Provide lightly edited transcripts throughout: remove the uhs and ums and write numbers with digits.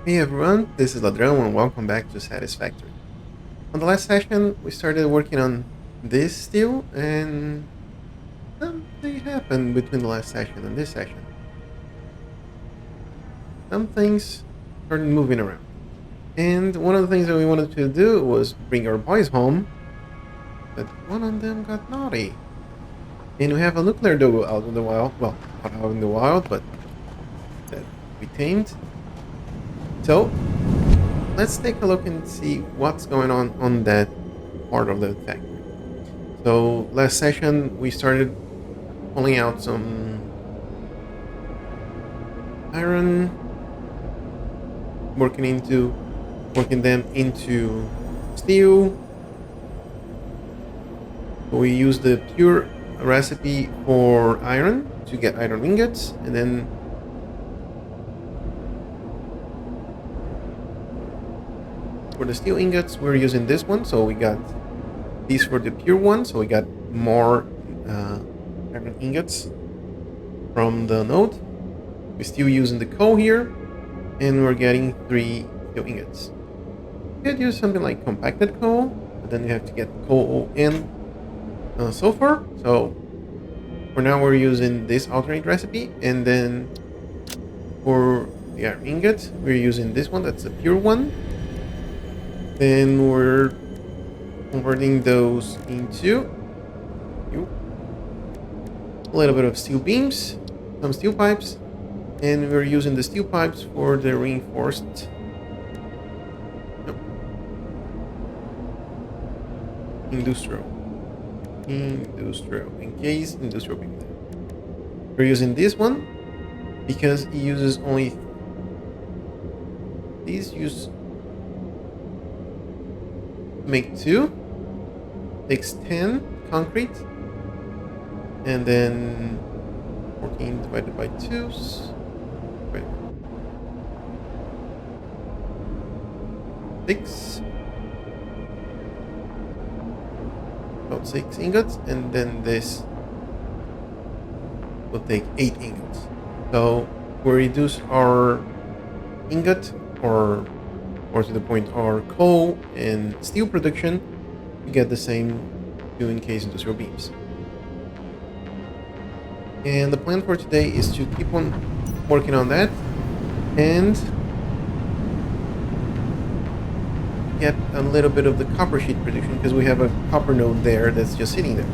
Hey everyone, this is Ladrão and welcome back to Satisfactory. On the last session, we started working on this steel and something happened between the last session and this session. Some things started moving around. And one of the things that we wanted to do was bring our boys home, but one of them got naughty. And we have a nuclear dog out in the wild. Well, not out in the wild, but that we tamed. So let's take a look and see what's going on that part of the factory. So last session we started pulling out some iron, working them into steel. We use the pure recipe for iron to get iron ingots, and then for the steel ingots we're using this one. So we got these for the pure one, so we got more iron ingots from the node. We're still using the coal here, and we're getting 3 steel ingots. You could use something like compacted coal, but then you have to get coal and sulfur. So for now we're using this alternate recipe, and then for the iron ingots we're using this one, that's the pure one. Then we're converting those into a little bit of steel beams, some steel pipes, and we're using the steel pipes for the reinforced industrial beam. We're using this one because it uses only these make 2, takes 10 concrete, and then 14 divided by 2s, 6, about 6 ingots, and then this will take 8 ingots. So we reduce our ingot or to the point our coal and steel production to get the same 2 encased industrial beams. And the plan for today is to keep on working on that and get a little bit of the copper sheet production, because we have a copper node there that's just sitting there.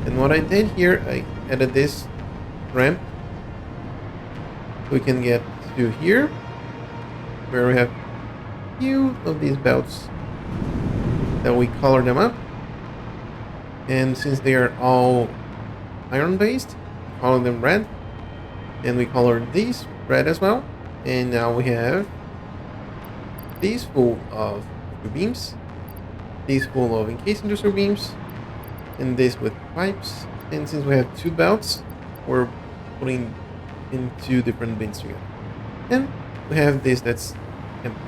And what I did here, I added this ramp. We can get to here where we have few of these belts that we color them up, and since they are all iron based, we color them red, and we color these red as well. And now we have these full of beams, these full of encased industrial beams, and this with pipes. And since we have 2 belts, we're putting in 2 different bins together, and we have this that's empty.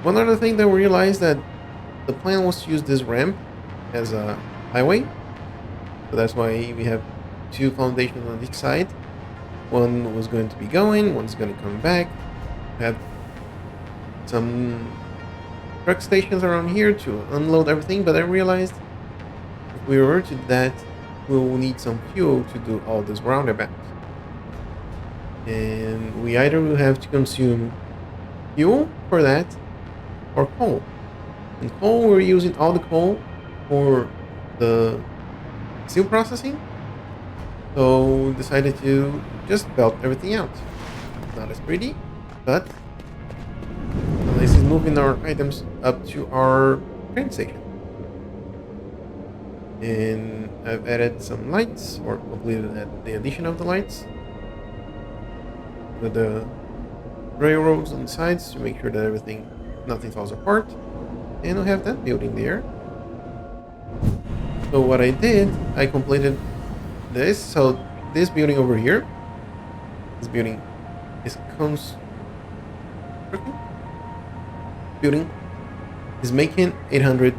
One other thing that we realized, that the plan was to use this ramp as a highway, so that's why we have 2 foundations on each side. One was going to be going, one's going to come back. We have some truck stations around here to unload everything, but I realized if we were to do that, we will need some fuel to do all this roundabout. And we either will have to consume fuel for that or coal. And coal, we're using all the coal for the steel processing, so decided to just belt everything out. Not as pretty, but at least it's moving our items up to our train station. And I've added some lights, or completed the addition of the lights with the railroads on the sides to make sure that nothing falls apart. And we have that building there. So what I did, I completed this. So this building over here, this building is making 800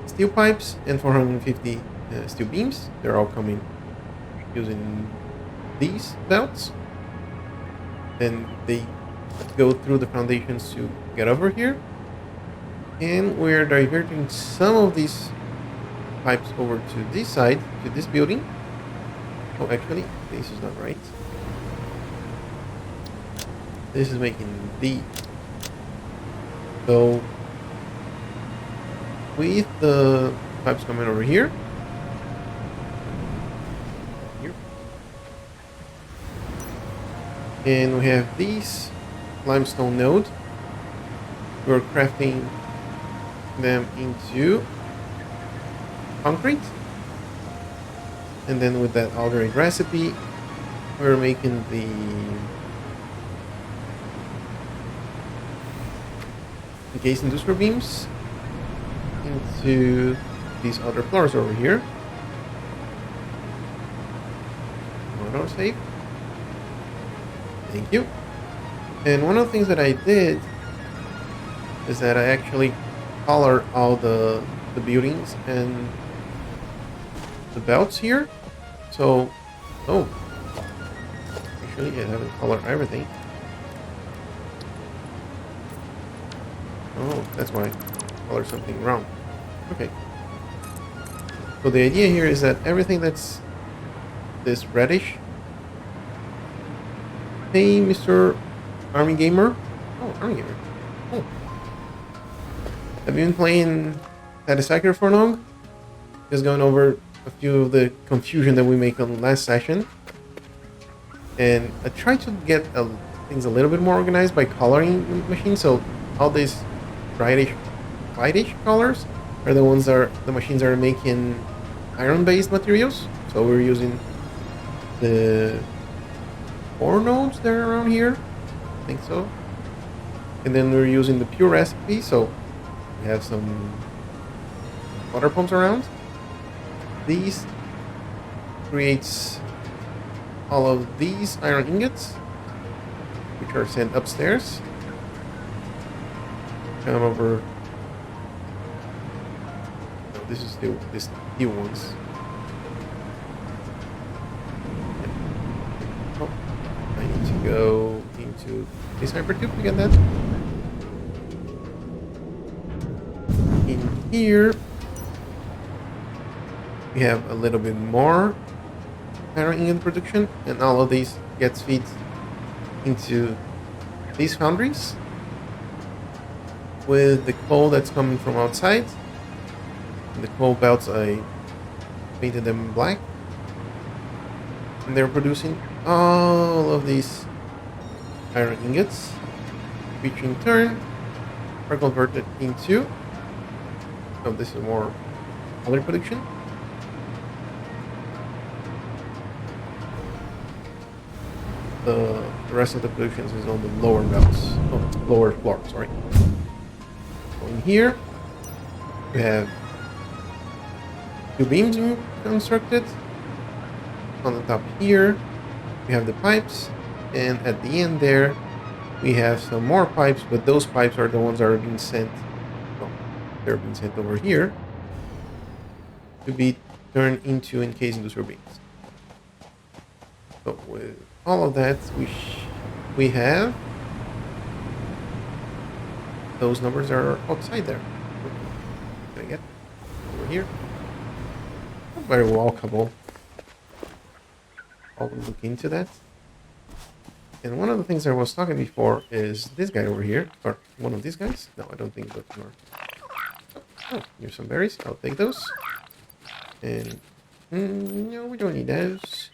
steel pipes and 450 steel beams. They're all coming using these belts, and they go through the foundations to get over here. And we're diverting some of these pipes over to this side, to this building. Oh, actually, this is not right. This is making D. So, with the pipes coming over here, and we have these limestone node. We're crafting them into concrete, and then with that alternate recipe, we're making the case inducer beams into these other floors over here. Auto save. Thank you. And one of the things that I did is that I actually colored all the buildings and the belts here. So, oh, actually I haven't colored everything. Oh, that's why I colored something wrong. Okay. So the idea here is that everything that's this reddish. Hey, Mr. Army Gamer. Oh, Army Gamer. Oh. Have you been playing Satisfactory for long? Just going over a few of the confusion that we make on the last session. And I tried to get things a little bit more organized by coloring the machine. So all these whitish colors are the ones that the machines are making iron-based materials. So we're using the 4 nodes that are around here. I think so. And then we're using the pure recipe, so we have some water pumps around. These creates all of these iron ingots, which are sent upstairs. Come over. No, this is still this new ones. Oh, I need to go into this hypertube to get that. In here, we have a little bit more iron ingot production, and all of these gets fed into these foundries with the coal that's coming from outside. And the coal belts, I painted them black, and they're producing all of these iron ingots, which in turn are converted into, oh, this is more other production. The rest of the productions is on the lower belts, lower floor, sorry. So in here, we have 2 beams constructed. On the top here, we have the pipes, and at the end there, we have some more pipes, but those pipes are the ones that are being sent. Well, they're being sent over here to be turned into encased inducer beams. So with all of that, we have those numbers are outside there. Can I get over here? Not very walkable. I'll look into that. And one of the things I was talking before is this guy over here, or one of these guys. No, I don't think that's more. Oh, here's some berries. I'll take those. And no, we don't need those.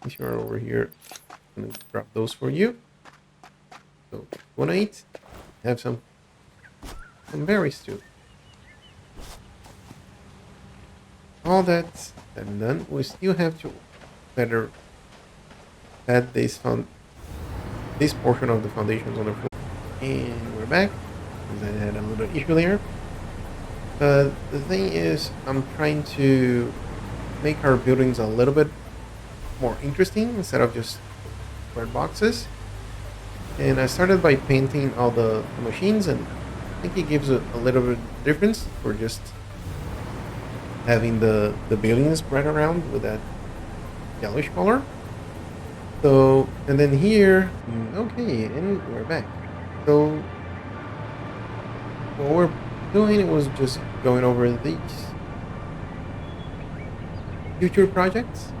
These are over here. I'm gonna drop those for you. So, wanna eat? Have some berries too. All that and done. We still have to better add this portion of the foundations on the floor. And we're back. I had a little issue there. The thing is, I'm trying to make our buildings a little bit more interesting instead of just square boxes. And I started by painting all the machines, and I think it gives a little bit difference for just having the buildings spread around with that yellowish color. So, and then here, okay, and we're back. So, what we're doing was just going over these future projects.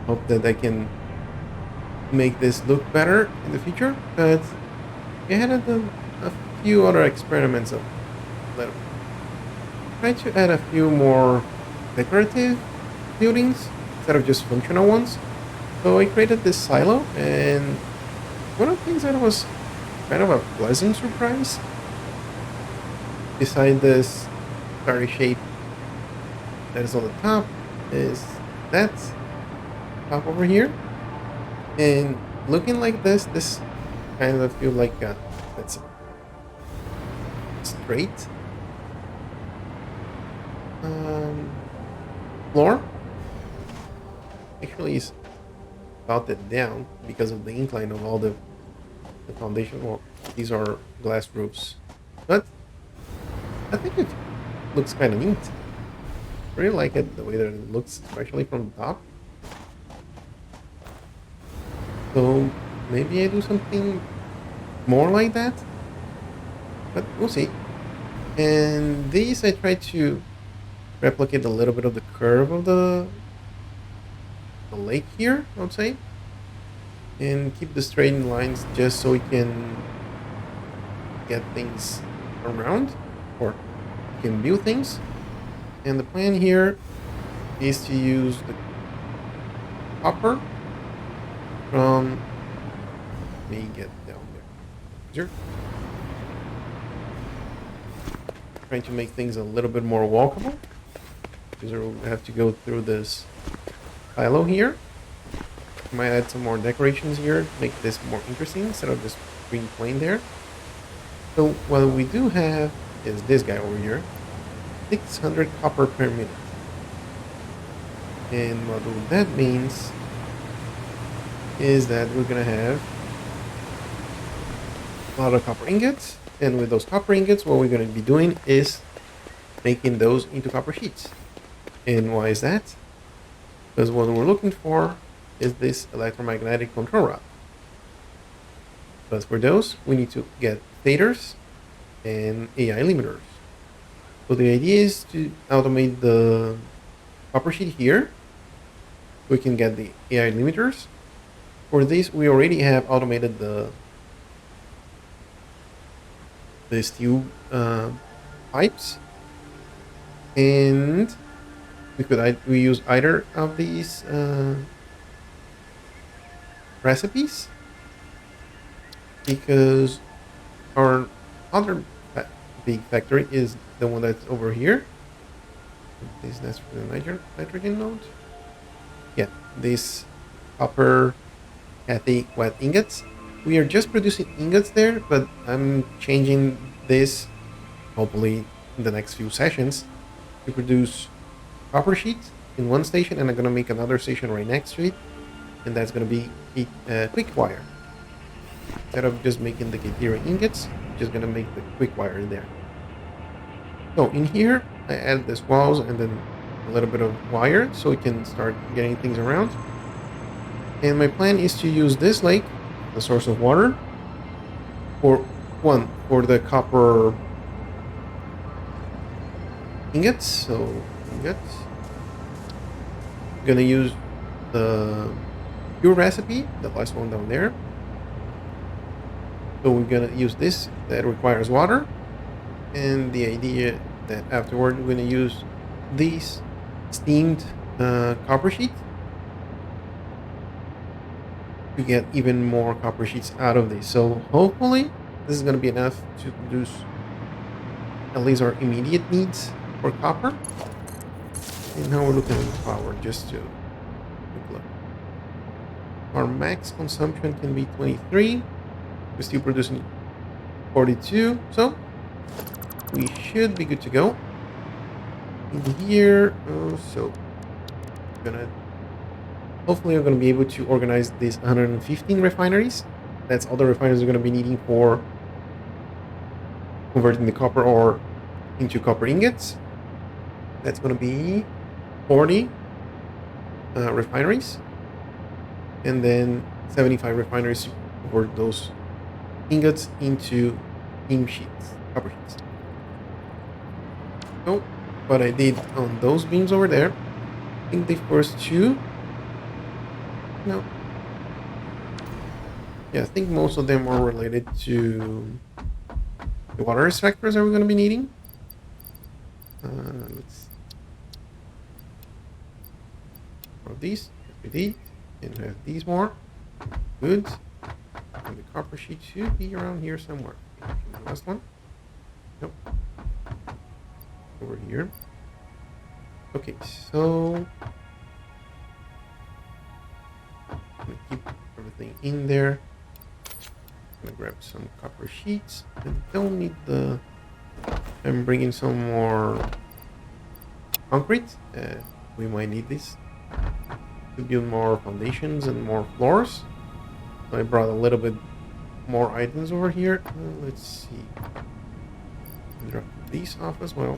Hope that I can make this look better in the future, but we had a few other experiments of little. Try to add a few more decorative buildings instead of just functional ones. So I created this silo, and one of the things that was kind of a pleasant surprise, beside this starry shape that is on the top, is that top over here. And looking like this kind of feel like that's straight floor. Actually, is it down because of the incline of all the foundation. Well, these are glass roofs, but I think it looks kind of neat. Really like it the way that it looks, especially from the top. So maybe I do something more like that, but we'll see. And these I try to replicate a little bit of the curve of the lake here, I would say, and keep the straight lines just so we can get things around, or we can view things. And the plan here is to use the copper from, let me get down there. Trying to make things a little bit more walkable, because we'll have to go through this silo here. Might add some more decorations here to make this more interesting instead of just being plain there. So what we do have is this guy over here, 600 copper per minute. And what that means is that we're gonna have a lot of copper ingots, and with those copper ingots, what we're gonna be doing is making those into copper sheets. And why is that? Because what we're looking for is this electromagnetic control rod. But for those, we need to get thaders and AI limiters. So the idea is to automate the copper sheet here. We can get the AI limiters. For this, we already have automated the steel pipes, and we use either of these recipes, because our other big factory is the one that's over here. That's for the nitrogen node. Yeah, this copper cathy wet ingots. We are just producing ingots there, but I'm changing this, hopefully in the next few sessions, to produce copper sheets in one station, and I'm gonna make another station right next to it, and that's gonna be a quick wire. Instead of just making the K-Theory ingots, just gonna make the quick wire in there. So in here, I add this walls and then a little bit of wire so we can start getting things around. And my plan is to use this lake, the source of water, for the copper ingots. So ingots. I'm gonna use the pure recipe, the last one down there. So we're gonna use this that requires water, and the idea that afterward we're gonna use these steamed copper sheets to get even more copper sheets out of these. So hopefully this is gonna be enough to produce at least our immediate needs for copper. And now we're looking at the power just to look. Our max consumption can be 23. We're still producing 42, so we should be good to go. In here, hopefully we're gonna be able to organize these 115 refineries. That's all the refineries are gonna be needing for converting the copper ore into copper ingots. That's gonna be 40 refineries. and then 75 refineries to convert those ingots into beam sheets, copper sheets. So what I did on those beams over there, I think the first two, no, yeah, I think most of them are related to the water extractors that we're going to be needing. Let's see. Of these, yes, we did, and we have these more. Good. And the copper sheet should be around here somewhere. The last one. Nope. Over here. Okay, so I'm gonna keep everything in there. I'm gonna grab some copper sheets. I don't need the. I'm bringing some more concrete. We might need this to build more foundations and more floors. So I brought a little bit more items over here. Let's see. Drop these off as well.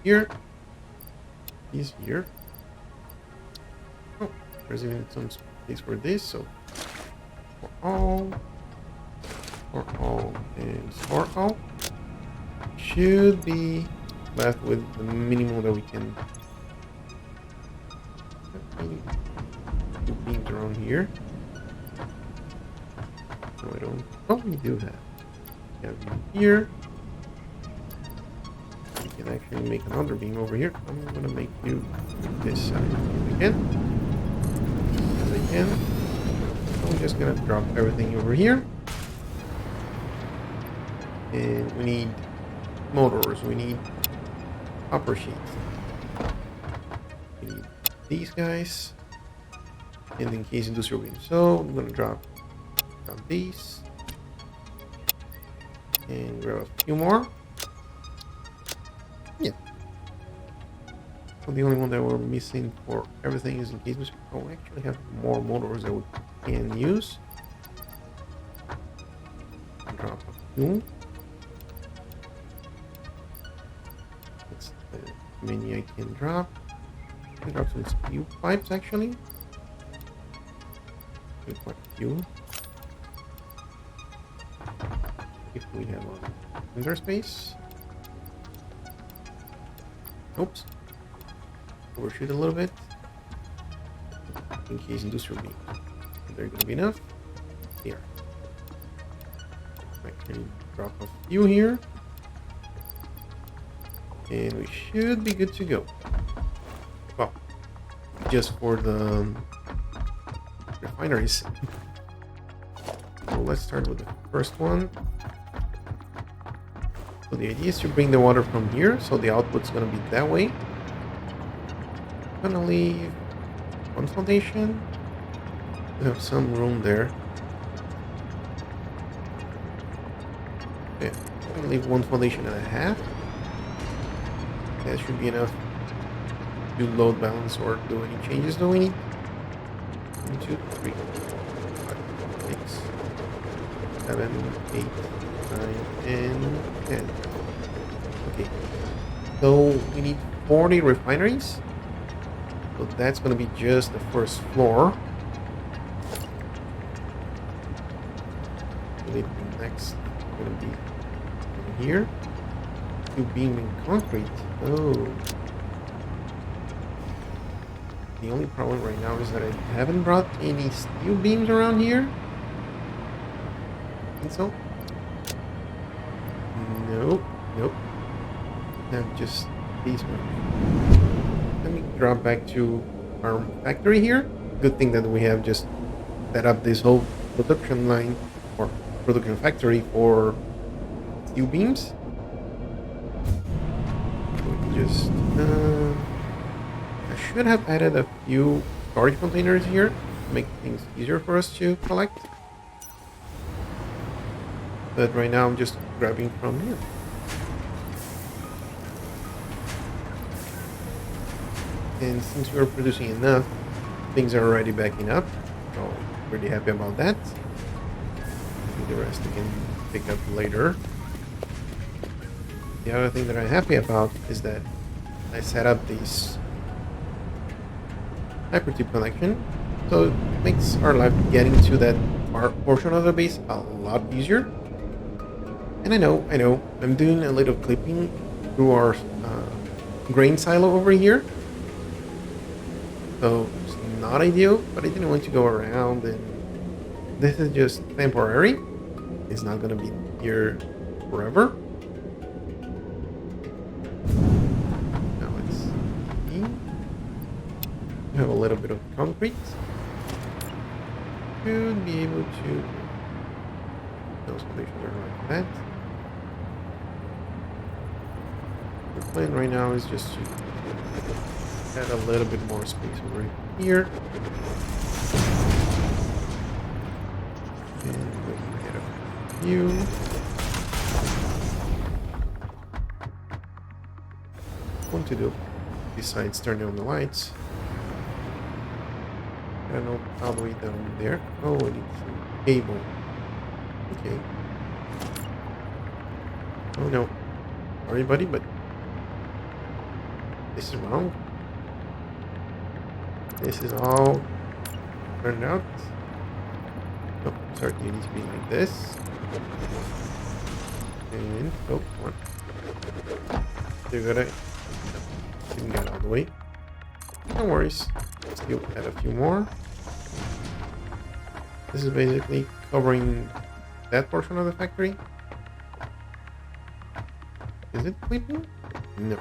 Here. These here. Oh, there's even some space for this. So for all, and for all, should be left with the minimum that we can. Two beams around here. No, I don't. Oh, we do have. We have one here. We can actually make another beam over here. I'm gonna make you this side again. As I can. I'm just gonna drop everything over here. And we need motors. We need copper sheets. We need these guys. And in case industrial beam. So I'm gonna drop these. And grab a few more. Yeah. So the only one that we're missing for everything is in case we actually have more motors that we can use. Drop a few. That's the many I can drop. I can drop some steel pipes actually. Quite a few. If we have a window space. Oops. Overshoot a little bit. In case industrial beam. They're gonna be enough. Here. I can drop a few here. And we should be good to go. Well, just for the refineries. So let's start with the first one. So the idea is to bring the water from here, so the output's gonna be that way. I'm gonna leave one foundation. We have some room there. Okay, I'm gonna leave one foundation and a half. That should be enough to load balance or do any changes that we need. 1, 2, 3, 4, 5, 6, 7, 8, 9, and 10. Okay. So we need 40 refineries. So that's going to be just the first floor. The next going to be here. You beam in concrete. Oh. The only problem right now is that I haven't brought any steel beams around here. Think so? Nope. Nope. Not just these ones. Let me drop back to our factory here. Good thing that we have just set up this whole production line or production factory for steel beams. We can just I should have added a few storage containers here to make things easier for us to collect. But right now I'm just grabbing from here. And since we're producing enough, things are already backing up. So pretty happy about that. The rest we can pick up later. The other thing that I'm happy about is that I set up these hypertube connection. So it makes our life getting to that portion of the base a lot easier. And I know, I'm doing a little clipping through our grain silo over here. So it's not ideal, but I didn't want to go around, and this is just temporary. It's not gonna be here forever. Now let's see. We have a little bit of concrete. Should be able to. Those conditions are like that. The plan right now is just to add a little bit more space over here. And we can get a few. What to do besides turning on the lights? I don't know, all the way down there. Oh, I need some cable. Okay. Oh no. Sorry, buddy, but this is wrong. This is all turned out. Oh, sorry, you need to be like this. And oh, come on. You're gonna didn't get all the way. No worries. Let's add a few more. This is basically covering that portion of the factory. Is it sleeping? No.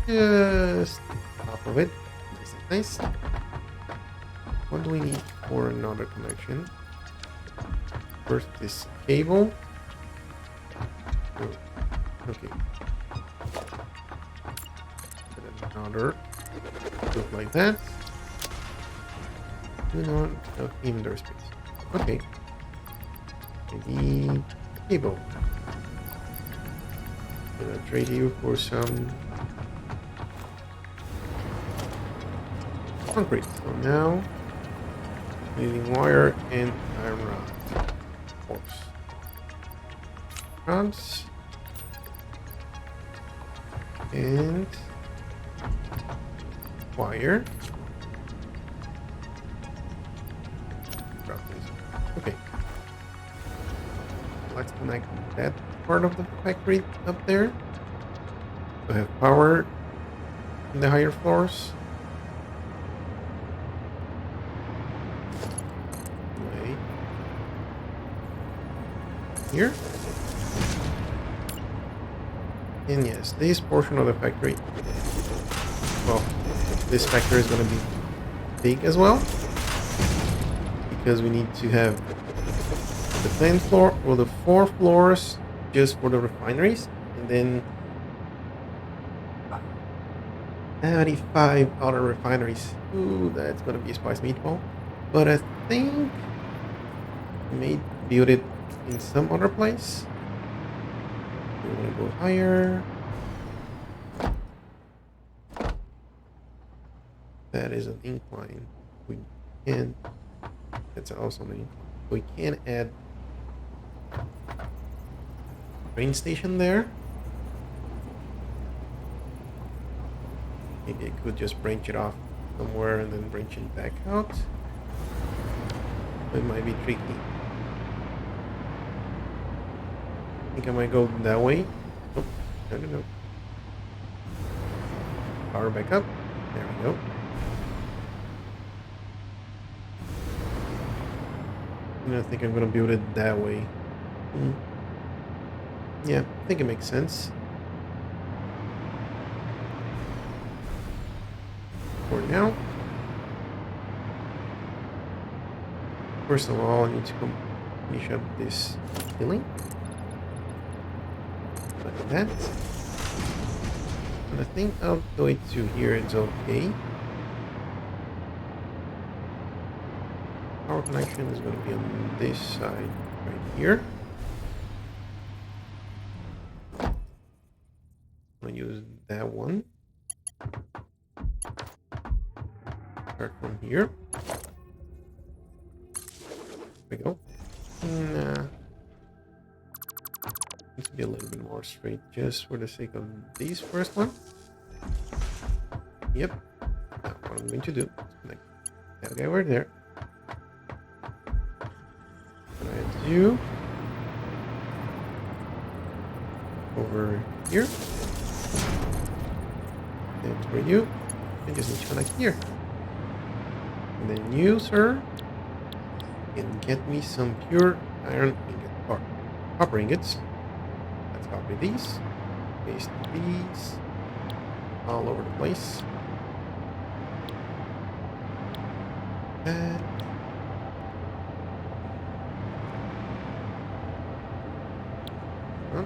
Just top of it. Nice. What do we need for another connection? First, this cable. Oh, okay. And another. Look like that. We don't have even their space. Okay. Maybe cable. Gonna trade you for some concrete. So now, needing wire and iron rod. Of course. Rods. And wire. Okay. Let's connect that part of the factory up there. We have power in the higher floors. Wait. Here. And yes, this portion of the factory. Well, this factory is going to be big as well, because we need to have the 10th floor or the 4 floors just for the refineries, and then 95 other refineries. Ooh, that's gonna be a spice meatball. But I think we may build it in some other place. We're gonna go higher. That is an incline. We can. That's also an incline. We can add train station there. Maybe I could just branch it off somewhere and then branch it back out. It might be tricky. I think I might go that way. Nope, I don't know. Power back up. There we go. And I think I'm gonna build it that way. Yeah, I think it makes sense. For now. First of all, I need to finish up this filling. Like that. And I think all the way to here is okay. Power connection is going to be on this side right here. I'm going to use that one. Start from here. There we go. Nah. Needs to be a little bit more straight just for the sake of this first one. Yep. Now what I'm going to do is connect Okay, we're there. Add you over here. And for you, I just need to connect here. And then you, sir, can get me some pure iron ingot or copper ingots. Let's copy these, paste these all over the place. And I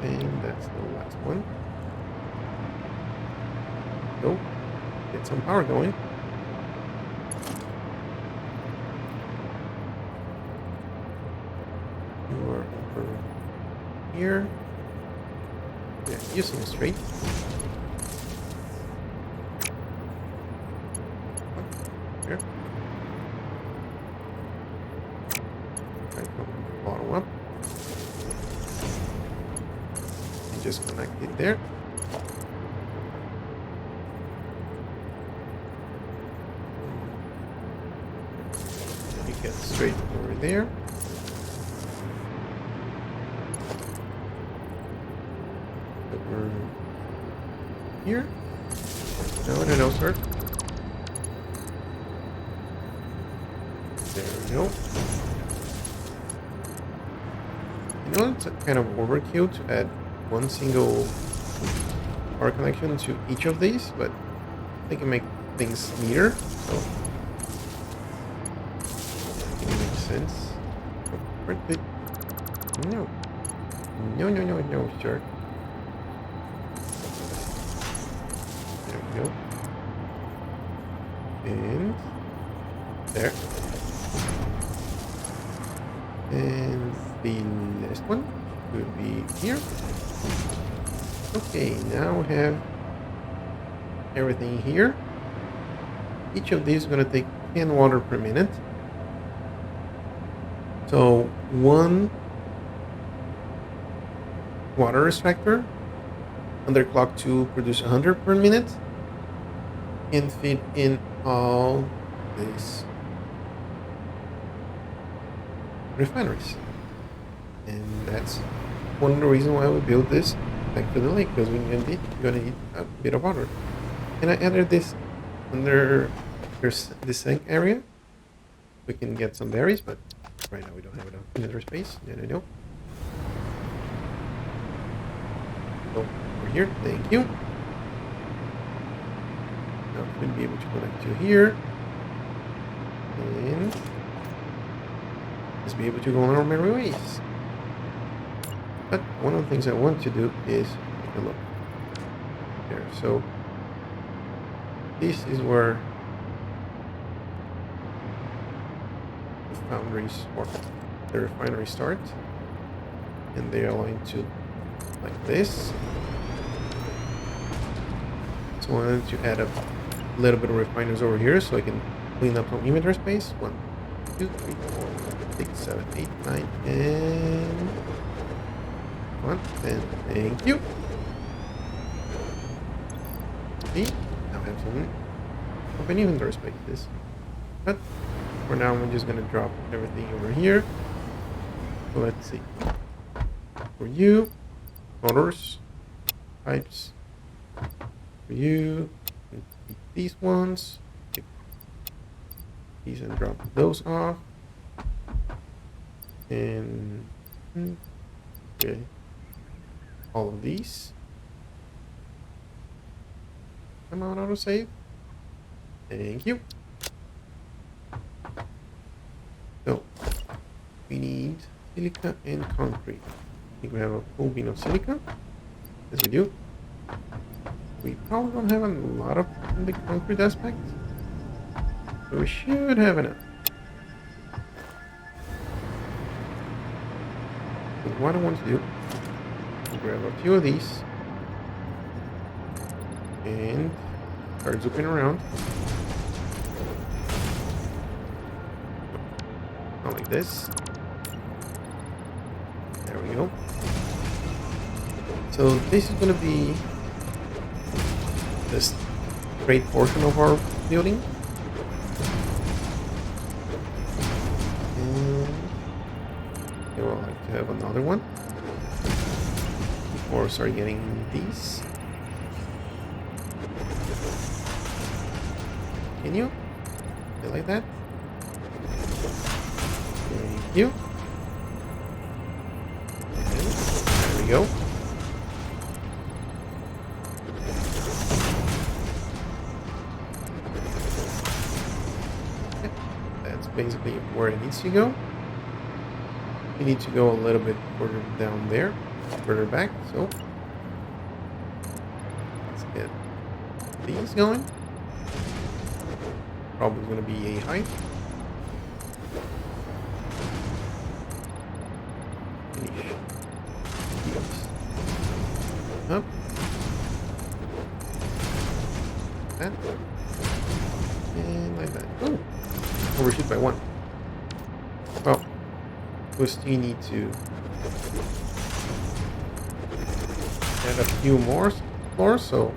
think that's the last one. Go. Get some power going. You are over here. Yeah, using a straight. Here. Right from the bottom up. And just connect it there. You get straight over there. Over here. No, sir. There we go. You know, it's a kind of overkill to add one single power connection to each of these, but they can make things neater, so I think it makes sense. Where did... No, sir. There we go. And there. And the last one will be here. Okay, now we have everything here. Each of these is going to take 10 water per minute. So one water extractor underclocked to produce 100 per minute can fit in all these refineries, and that's one of the reasons why we built this back to the lake, because we're gonna need a bit of water. And I added this under the sink area. We can get some berries, but right now we don't have enough inventory space. No. So over here, thank you. Now we'll be able to connect to here, and just be able to go on our merry ways. But one of the things I want to do is take a look there. So this is where the foundries or the refinery start, and they are aligned to like this. So I wanted to add a little bit of refiners over here so I can clean up some inventory space. 1, 2, 3, 4, 6, 7, 8, 9, and 1, and thank you. See, now I have some open inventory space. But for now, I'm just gonna drop everything over here. So let's see. For you, motors, pipes. For you, these ones. Take these and drop those off. And okay, all of these. Come on, autosave. Thank you. So we need silica and concrete. I think we have a full bin of silica. Yes, we do. We probably don't have a lot of the concrete aspect, but we should have enough. So what I want to do is grab a few of these and start zooming around. Not like this. There we go. So this is going to be this great portion of our building. to have another one before I start getting these. Can you? You like that? Thank you. And there we go. Yeah, that's basically where it needs to go. We need to go a little bit further down there, further back, so let's get these going. Probably going to be a height. Finish these up. That. And like that. Oh! Overshoot by 1. Well, we still need to add a few more floors, so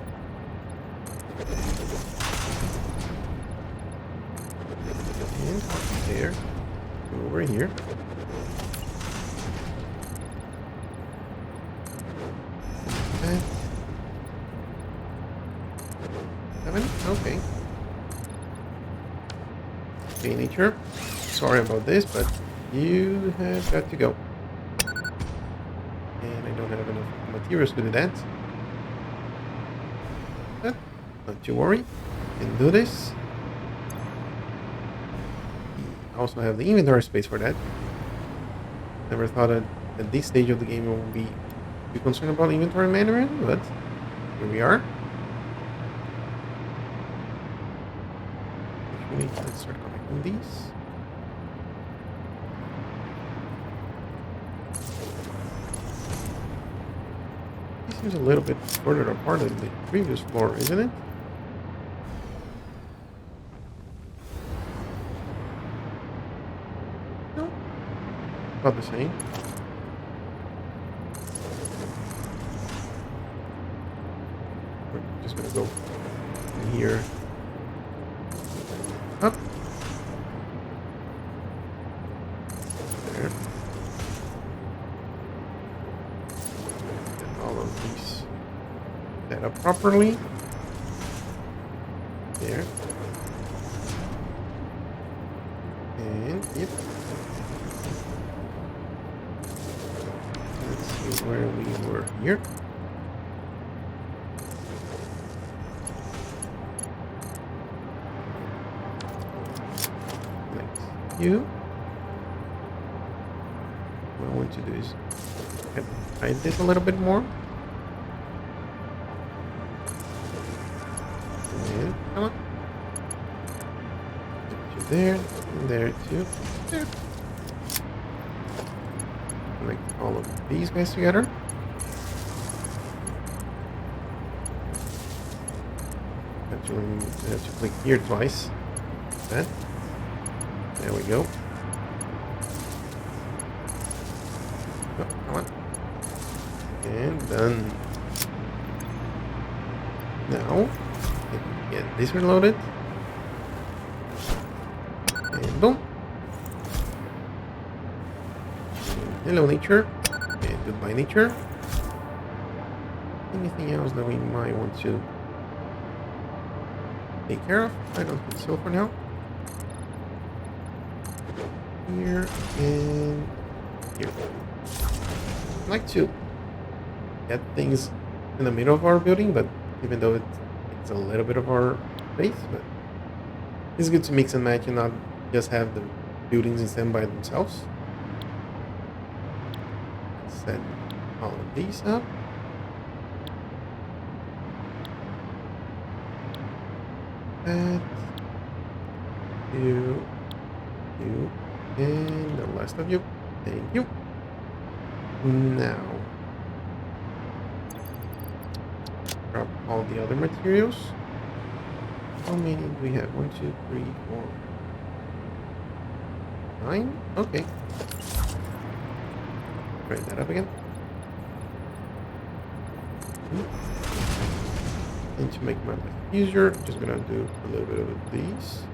and there, over here. And 7, okay. Okay, nature. Sorry about this, but you have got to go. And I don't have enough materials to do that. But not to worry. Can do this. We also have the inventory space for that. Never thought that at this stage of the game I would be too concerned about inventory management, but here we are. Let's start connecting these. Seems a little bit further apart than the previous floor, isn't it? No, about the same. We're just gonna go from here up. There. Set up properly. There. And yep. Let's see where we were here. Like you. What I want to do is hide this a little bit more. Come on. Put you there, and there too. There. Like all of these guys together. Have to click here twice. That. There we go. Oh, come on. And done. Now. Get this reloaded. And boom. Hello, nature. And goodbye, nature. Anything else that we might want to take care of? I don't think so for now. Here and here. I'd like to get things in the middle of our building, but even though it's a little bit of our space, but it's good to mix and match and not just have the buildings in stand by themselves. Set all of these up. That, you, and the last of you. Thank you. Now, grab all the other materials. How many do we have? 1, 2, 3, 4, 9. Okay. Write that up again. And to make my life easier, I'm just gonna do a little bit of these.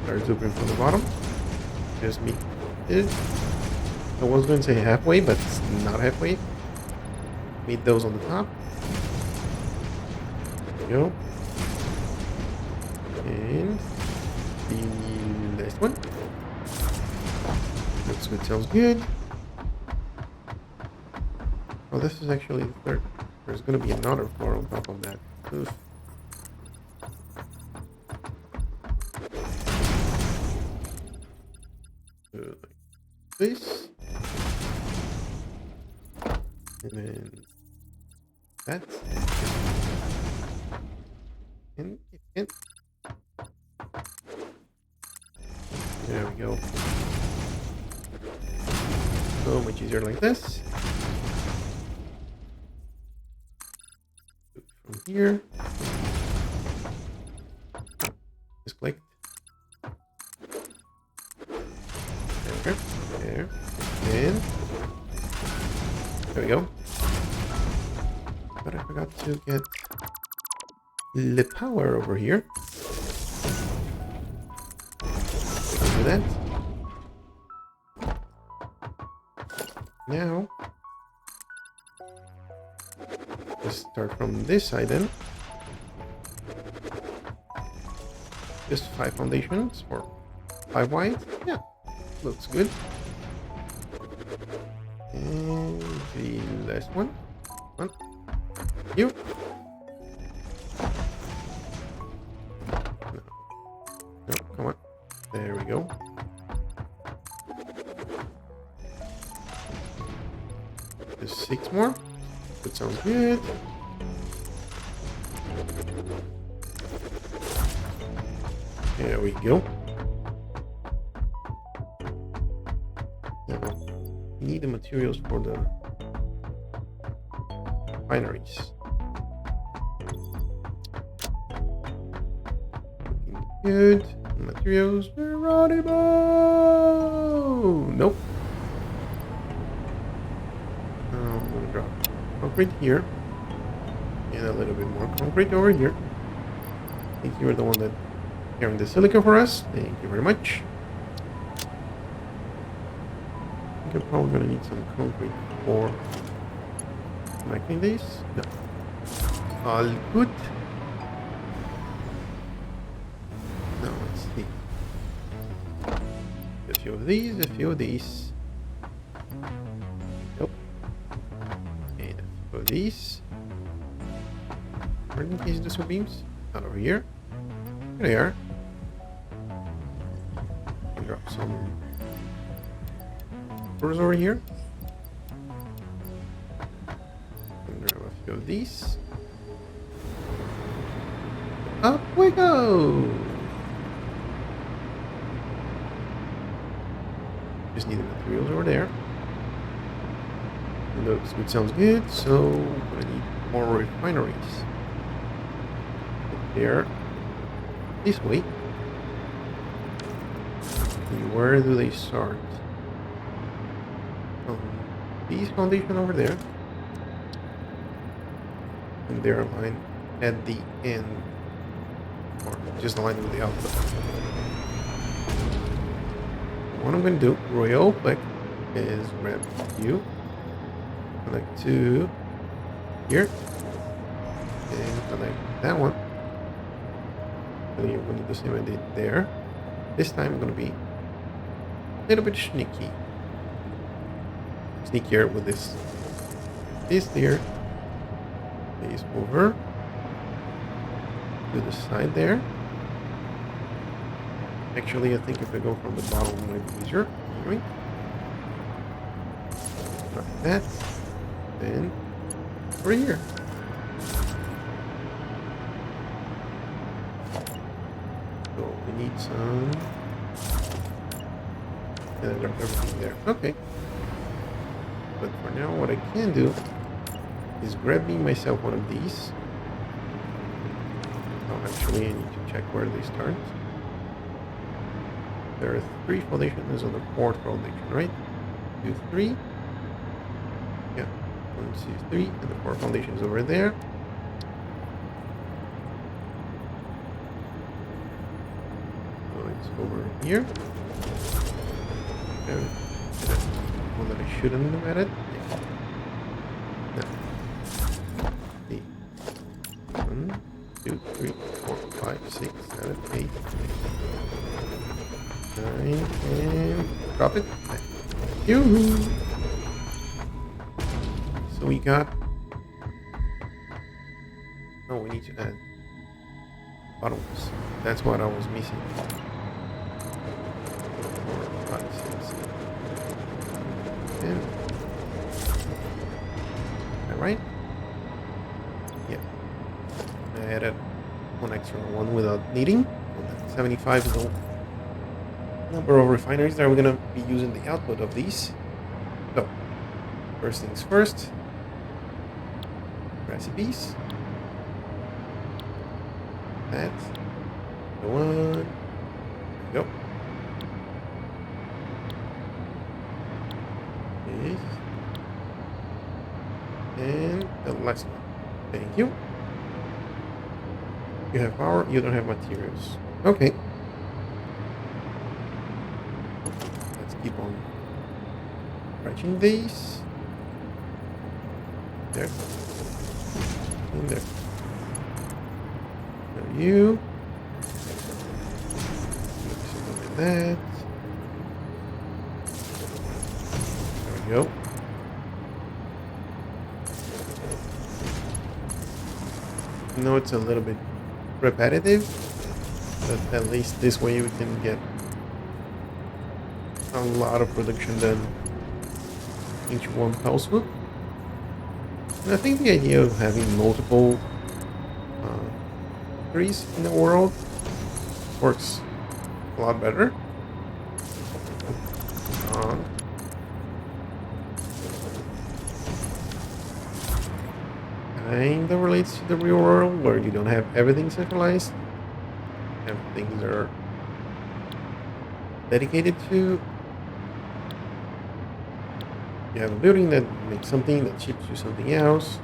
Start zooming from the bottom. Just meet it. I was going to say halfway, but it's not halfway. Meet those on the top. There we go. And the last one. Looks good, sounds good. Oh, this is actually the third. There's going to be another floor on top of that. Oof. Like this. And then that. And it. There we go. So much easier like this. From here. Just click. There. And there we go. But I forgot to get the power over here. Do that. Now, let's start from this side then. Just 5 foundations or 5 wide. Yeah, looks good. And the last one. You. No, come on. There we go. Just 6 more. That sounds good. There we go. Now, we need the materials for the binaries. Looking good. Materials. Geronimo! Nope. I'm gonna drop concrete here. And a little bit more concrete over here. I think you're the one that carrying the silica for us. Thank you very much. I think I'm probably gonna need some concrete for connecting these. No. All good. Now let's see. A few of these, a few of these. Nope. And a few of these. Where are these the two beams? Not over here. Here they are. Drop some doors over here. And grab a few of these. Up we go! Just need the materials over there. Looks good, sounds good. So I'm gonna need more refineries. There. This way. And where do they start? These foundation over there. And they're aligned at the end. Or just aligned with the output. What I'm going to do real quick is grab you. Connect to here. And connect that one. And you're going to do the same I did there. This time I'm going to be a little bit sneaky. Sneakier with this. This there. Please over to the side there. Actually, I think if I go from the bottom, it might be easier. Anyway. Like that. Then over here. So we need some. And I drop everything there. Okay. But for now, what I can do is grab me myself one of these. Oh, actually, I need to check where they start. There are 3 foundations on the 4th foundation, right? 2, 3. Yeah, 1, 2, 3, and the 4th foundation is over there. So I It's over here. And one that I shouldn't have added. Yeah. No. 1, 2, 3, 4, 5, 6, 7, 8, 9, and drop it. Yoo-hoo! So we got. Oh, we need to add bottoms. That's what I was missing. 4, 5, 6, 7, 10. Alright? Yeah. I added one extra one without needing. 75 is the number of refineries that we're gonna be using the output of these. So, first things first. Recipes. That's the one. There we go. This. And the last one. Thank you. You have power, you don't have materials. Okay. Let's keep on stretching these. There. And there. There you. Something like that. There we go. I know it's a little bit repetitive, but at least this way we can get a lot of production done each one fell swoop. And I think the idea of having multiple trees in the world works a lot better. Kind of relates to the real world where you don't have everything centralized. And things are dedicated to. You have a building that makes something that ships you something else.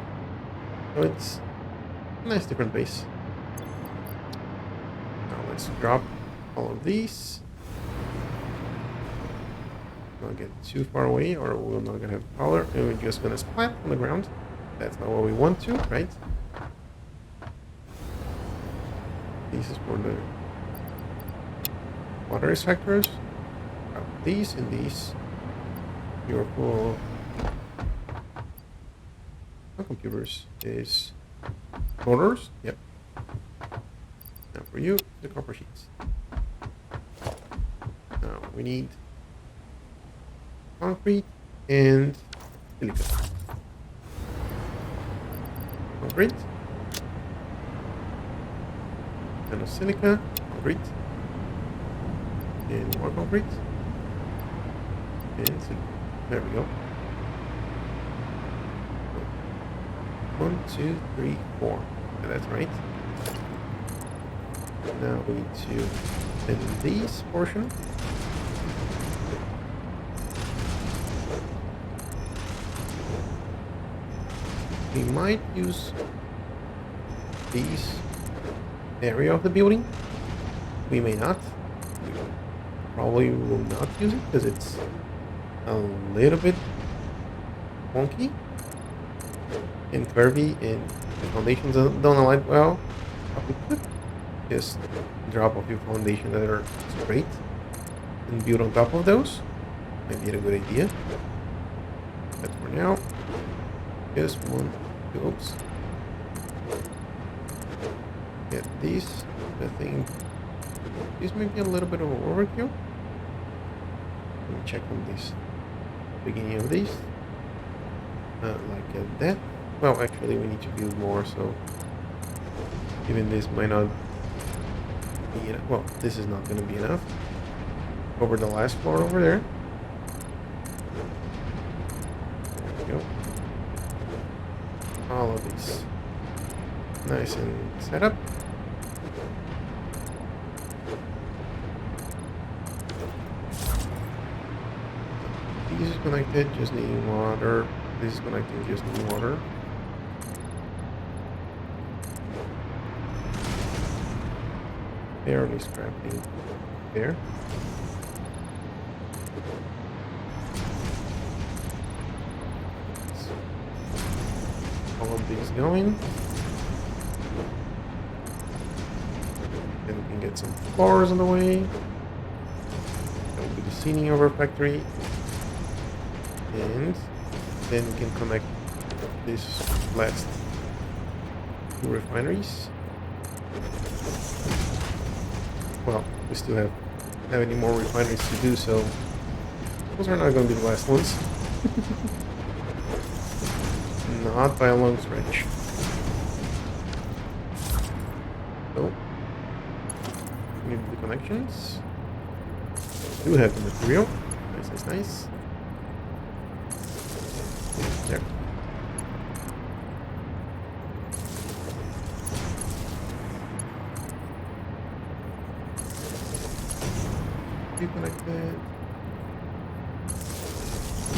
So it's a nice different base. Now let's drop all of these. Not get too far away or we're not gonna have power and we're just gonna splat on the ground. That's not what we want to, right? This is for the water extractors. These and these. Your full computers is motors. Yep. Now for you, the copper sheets. Now we need concrete and silica. Concrete. And a silica, concrete. And more concrete. And silica. There we go. 1, 2, 3, 4. Yeah, that's right. Now we need to end this portion. We might use this area of the building. We may not. We probably will not use it because it's a little bit wonky and curvy and the foundations don't align well. But we could just drop a few foundations that are straight and build on top of those. Might be a good idea. But for now, just oops. Get these. I think this may be a little bit of overkill. Let me check on this. Beginning of these. Like that. Well, actually, we need to build more, so even this might not be enough. Well, this is not going to be enough. Over the last floor over there. There we go. All of these. Nice and set up. This is connected, just needing water. This is connected, just needing water. Barely scrapping. there. All of these going. Then we can get some floors on the way. That will be the seating of our factory. And then we can connect this last two refineries. Well, we still have any more refineries to do, so those are not going to be the last ones. Not by a long stretch. So, we need the connections. We do have the material. Nice, nice, nice. There. Connected.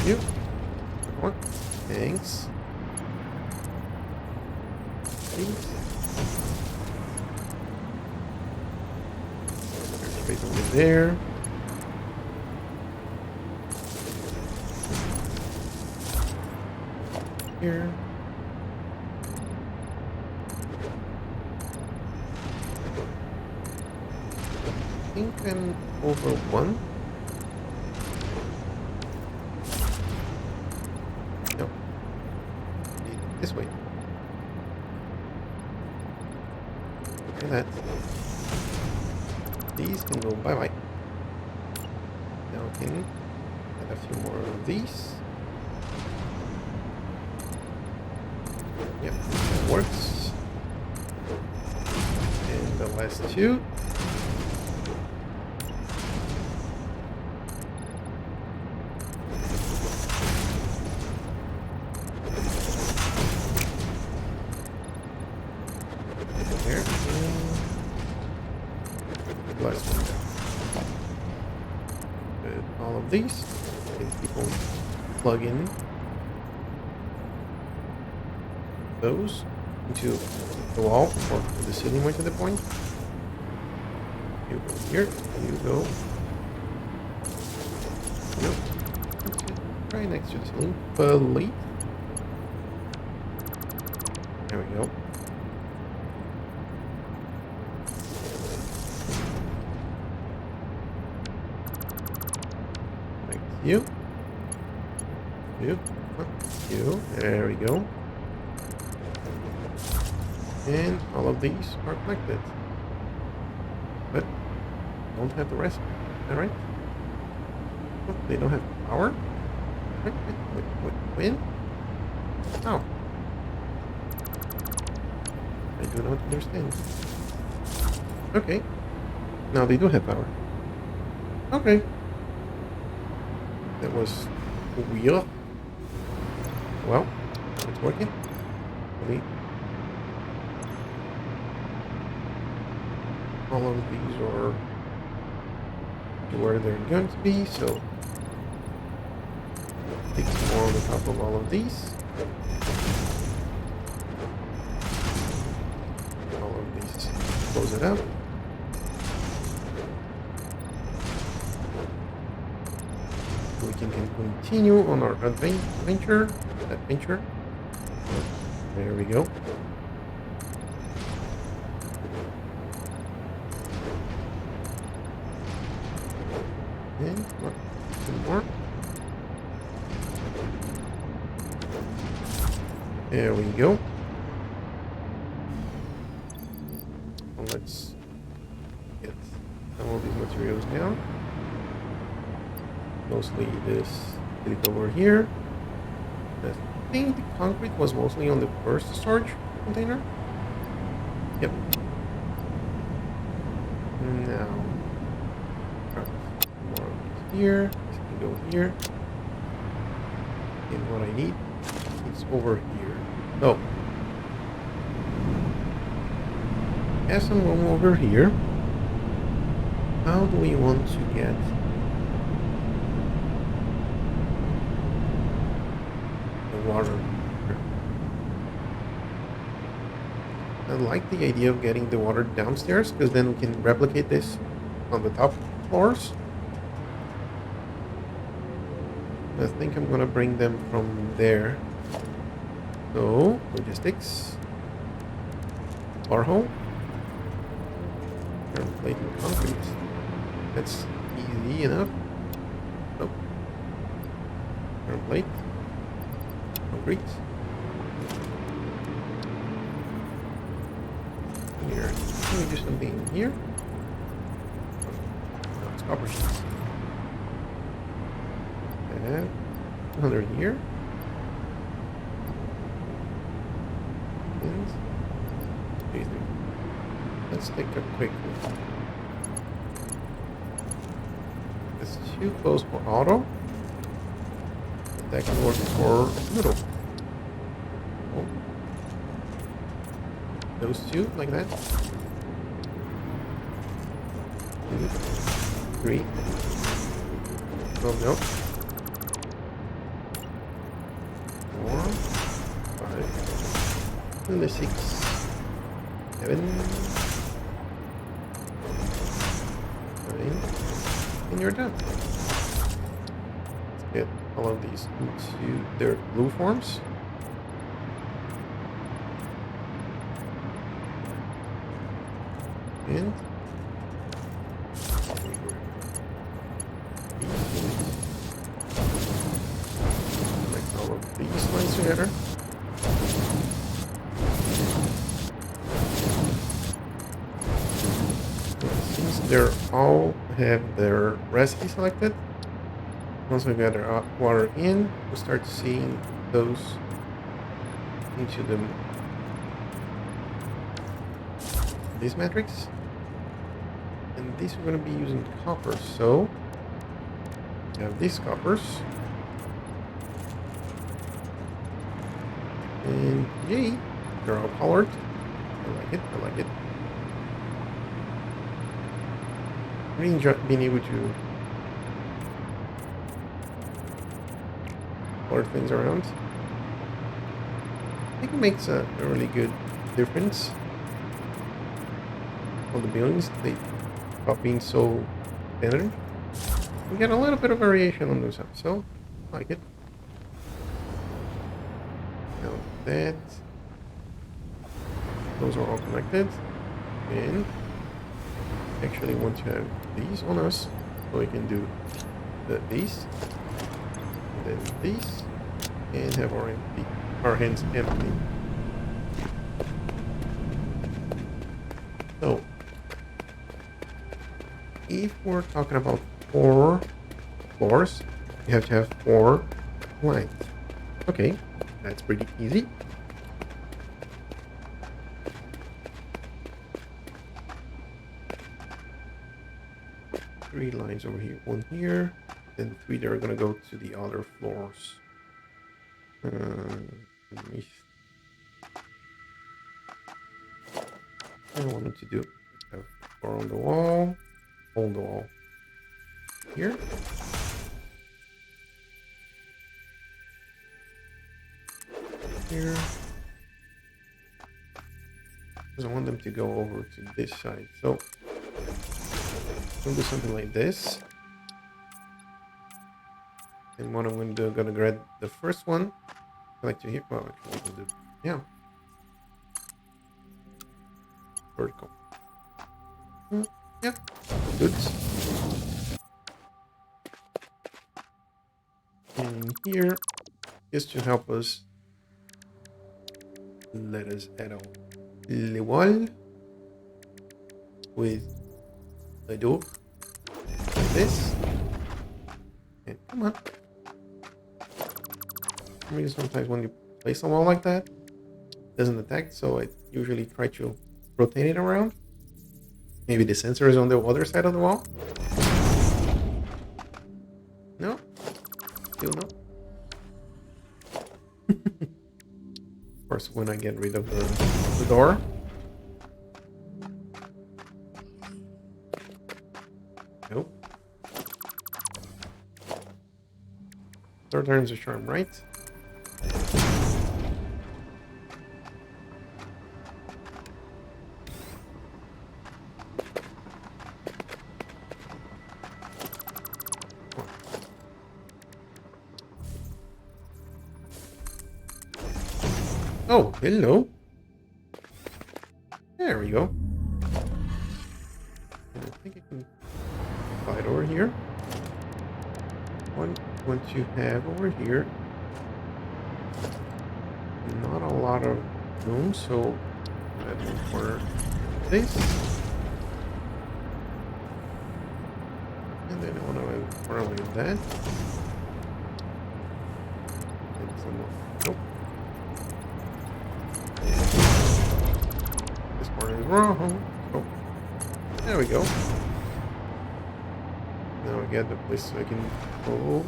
You. One. Thanks. Thanks. Straight over there. Here. I think I'm over one. No. This way. Look at that. These can go bye-bye. Now we can add a few more of these. Yep, that works. And the last two. These can people plug in those into the wall or the ceiling way to the point. You go here, you go. Nope. Right next to the ceiling. Delete. There we go. You, there we go. And all of these are connected. But don't have the rest. Alright? Oh, they don't have power? When? Oh. I do not understand. Okay. Now they do have power. Okay. That was weird. Well, it's working. Really. All of these are where they're going to be, so take some more on the top of all of these. All of these, close it up. We can continue on our adventure. There we go. And two more. There we go. Well, let's get some of these materials down. Mostly this bit over here. I think the concrete was mostly on the first storage container. Yep. Now, more of these here. This can go here. And what I need is over here. Oh. Have some room over here. How do we want to get water? I like the idea of getting the water downstairs because then we can replicate this on the top floors. I think I'm gonna bring them from there. So, logistics. Bar hole. Plate and concrete. That's easy enough. Oh. Plate. Concrete. Here. Can we do something in here? No, it's copper sheets. And another here. And these three. Let's take a quick look. It's too close for auto. But that can work for middle. Oh. Those two, like that. 2, 3. Oh no. 4, 5, and 6, 7, 9, and you're done. Let's get all of these into their blue forms. And like all of these lines together. Since they're all have their recipe selected, once we get our water in, we'll start seeing those into this matrix. And these are going to be using copper, so we have these coppers. And yay, they're all colored. I like it, I like it. Really enjoy being able to color things around. I think it makes a really good difference on the buildings. They stop being so standard. We get a little bit of variation on those, so I like it. Now that those are all connected, and actually want to have these on us, so we can do these, and then these, and have our hands empty. So, if we're talking about 4 floors, you have to have 4 lines. Okay, that's pretty easy. Three lines over here, 1 here, and 3 that are gonna go to the other floors. I wanted to do have 4 on the wall, on the wall here. Here. Because I want them to go over to this side. So we'll do something like this. And what I'm going to do, I'm going to grab the first one. I like to hit. Well, actually, we can do. Yeah. Vertical. Yeah. Good. And here, just to help us, let us add on le wall with a door like this. And come on. I mean, sometimes when you place a wall like that, it doesn't detect, so I usually try to rotate it around. Maybe the sensor is on the other side of the wall. No? Still no? Of course, when I get rid of the door. Nope. Third turns a charm, right? Oh, hello. There we go. And I think I can slide over here. What you have over here, not a lot of room, so I look for this. And then I want to correlate that. And some more. Nope. And this part is wrong. Oh, there we go. Now I get the place so I can go,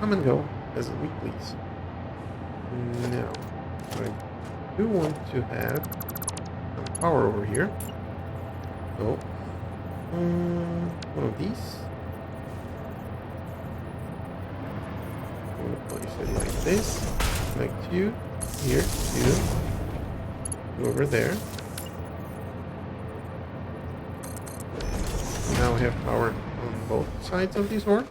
come and go as we please. Now, I do want to have some power over here. So, one of these. I'm going to place it like this. Connect you here, two over there. Now we have power on both sides of this horn.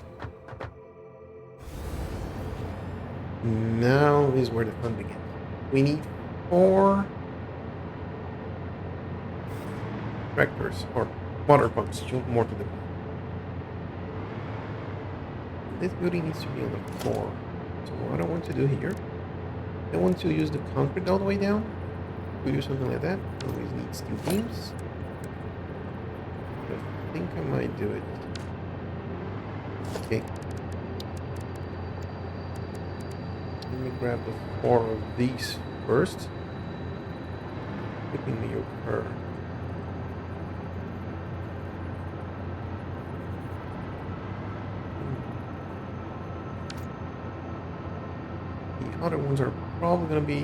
Now is where the fun begins. We need 4 tractors or water pumps, more to the point. This building needs to be on the floor. So what I want to do here, I want to use the concrete all the way down. We do something like that. Always needs 2 beams. I think I might do it. Okay. Let me grab the 4 of these first. Skipping me occur. The other ones are probably going to be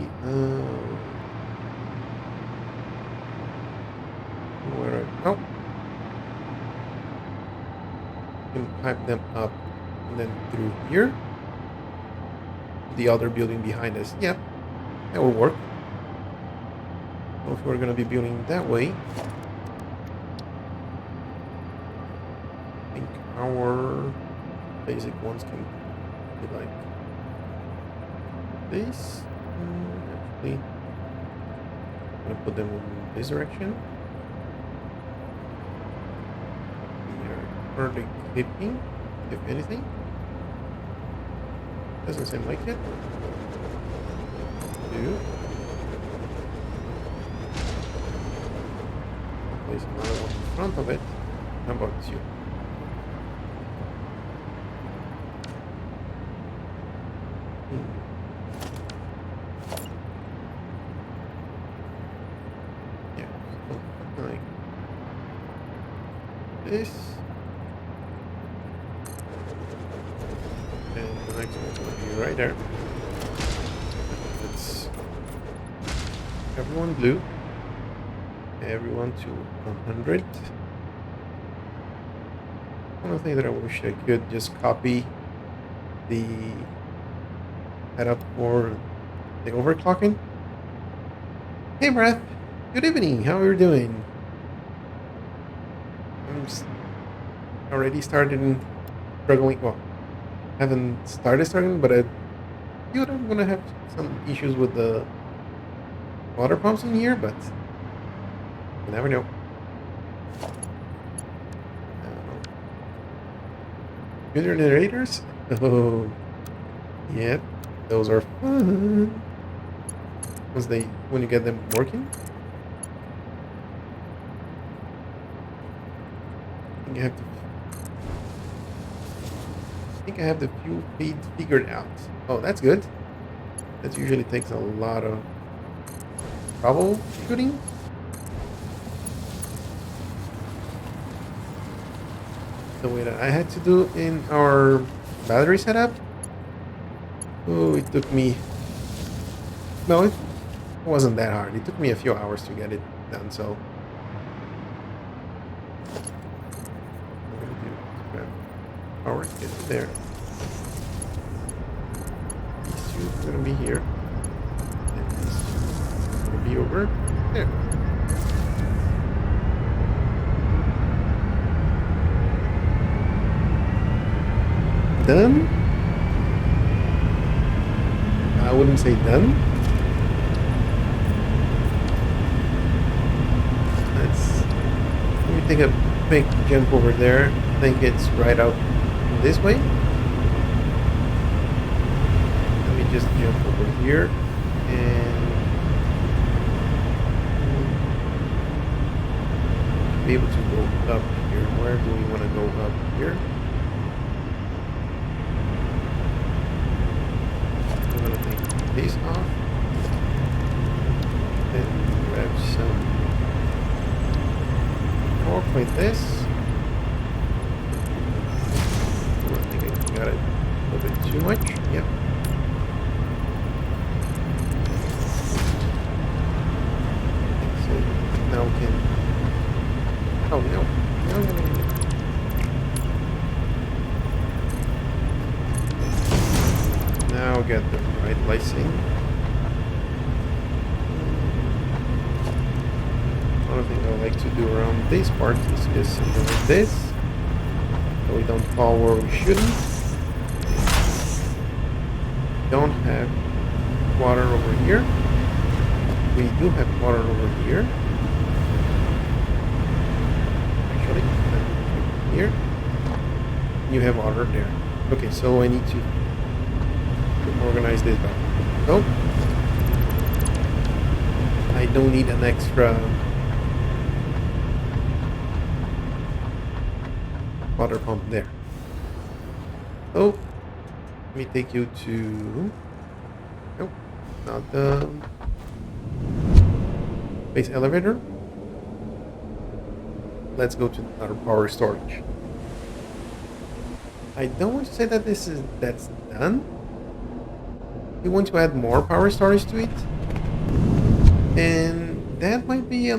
where oh, you can pipe them up and then through here. The other building behind us. Yep, that will work. So if we're going to be building that way, I think our basic ones can be like this. Actually, I'm going to put them in this direction. We are currently clipping, if anything. Doesn't seem like it. Do. Place another one in front of it. How about you? Yeah, something like this. And the next one's going to be right there. It's everyone blue. Everyone to 100. One thing that I wish I could just copy the setup for the overclocking. Hey, Breath. Good evening. How are you doing? I'm already started struggling. Well, haven't started struggling, but I feel I'm gonna have some issues with the water pumps in here, but you never know. Good generators? Oh, yeah, those are fun. When you get them working. I think I have the fuel feed figured out. Oh, that's good. That usually takes a lot of troubleshooting. The way that I had to do in our battery setup. Oh, it took me. No, it wasn't that hard. It took me a few hours to get it done. So, what I'm gonna do is grab power, get it there. These two are gonna be here, and these two are gonna be over there. Done? I wouldn't say done. take a quick jump over there. I think it's right out this way. Let me just jump over here and be able to go up here. Where do we want to go up here? I'm going to take this off and grab some torque like this. I think I got it a little bit too much. Yep. So now we can. Oh no. No. Now get the right lacing. One thing I like to do around this part is just something like this, so we don't fall where we shouldn't. Don't have water over here. We do have water over here. Actually, here. You have water there. Okay, so I need to organize this back. So I don't need an extra water pump there. So let me take you to, nope, not the base elevator. Let's go to another power storage. I don't want to say that that's done. We want to add more power storage to it, and that might be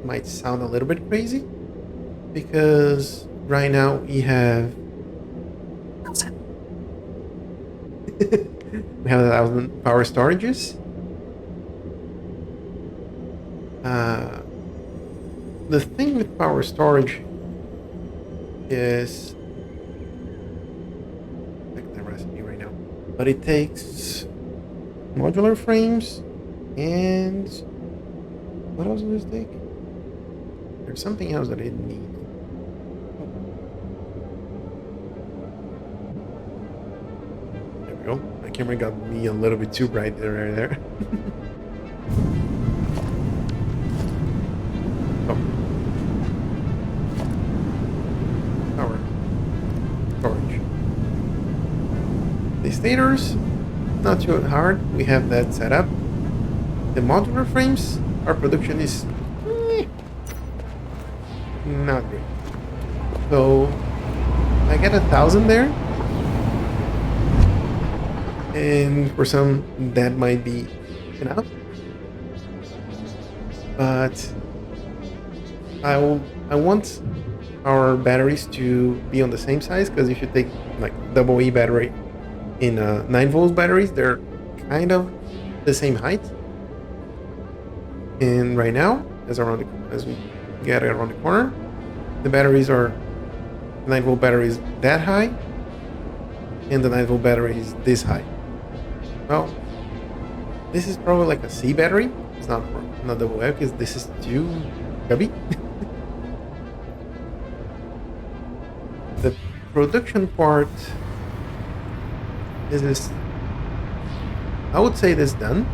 might sound a little bit crazy, because right now we have we have 1,000 power storages. The thing with power storage is like the recipe right now, but it takes modular frames and what else does it take? There's something else that it needs. There we go. My camera got me a little bit too bright there. Oh. Power storage. The stators, not too hard. We have that set up. The modular frames, our production is not great. So I get 1,000 there, and for some that might be enough, but I want our batteries to be on the same size, because if you take like double E battery in 9-volt batteries, they're kind of the same height. And right now, as we get around the corner, the batteries are 9-volt batteries that high, and the 9-volt battery is this high. Well, this is probably like a C battery. It's not double A, because this is too heavy. The production part is I would say this done.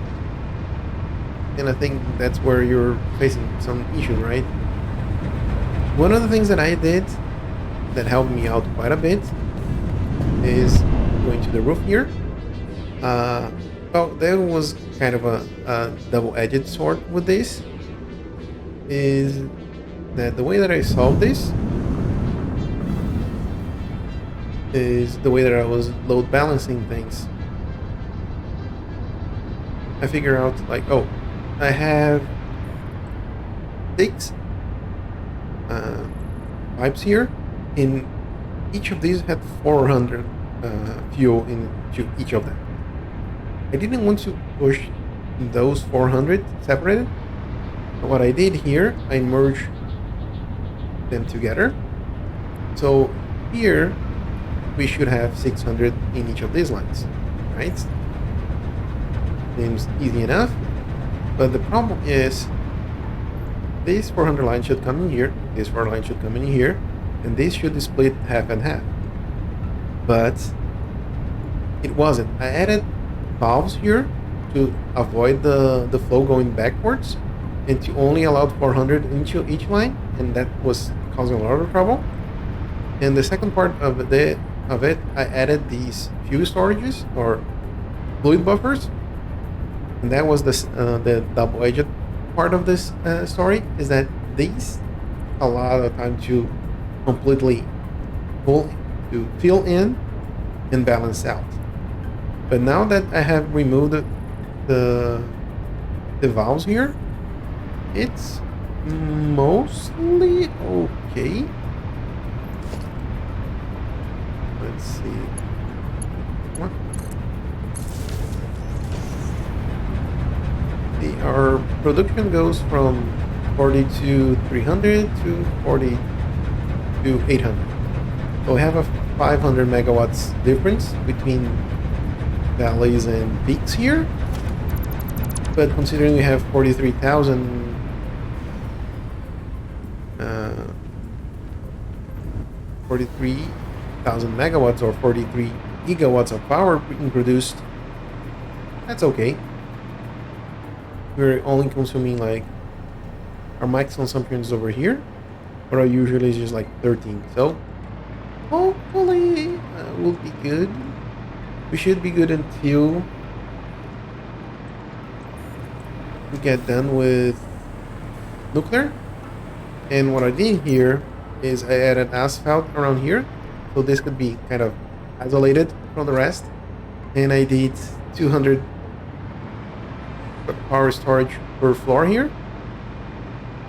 And I think that's where you're facing some issue, right? One of the things that I did that helped me out quite a bit is going to the roof here. Well, there was kind of a double-edged sword with this, is that the way that I solved this is the way that I was load balancing things. I figure out like, oh, I have 6 pipes here, and each of these had 400 fuel into each of them. I didn't want to push those 400 separated. But what I did here, I merged them together. So here we should have 600 in each of these lines, right? Seems easy enough. But the problem is this 400 line should come in here, This far line should come in here, and this should split half and half. But it wasn't. I added valves here to avoid the flow going backwards and to only allow 400 into each line, and that was causing a lot of trouble. And the second part of it, I added these fuel storages or fluid buffers, and that was the double-edged part of this story, is that these allow the time to completely fill in and balance out. But now that I have removed the valves here, it's mostly okay. Let's see. What? Our production goes from 42,300 to 42,800. So we have a 500 megawatts difference between valleys and peaks here. But considering we have 43,000 megawatts or 43 gigawatts of power being produced, that's okay. We're only consuming like our max consumption is over here, but our usually is just like 13. So hopefully we'll be good. We should be good until we get done with nuclear. And what I did here is I added asphalt around here, so this could be kind of isolated from the rest. And I did 200 power storage per floor here.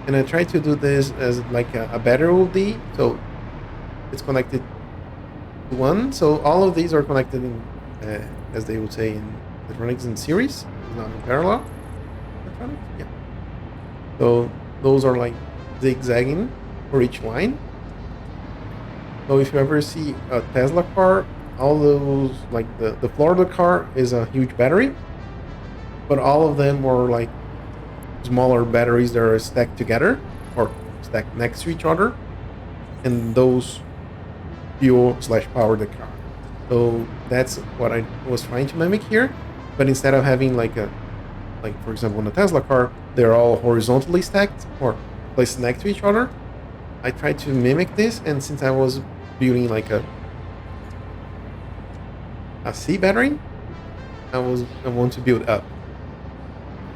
And I tried to do this as like a battery would be, so it's connected to one. So all of these are connected in, as they would say in electronics, in series, not in parallel. Electronics, yeah. So those are like zigzagging for each line. So if you ever see a Tesla car, all those, like the floor of the car is a huge battery, but all of them were like smaller batteries that are stacked together or stacked next to each other, and those fuel/power the car. So that's what I was trying to mimic here, but instead of having like for example in a Tesla car, they're all horizontally stacked or placed next to each other. I tried to mimic this, and since I was building like a C battery, I want to build up.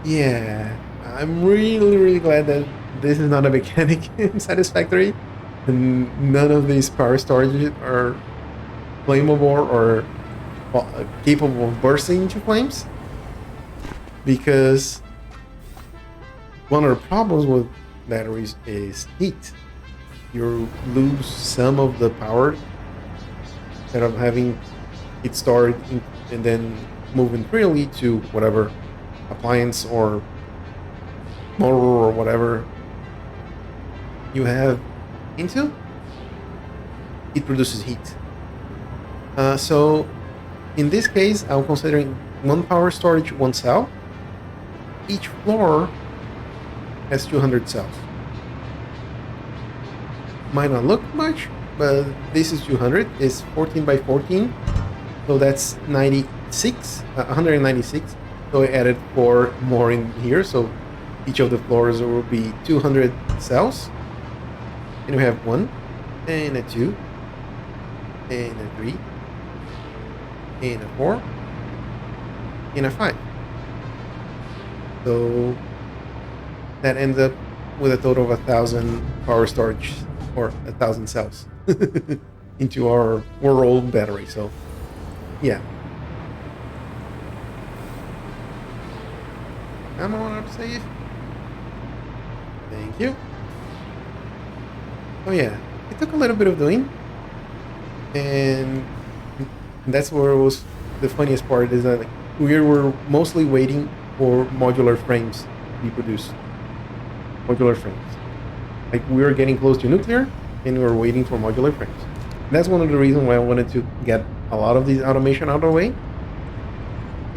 Yeah, I'm really glad that this is not a mechanic in Satisfactory, and none of these power storages are flammable or capable of bursting into flames, because one of the problems with batteries is heat. You lose some of the power instead of having it stored and then moving freely to whatever appliance or motor or whatever you have into. It produces heat. So in this case, I'm considering one power storage, one cell. Each floor has 200 cells. Might not look much, but this is 200. It's 14 by 14, so that's 196. So I added 4 more in here, so each of the floors will be 200 cells. And we have 1, and a 2, and a 3, and a 4, and a 5. So that ends up with a total of 1,000 power storage, or 1,000 cells into our world battery. So yeah, come on up safe. Thank you. Oh yeah, it took a little bit of doing, and that's where it was the funniest part, is that we were mostly waiting for modular frames to be produced. Modular frames. Like, we were getting close to nuclear, and we were waiting for modular frames. That's one of the reasons why I wanted to get a lot of these automation out of the way.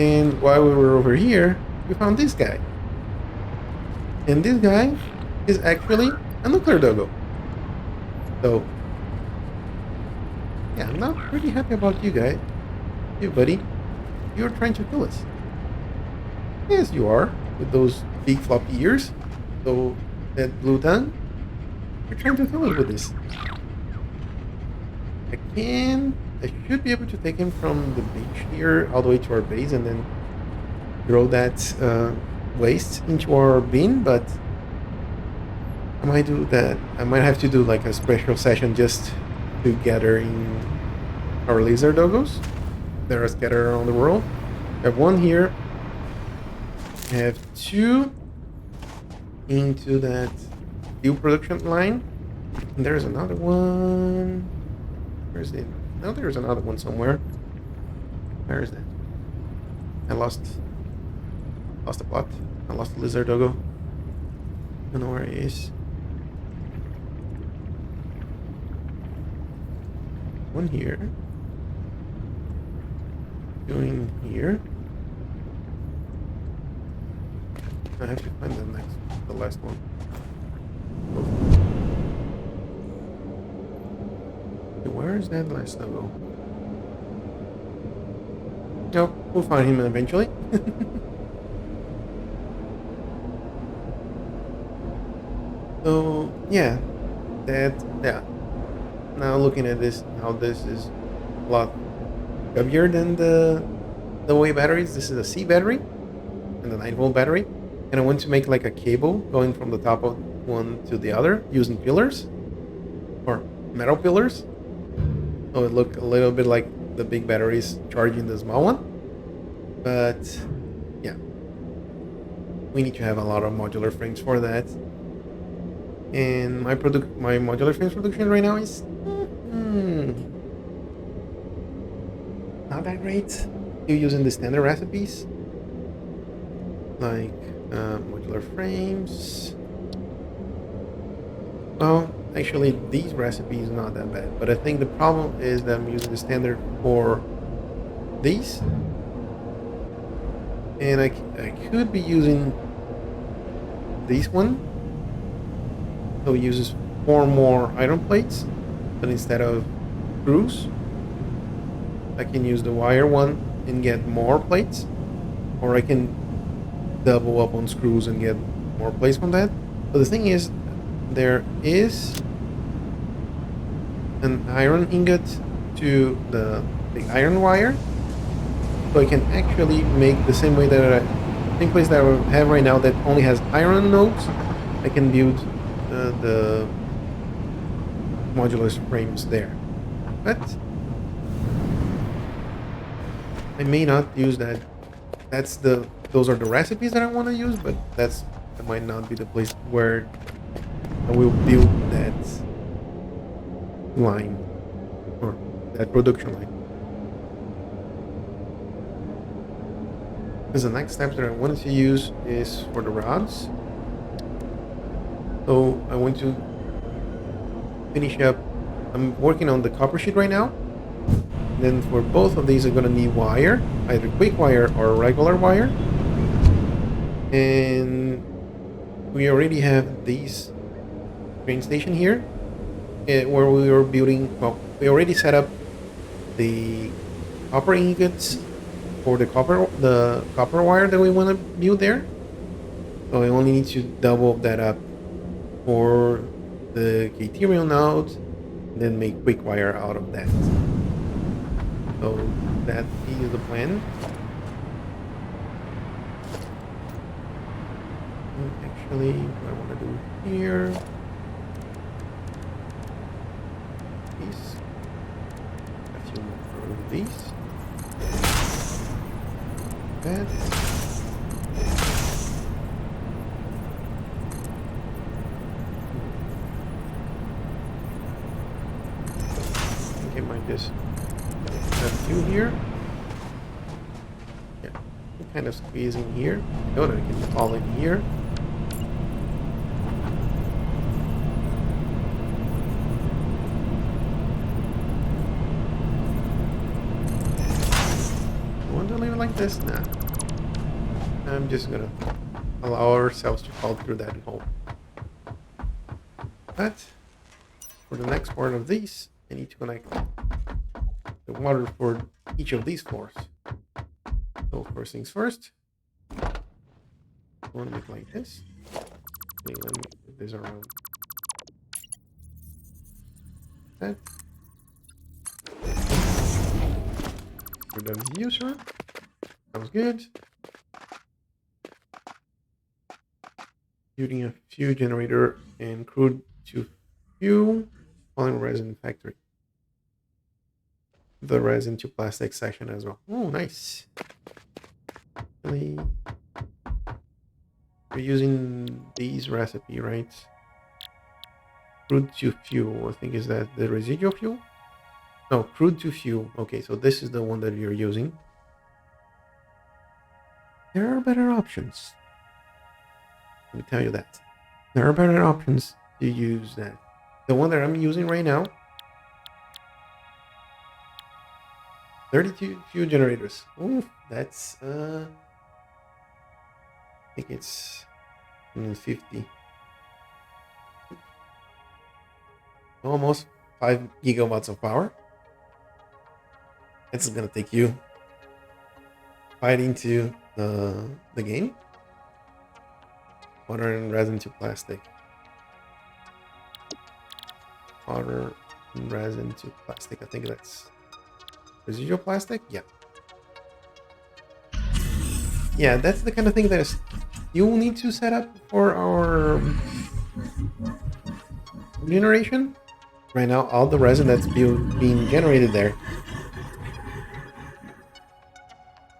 And while we were over here, we found this guy. And this guy is actually a nuclear doggo. So, yeah, I'm not pretty happy about you guys. You, buddy. You're trying to kill us. Yes, you are. With those big floppy ears. So, that blue tongue. You're trying to kill us with this. I should be able to take him from the beach here all the way to our base and then throw that waste into our bin, but I might do that. I might have to do like a special session just to gather in our lizard doggos that are scattered around the world. I have one here. I have two into that steel production line. And there's another one. Where's it? No, there's another one somewhere. Where is that? I lost the plot. I lost the lizard doggo. I don't know where he is. One here. Doing here. I have to find the last one. Where is that last doggo? Nope, we'll find him eventually. So yeah, now looking at this, how this is a lot heavier than the way batteries. This is a C battery and a 9-volt battery, and I want to make like a cable going from the top of one to the other using pillars or metal pillars. So it look a little bit like the big batteries charging the small one, but yeah, we need to have a lot of modular frames for that. And my modular frames production right now is not that great. Still using the standard recipes like modular frames. Well, actually, these recipes not that bad, but I think the problem is that I'm using the standard for these, and I could be using this one. So it uses 4 more iron plates, but instead of screws, I can use the wire one and get more plates, or I can double up on screws and get more plates from that. But the thing is, there is an iron ingot to the iron wire, so I can actually make the same way that I think place that I have right now that only has iron nodes. I can build the modular frames there, but I may not use that. Those are the recipes that I want to use, but that might not be the place where I will build that line or that production line. Because the next steps that I wanted to use is for the rods. So I want to finish up. I'm working on the copper sheet right now. Then for both of these, I'm gonna need wire, either quick wire or regular wire. And we already have these train station here, where we are building. Well, we already set up the copper ingots for the copper wire that we want to build there. So I only need to double that up for the K-Material node, and then make quick wire out of that. So that is the plan. And actually, what I want to do here is a few more of these. That. I might just have 2 here. Yeah, kind of squeezing here. Oh, no, I can fall in here. I want to leave it like this? Nah. I'm just gonna allow ourselves to fall through that hole. But for the next part of these, I need to connect the water for each of these floors. So first things first, I want to make like this. Okay, let me put this around that. Redundant user. Sounds good. Building a fuel generator and crude to fuel on resin factory. The resin to plastic section as well. Oh, nice. We're using these recipe, right? Crude to fuel. I think is that the residual fuel? No, crude to fuel. Okay, so this is the one that you're using. There are better options. Let me tell you that. There are better options to use that. The one that I'm using right now, 32 fuel generators. Ooh, that's I think it's 50. Almost 5 gigawatts of power. It's gonna take you right into the game. Water and resin to plastic. Water and resin to plastic. I think that's residual plastic. Yeah. Yeah, that's the kind of thing that you'll need to set up for our generation. Right now, all the resin that's being generated there.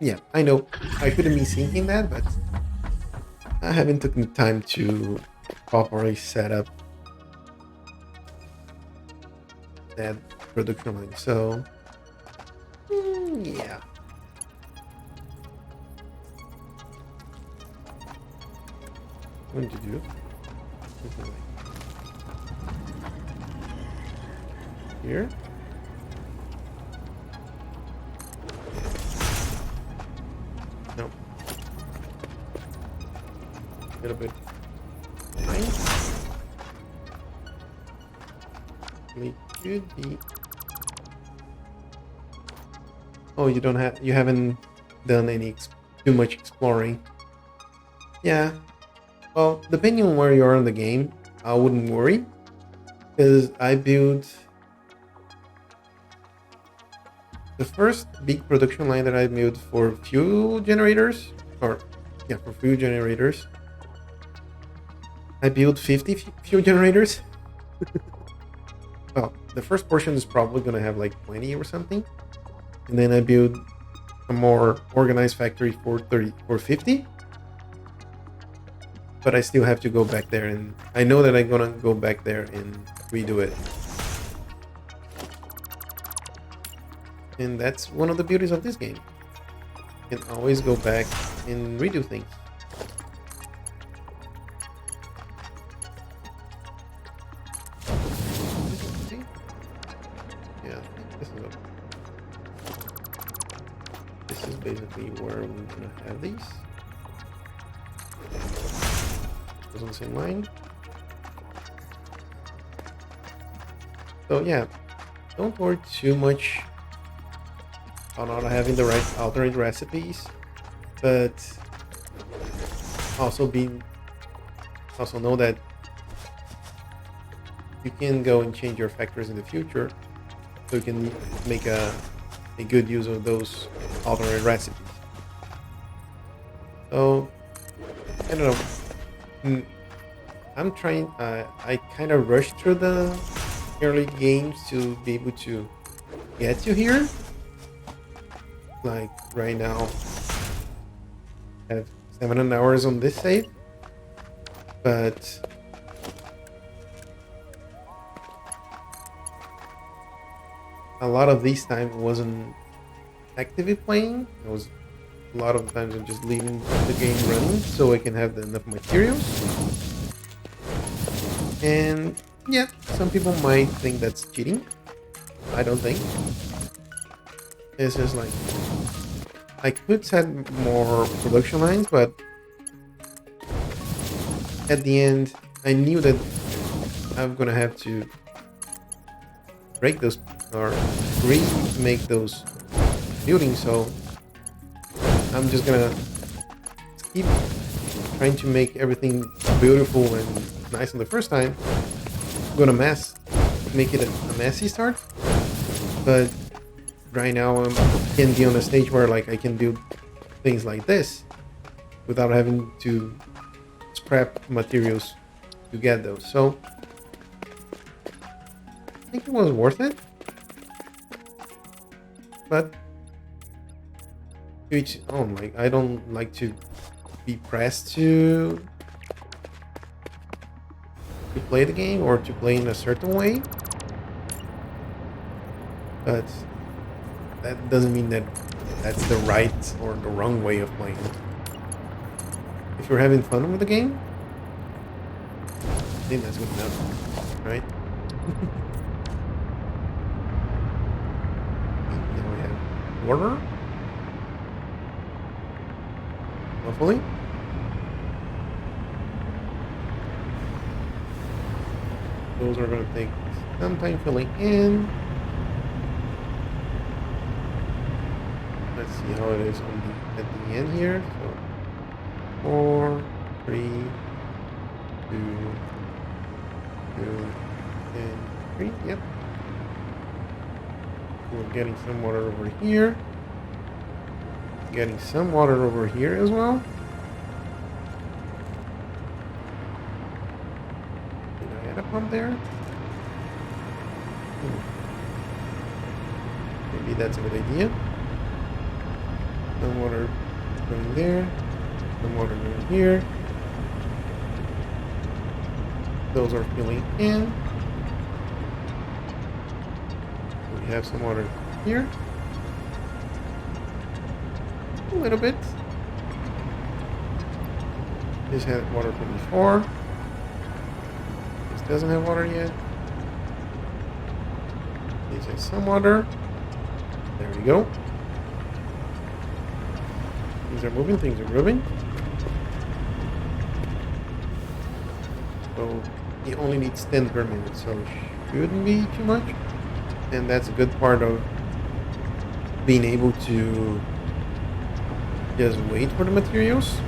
Yeah, I know. I shouldn't be thinking that, but I haven't taken the time to properly set up that production line. So, yeah. What did you do? Here. No. A little bit. Nice. We could be. Oh, you haven't done any too much exploring. Yeah. Well, depending on where you are in the game, I wouldn't worry, because I built the first big production line that I built for fuel generators, for fuel generators. I built 50 fuel generators. Well, the first portion is probably going to have like 20 or something. And then I built a more organized factory for 50. But I still have to go back there, and I know that I'm going to go back there and redo it. And that's one of the beauties of this game. You can always go back and redo things. Yeah, I think this is basically where we're gonna have these. Goes on the same line. So yeah, don't worry too much on not having the right alternate recipes, but also know that you can go and change your factories in the future, so you can make a good use of those alternate recipes. So I don't know. I'm trying. I kind of rushed through the early games to be able to get to here. Like right now, I have 7 hours on this save, but a lot of these time wasn't actively playing. I was a lot of the times I'm just leaving the game running so I can have enough materials. And yeah, some people might think that's cheating. I don't think. It's just like I could set more production lines, but at the end I knew that I'm gonna have to break those or remake those buildings. So I'm just gonna keep trying to make everything beautiful and nice on the first time. I'm gonna make it a messy start, but right now I can be on a stage where like I can do things like this without having to scrap materials to get those. So I think it was worth it, but to each own. Like I don't like to be pressed to play the game or to play in a certain way, but that doesn't mean that that's the right or the wrong way of playing. If you're having fun with the game, I think that's good enough, right? Now we have water, hopefully. Those are going to take some time filling in. Let's see how it is at the end here. So 4, 3, 2, 2, and 3. Yep. We're getting some water over here. Getting some water over here as well. Did I add a pump there? Maybe that's a good idea. Some water going there. Some water going here. Those are filling in. We have some water here. A little bit. This had water from before. This doesn't have water yet. This has some water. There we go. Things are moving, things are moving. So it only needs 10 per minute, so it shouldn't be too much. And that's a good part of being able to just wait for the materials.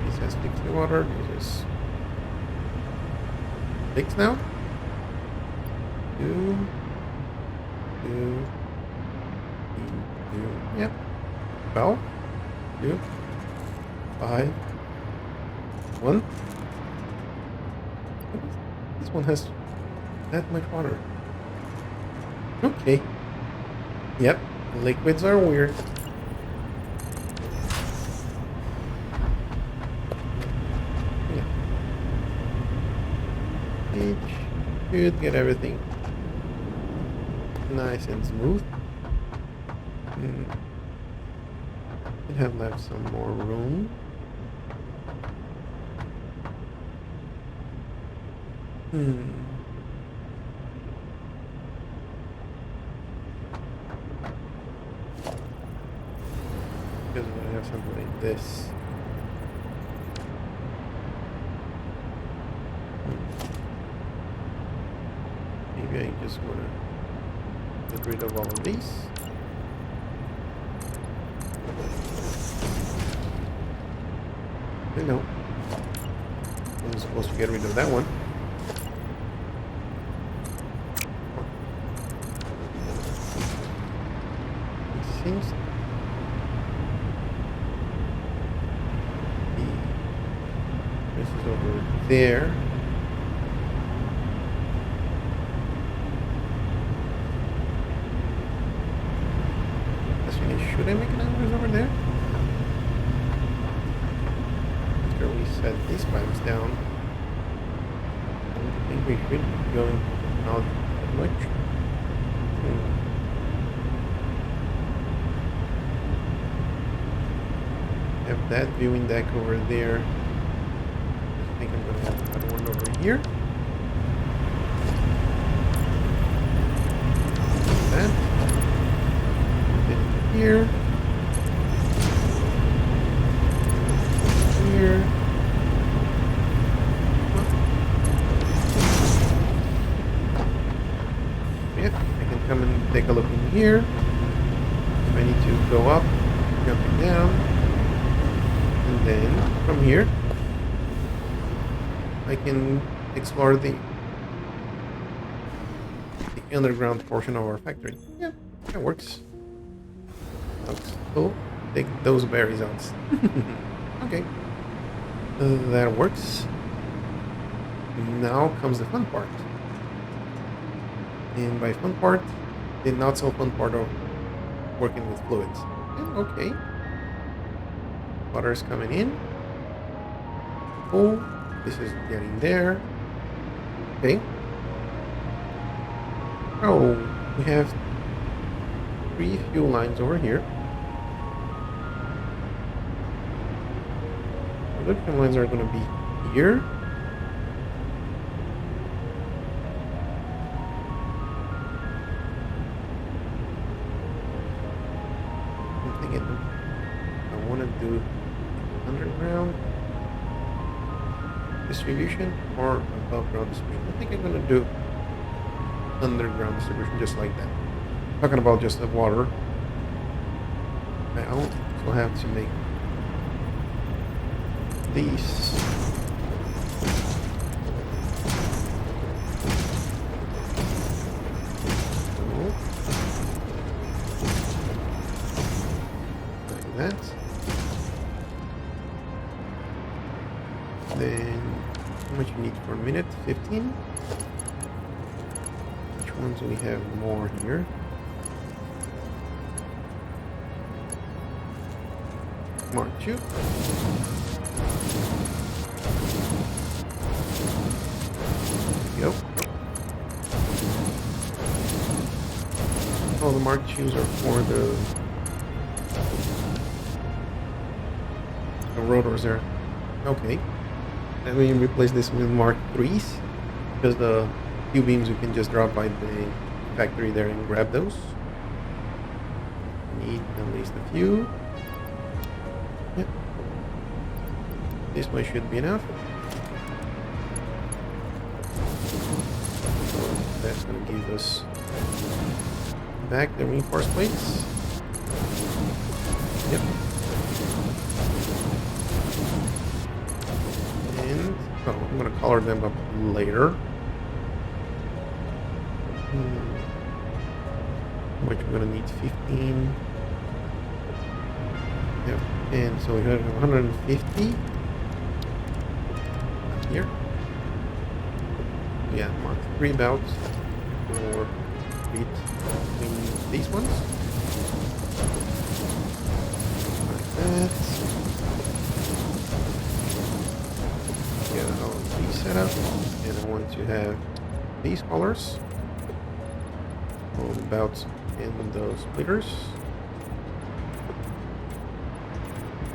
This has fixed the water. This is fixed now. 2, 2, 2, yep. 12, 2, 5, 1. This one has that much water. Okay. Yep, liquids are weird. Yeah. It should get everything nice and smooth. Could have left some more room. Because I have something like this. Maybe I just want to get rid of all of these. I know. I was supposed to get rid of that one. It seems this is over there. Should I make an numbers over there? After we set these pipes down, I don't think we should be going out that much. Have that viewing deck over there. I think I'm going to have another one over here. That. Here. Here. from here, I can explore the underground portion of our factory. Yeah, that works. Oh, take those berries out. Okay, that works. Now comes the fun part. And by fun part, the not so fun part of working with fluids. Yeah, okay. Water is coming in. Oh, this is getting there. Okay. Oh, we have 3 fuel lines over here. The fuel lines are going to be here. I'm thinking I want to do underground distribution or above ground distribution. I think I'm going to do underground distribution just like that. Talking about just the water, I also have to make these. Like that. Then how much you need for a minute? 15. Which ones do we have more here? Mark 2. Go. Oh, the Mark 2s are for the rotors there. Okay. Let me replace this with Mark 3s because the Q beams you can just drop by the factory there and grab those. Need at least a few. Yep. This one should be enough. So that's going to give us back the reinforced plates. Yep. And I'm going to color them up later. Which we're going to need 15. Yep. And so we have 150 here. Yeah, mark 3 belts for between these ones. Like that. Get all of these set up. And I want to have these colors. All the belts and those splitters.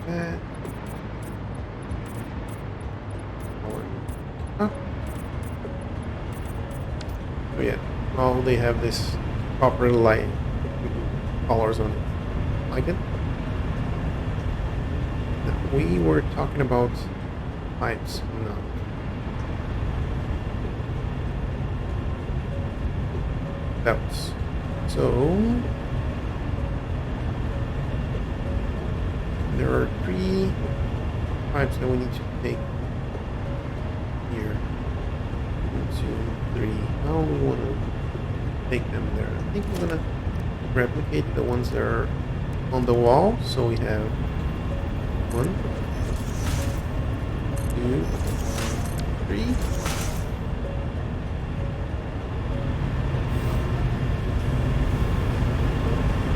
That. Oh yeah, oh they have this copper light colors on it. Like it? Now, we were talking about pipes. No. Belts. So there are 3 pipes that we need to take here. 1, 2, 3. How we want to take them there? I think we're gonna replicate the ones that are on the wall. So we have 1, 2, 3.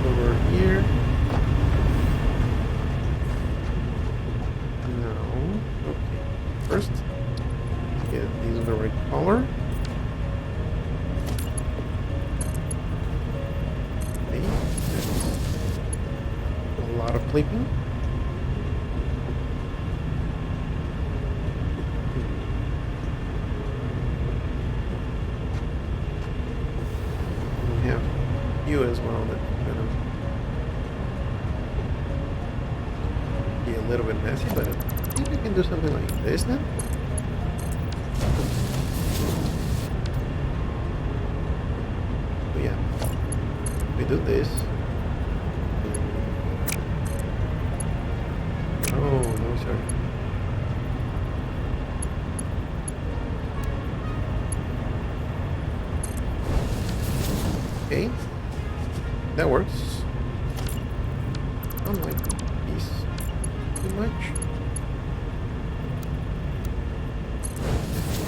Over here. No. Okay. First, get these in the right color. Okay. That's a lot of clipping. We have you as well that kind of be a little bit messy, but I think we can do something like this then. So yeah, we do this. Oh no, sorry. that works. I don't like these too much.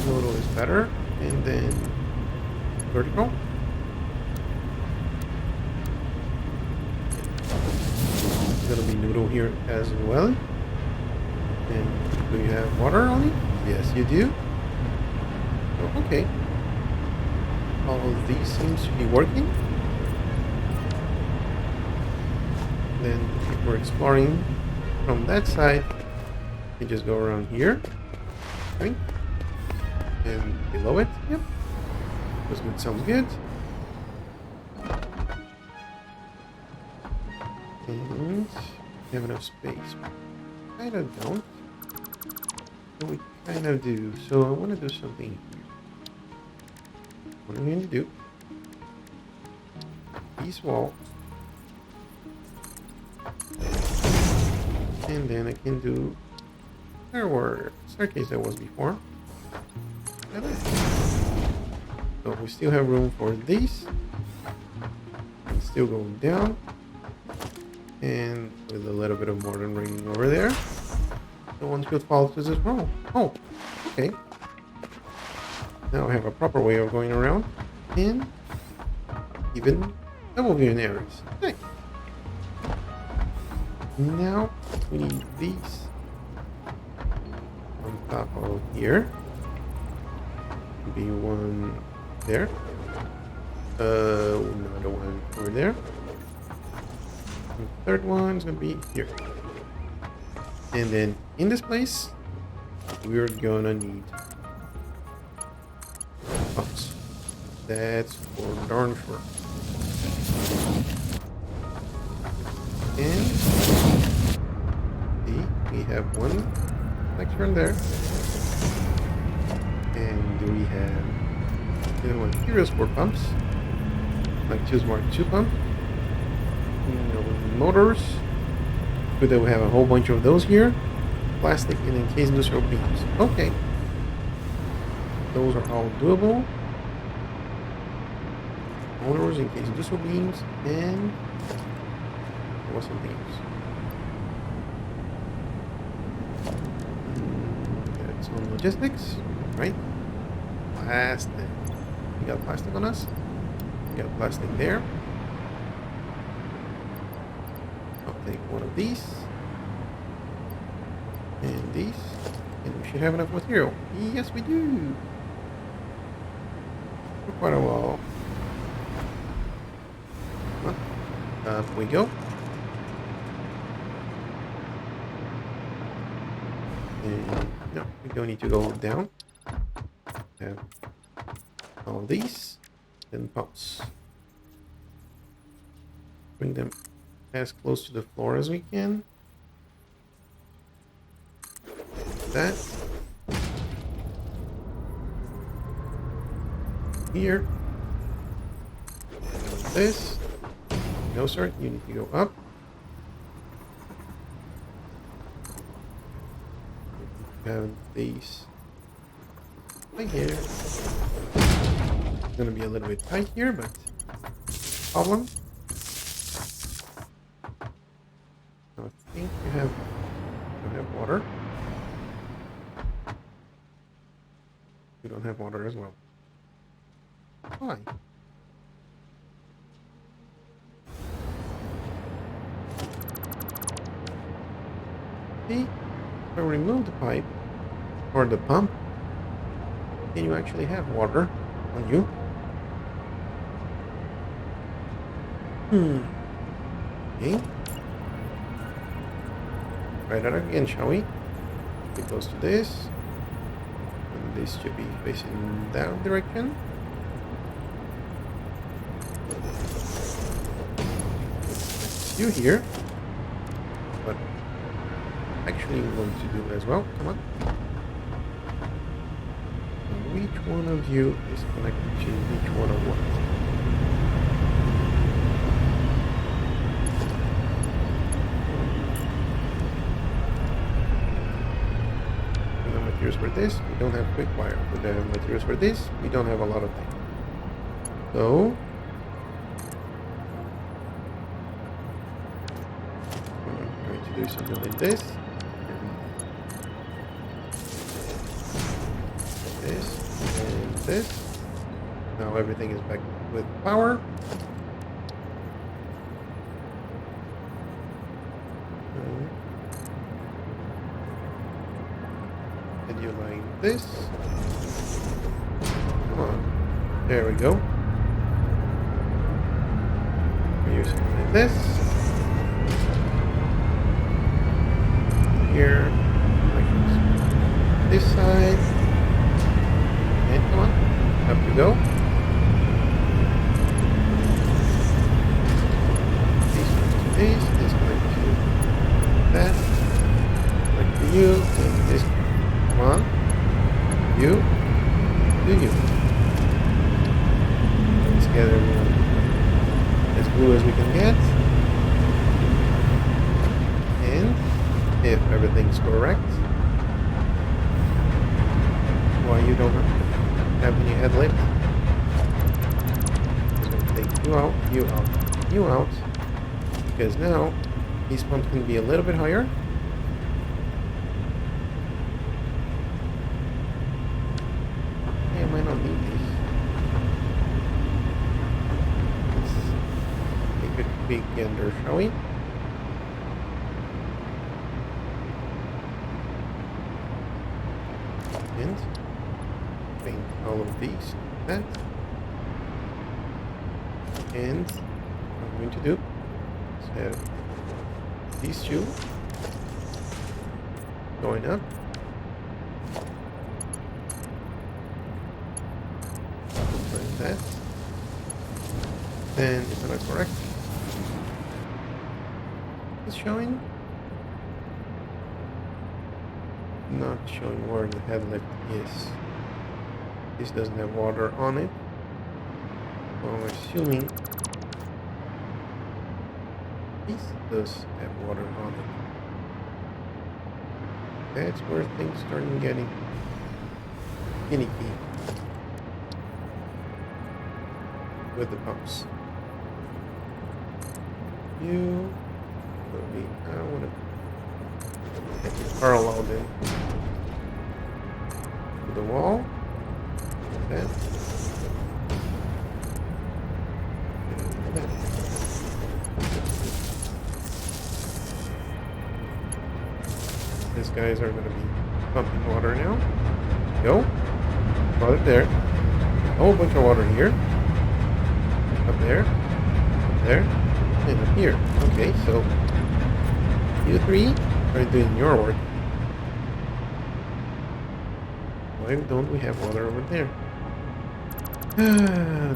Noodle is better. And then vertical. It's gonna be noodle here as well. And do you have water on it? Yes, you do. Oh, okay. All of these seems to be working. Then if we're exploring from that side, we just go around here. Okay. And below it, yep. Sounds good. And we have enough space. Kind of don't. But we kind of do. So I want to do something here. What I'm going to do, these walls, and then I can do staircase that was before. So we still have room for these, and still going down, and with a little bit of modern raining over there. No one could fall to this room. Oh, okay. Now I have a proper way of going around, and even double viewing areas. Nice. Now we need these on top of here. Be one there. Another one over there. And the third one's gonna be here. And then in this place, we're gonna need pumps. That's for darn sure. And see, we have one lecture in there. And do we have the other one here is for pumps. Like choose Mark 2 pump. Motors. Good that we have a whole bunch of those here. Plastic and encased industrial beams. Okay. Those are all doable. Motors, encased industrial beams, and there was something else. That's on logistics, right? Plastic. We got plastic on us. We got plastic there. I'll take one of these. And these. And we should have enough material. Yes, we do. For quite a while. Up we go. And no, we don't need to go down. Have all these, then pumps. Bring them as close to the floor as we can. That. Here. Like this. No, sir, you need to go up. Have these right here. It's gonna be a little bit tight here, but problem. I think you don't have water. You don't have water as well. Why? See, if I remove the pipe or the pump, then you actually have water on you. Okay. Try that again, shall we? It goes to this. And this should be facing that direction. It's you here. But actually we want to do as well. Come on. And which one of you is connected to which one of what? For this, we don't have quick wire. For the materials for this, we don't have a lot of things. So do something like this. This and this. Now everything is back with power. And you line this. Come on. There we go. We use something like this. Here. Like this side. And come on. Up you go. This connect to that. Connect to you. And this. Come on. You. Do you. Let's get everyone as blue as we can get. And if everything's correct, why you don't have any headlight? I'm going to take you out, you out, you out. Because now these pumps can be a little bit higher. I might not need these. Let's take a peek under, shall we? And paint all of these like that. And what I'm going to do is have these two going up. Like that. Then if I'm not correct, it's showing. Not showing where the headlight is. This doesn't have water on it. So I'm assuming this does have water on it. That's where things start getting finicky with the pumps. You will be, I want to make it parallel then to the wall. Like that. And that. These guys are going to be pumping water now. Go. Got it there. A whole bunch of water here. Up there. Up there. And up here. Okay, so you three are doing your work. Why don't we have water over there?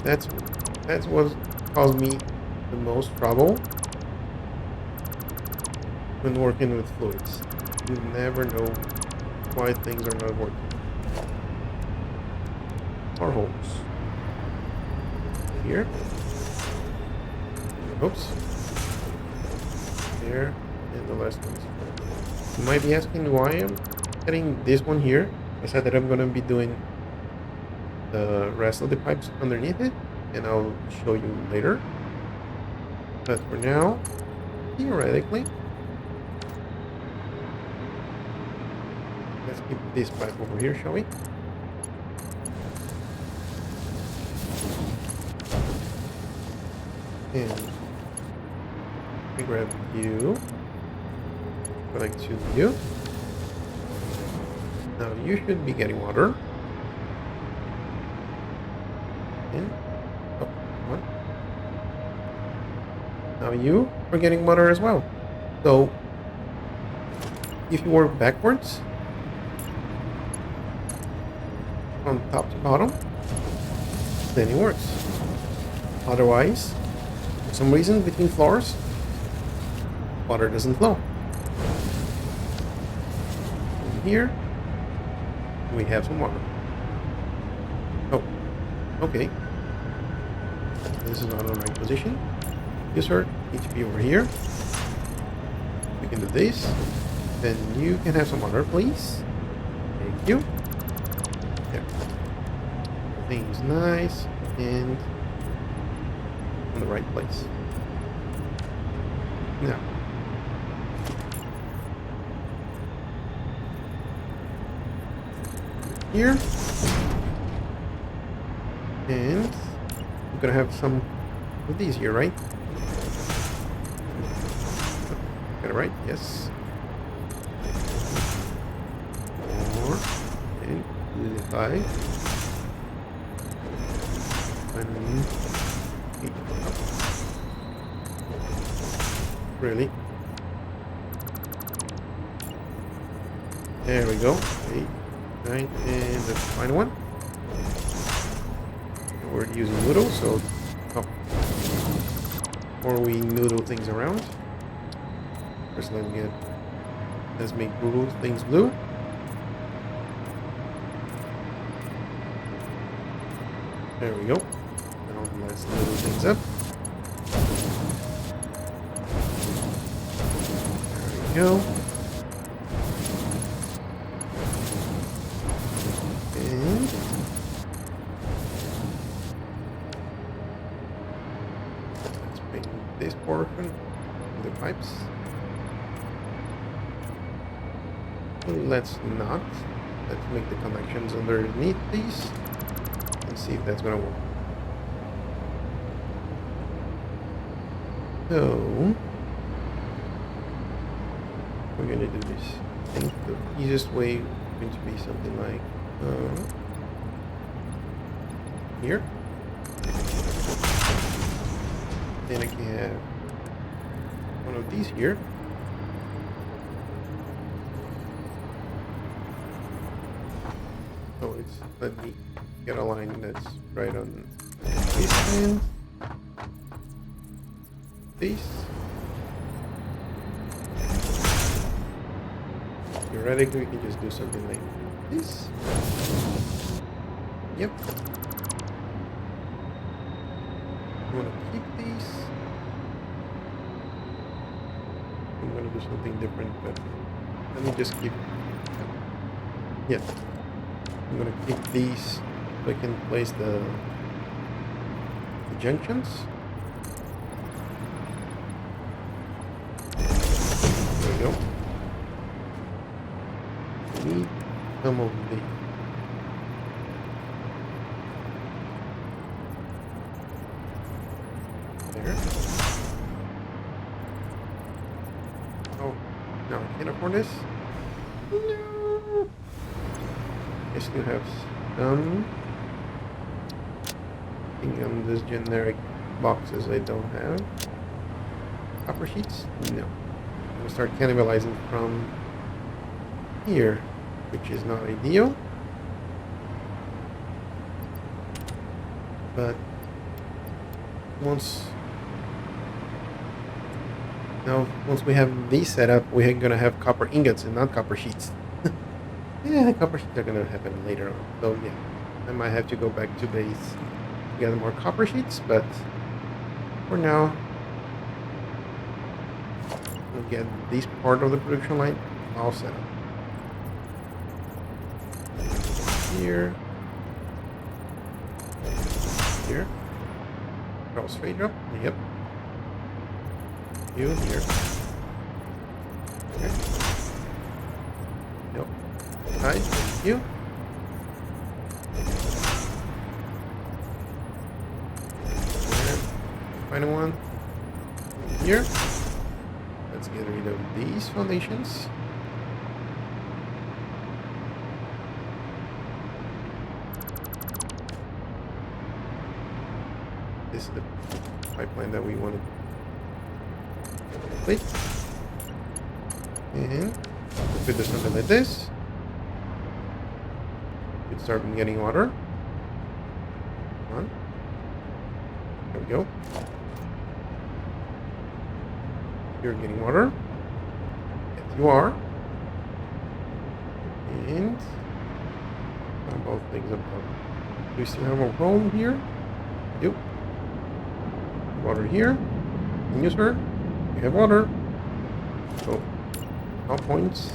That's what caused me the most trouble when working with fluids. You never know why things are not working. Or holes. Here. Oops. There. And the last one. You might be asking why I'm getting this one here. I said that I'm going to be doing the rest of the pipes underneath it, and I'll show you later. But for now, theoretically, let's keep this pipe over here, shall we? And we grab you. Connect to you. Now you should be getting water. And oh, come on. Now you are getting water as well. So if you work backwards from top to bottom, then it works. Otherwise, for some reason between floors, water doesn't flow. And here we have some water. Oh, okay. This is not on the right position. Yes, sir. Needs to be over here. We can do this. Then you can have some water, please. Thank you. There. Everything's nice and in the right place. Now, here. And I'm gonna have some of these here, right? Got it right? Yes. 4 and 5 and 8. Really? There we go. 8, 9, and the final one. We're using noodles, so or we noodle things around. First, let's make blue things blue. There we go. Now let's noodle things up. There we go. And let's bring this portion of the pipes. Let's not. Let's make the connections underneath these and see if that's gonna work. So we're gonna do this. I think the easiest way is going to be something like here. Then I can have one of these here. Oh, let me get a line that's right on this end. This. Theoretically, we can just do something like this. Yep. I'm gonna keep these. I'm gonna do something different, but let me just keep. Yeah. I'm gonna keep these so I can place the junctions. There we go. I need some of the there. Oh, no, I can't afford this. No. I still have some thing on this generic boxes I don't have. Copper sheets? No. I'm gonna start cannibalizing from here, which is not ideal. But once we have these set up, we're gonna have copper ingots and not copper sheets. Yeah, copper sheets are gonna happen later on. So yeah, I might have to go back to base to get more copper sheets, but for now, we'll get this part of the production line all set up. Here. Here. Go straight up. Yep. You here. Okay. Yep. Side. Thank you. There. Final one. Here. Let's get rid of these foundations. This is the pipeline that we wanted to complete. And put this something like this. Could start getting water. Come on. There we go. You're getting water. Yes, you are. And how about things above? Do we still have a home here? Yep. Water here. And you, sir. You have water. So, all points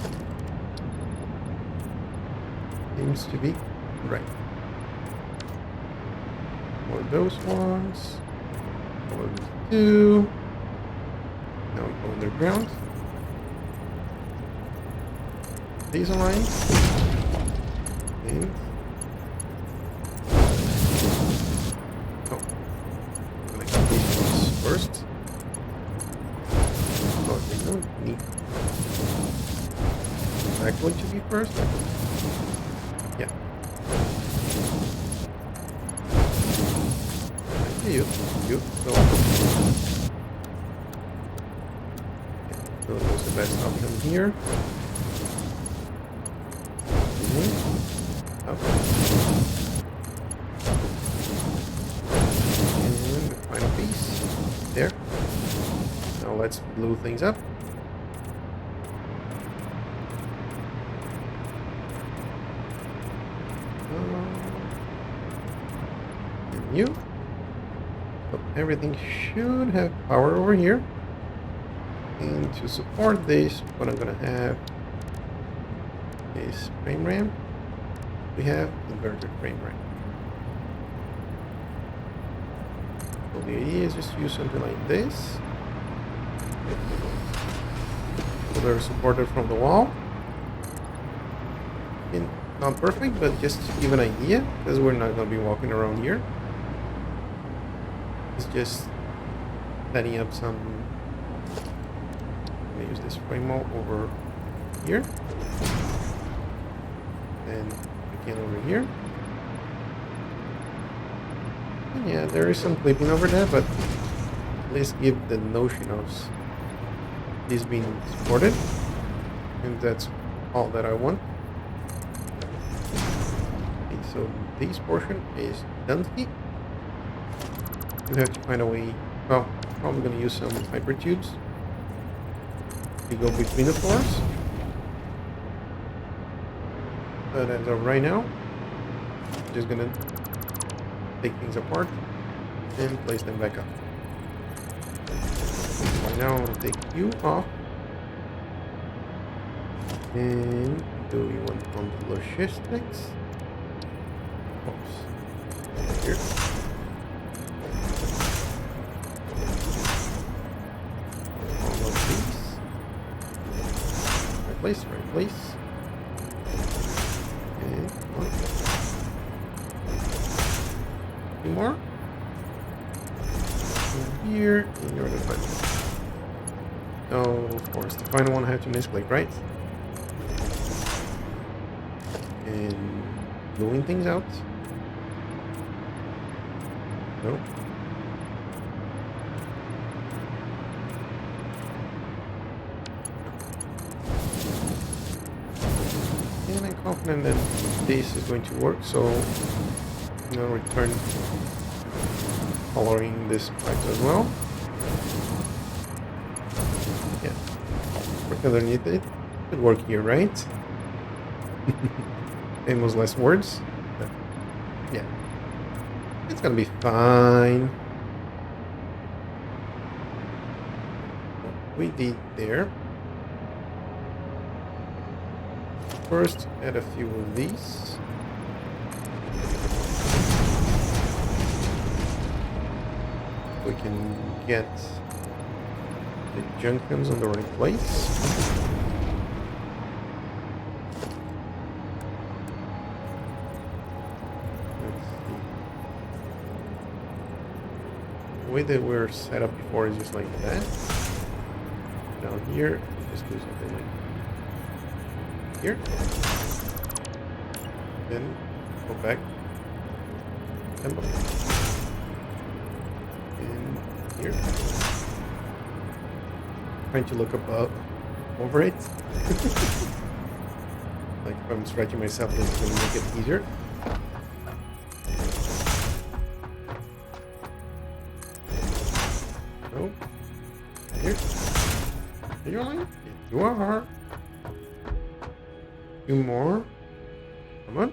seems to be right. More of those ones. More of these two. Now we go underground. These lines. And oh, I'm gonna get these ones first. Oh, they don't need. Is that going to be first? Yeah. You. So. So that was the best option here. Up. And the final piece. There. Now let's glue things up. And you. So everything should have power over here. And to support this, what I'm gonna have is frame ramp. We have inverted frame ramp. So the idea is just use something like this. So they're supported from the wall. And not perfect, but just to give an idea, because we're not gonna be walking around here. It's just setting up some. I'm gonna use this frame wall over here. And again over here. And yeah, there is some clipping over there, but at least give the notion of this being supported. And that's all that I want. Okay, so this portion is done. You have to find a way. Well, probably gonna use some hyper tubes to go between the floors. But as of right now, I'm just gonna take things apart and place them back up. Right now, I'm gonna take you off and do you want on the logistics? Oops. Here. All of these. Right place. And one. Two more. And here, and you're the final one. Oh, of course, the final one I have to misclick, right? And gluing things out. Nope. And I'm confident that this is going to work, so I'm going to return coloring this pipes as well. Yeah, work underneath it. Could work here, right? Famous last words. But yeah, it's gonna be fine. What we did there. First, add a few of these. We can get the junctions on the right place. The way that we're set up before is just like that. Down here, just do something like here. Then go back. And here. Trying to look above over it. Like if I'm stretching myself, this is going to make it easier. Oh, here. Are you on? You are. Two more. Come on.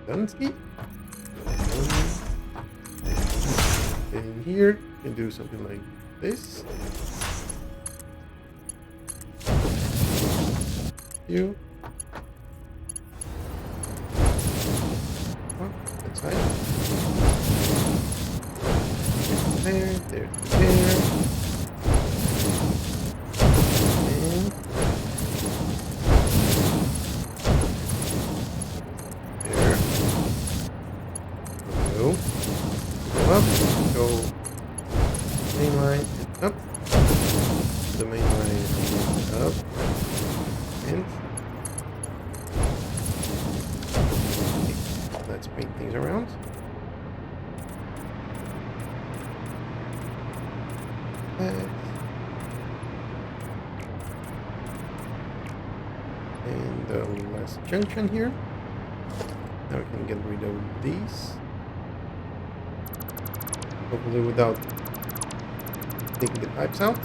Dunsky. And here, you can do something like this. You. Oh, that side. There, there, there. And And okay, let's paint things around. And the last junction here. Now we can get rid of these. Hopefully without taking the pipes out.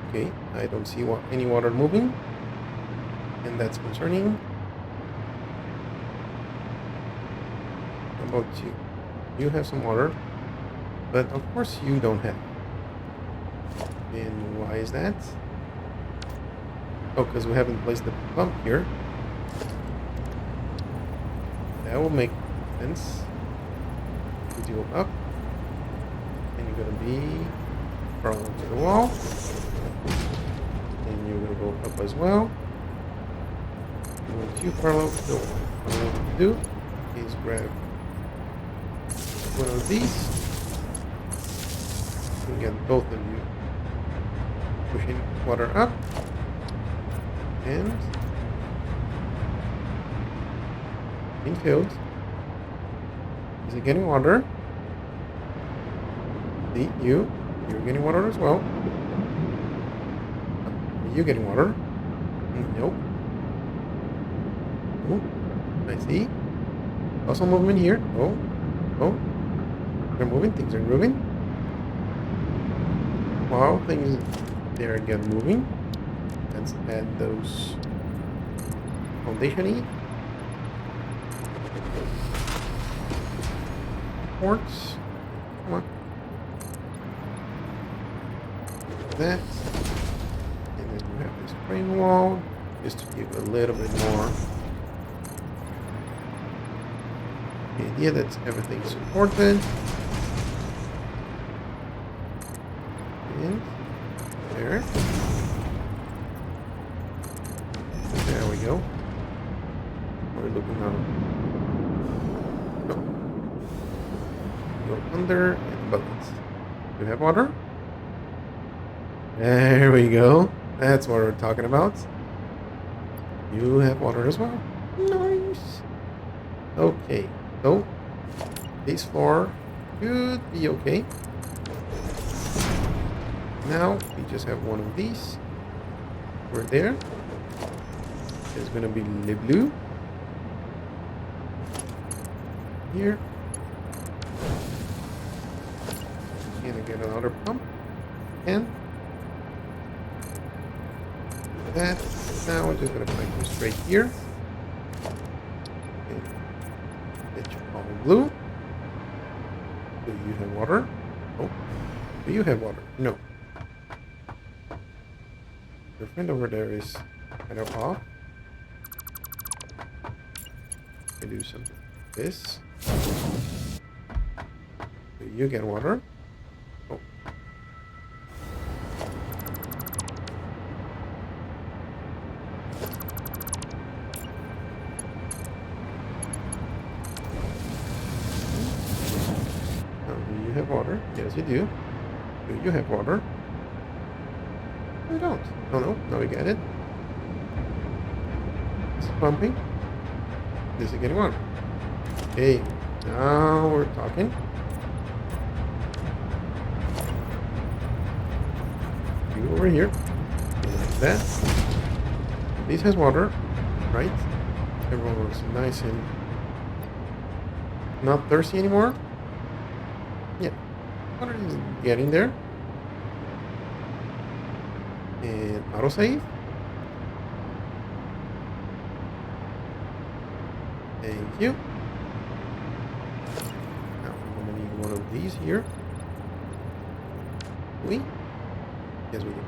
Okay, I don't see any water moving. And that's concerning. How about you? You have some water. But of course you don't have. And why is that? Oh, because we haven't placed the pump here. That will make sense. You go up. And you're going to be parallel to the wall. And you're going to go up as well. And once you parallel to the wall, what I want you to do is grab one of these. And get both of you pushing water up. And being filled. Is it getting water? See, you're getting water as well. Are you getting water? Nope. Oh, I see. Also movement here. Oh. They're moving. Things are moving. Wow, things there again moving. Let's add those foundation-y ports. Come on. That. And then we have this frame wall just to give a little bit more. The idea that everything's supported. And there. There we go. We're looking now. No. Go under and buckets. Do you have water? There we go. That's what we're talking about. You have water as well. Nice. Okay. So, this floor should be okay. Now, we just have one of these. We're there. It's going to be le bleu. Here. Gonna get another pump. And that. Now we're just going to connect them straight here. All blue. Do you have water? Oh. Do you have water? No. Your friend over there is kind of off. I do something like this. Do you get water? Oh. Do you have water? Yes, you do. Do you have water? I don't. Oh no, now we get it. It's pumping. This is getting water. Okay, now we're talking. You over here. Like that. This has water, right? Everyone looks nice and not thirsty anymore. Yeah, water is getting there. And autosave. Thank you. Now we're going to need one of these here. We? Yes, we do.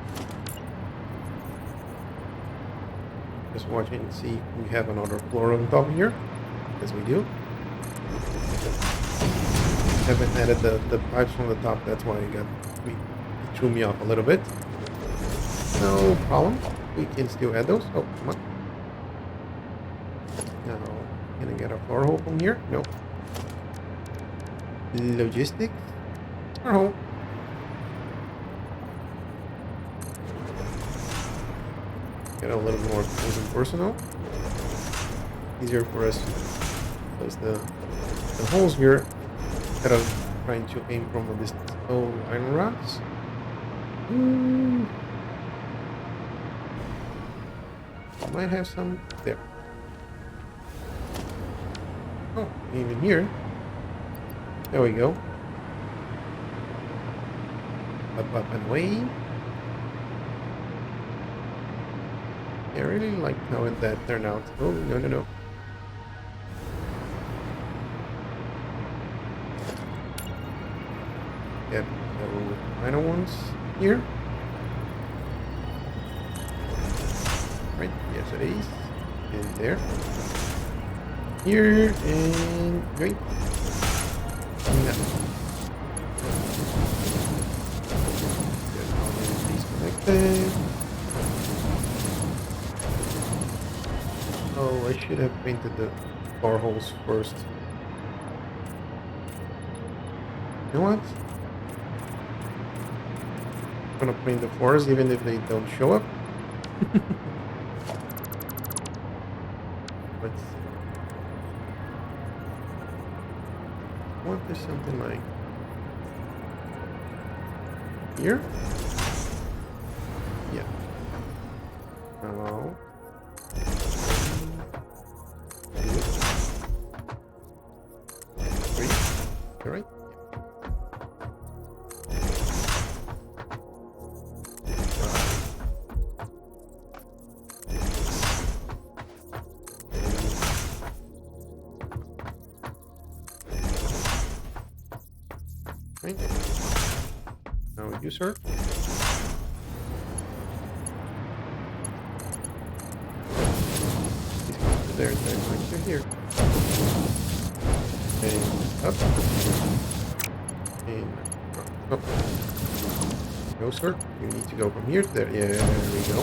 Just watching and see if we have another floor on top here. Yes, we do. Haven't added the pipes from the top. That's why it threw me off a little bit. No problem. We can still add those. Oh, come on. Now, can I get a floor hole from here? Nope. Logistics. Floor hole. Get a little bit more close and personal. Easier for us to place the holes here instead of trying to aim from a distance. Oh, iron rods. Might have some there. Oh, even here. There we go. Up and away. I really like how that turned out. Oh, no. Get the minor ones here. Right, yes it is. In there. Here, and right. No. Get all these connected. Oh, I should have painted the bar holes first. You know what? I'm gonna paint the floors even if they don't show up. Let's see. What is something like here? Yeah. Hello. Three. All right. Right. Now you, sir. There, right to here. And up. And up. No, sir. You need to go from here to there. Yeah, there we go.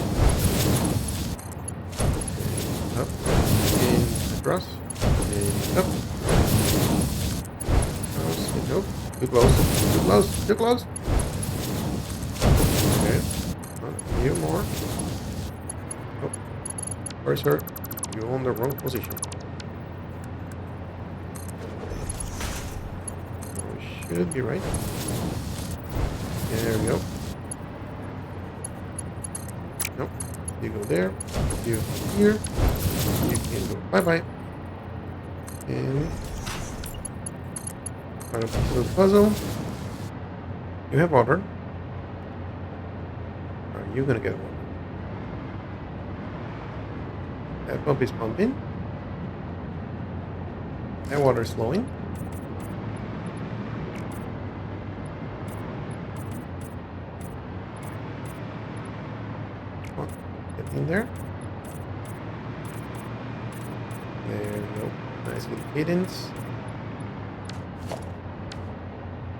And up. And across. And up. Across. And nope. Too close. Too close. Too close. Okay. A few more. Oh. Sorry, sir. You're on the wrong position. We should be right. Yeah, there we go. Nope. You go there. You here. You can go bye-bye. And final piece of the puzzle. You have water. Are you gonna get water? That pump is pumping. That water is flowing. Come on, get in there. There we go. Nice little cadence.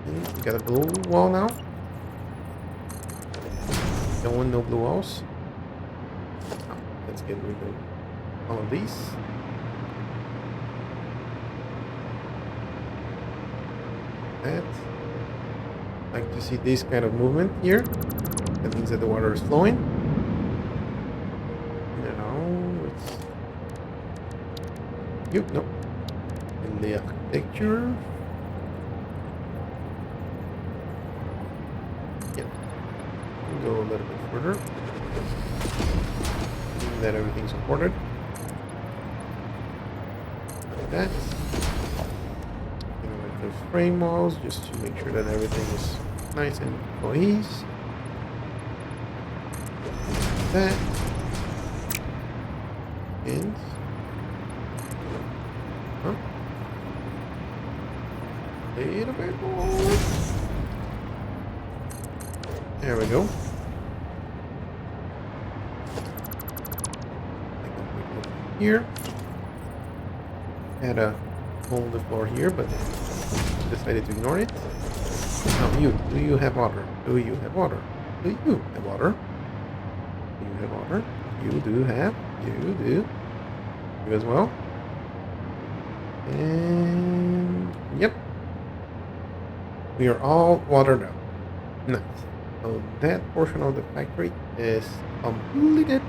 And we got a blue wall now. Don't want no blue walls. Oh, let's get rid of all of these. That. I like to see this kind of movement here. That means that the water is flowing. Now it's you no. In the architecture. Yeah. Go a little bit further. That everything's supported. Like that. Like the frame walls, just to make sure that everything is nice and cohesive. Like that. And little bit more. There we go. Here. Had a hole in the floor here, but decided to ignore it. Now do you have water? Do you have water? Do you have water? Do you have water? You do have. You do. You as well. And yep. We are all watered out. Nice. So that portion of the factory is completed.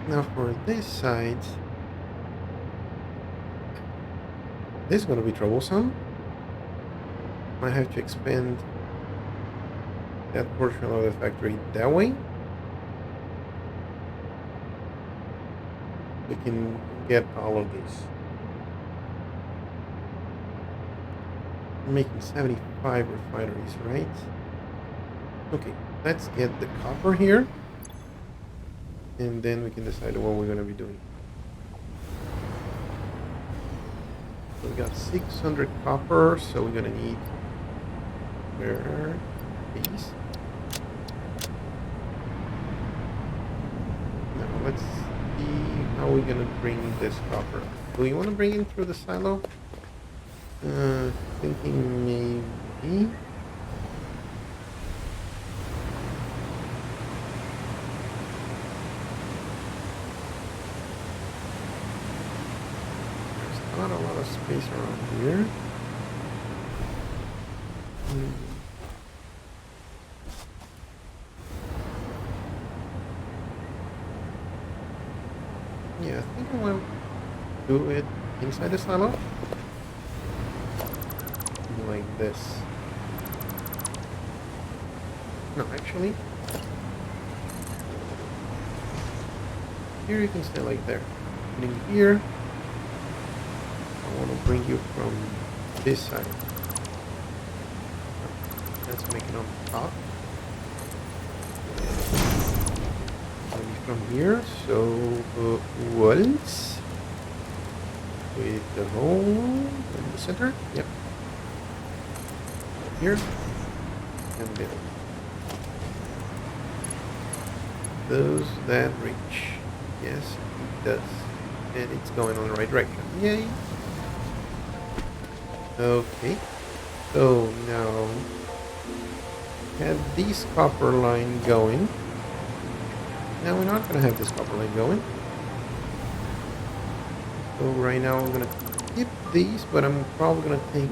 Now for this side, this is going to be troublesome. I have to expand that portion of the factory that way. We can get all of these. We're making 75 refineries, right? Okay, let's get the copper here. And then we can decide what we're going to be doing. So we got 600 copper, so we're going to need... Where are these? Now let's see how we're going to bring this copper. Do we want to bring it through the silo? Thinking maybe... Not a lot of space around here. Yeah, I think I want to do it inside the silo. Like this. No, actually. Here you can stay like there. And in here, I want to bring you from this side. Let's make it on top. Maybe from here. So once with the hole in the center. Yep. Here and there. Does that reach? Yes, it does. And it's going on the right direction. Yay! Okay, so now have this copper line going. Now we're not going to have this copper line going. So right now I'm going to keep these, but I'm probably going to take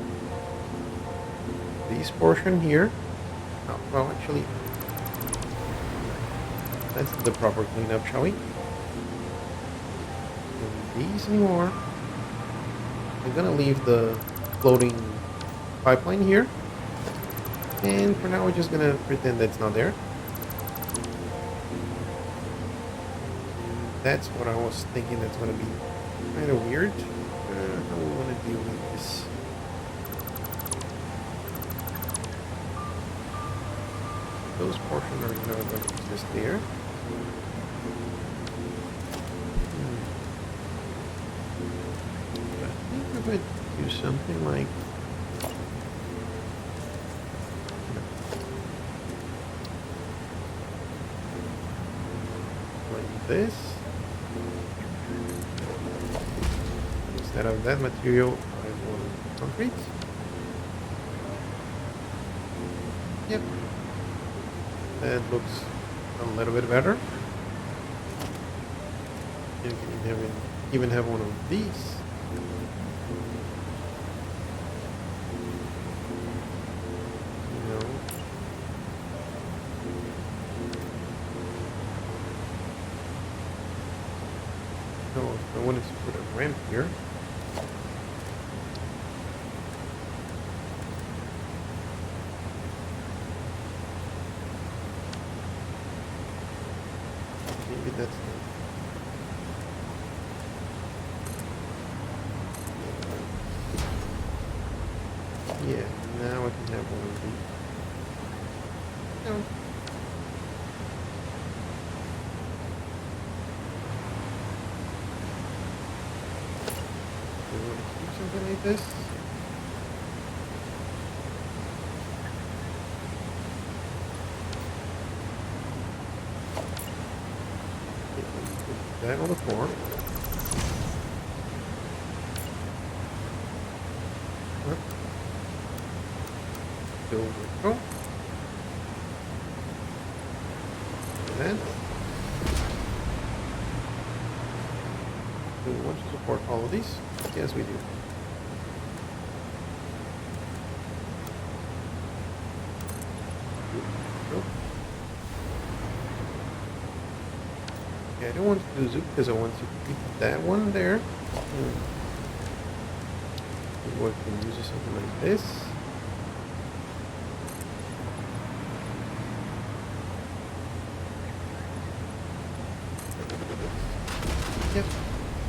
this portion here. Oh, well, actually, that's the proper cleanup, shall we? And these anymore. I'm going to leave the floating pipeline here. And for now, we're just going to pretend that's not there. That's what I was thinking that's going to be kind of weird. How do we want to deal with this? Those portions are not going to exist there. I think I'm going to do something like this. Instead of that material, I want concrete. Yep. That looks a little bit better. You can even have one of these. You know. So if I wanted to put a ramp here. Maybe that's yeah, now I can have one of these. No. Do you want to keep something like this? Put that on the floor. Go vertical. And then do we want to support all of these? Yes, we do. Nope. Okay, I don't want to do zoom because I want to keep that one there. Maybe we can use something like this. Yep,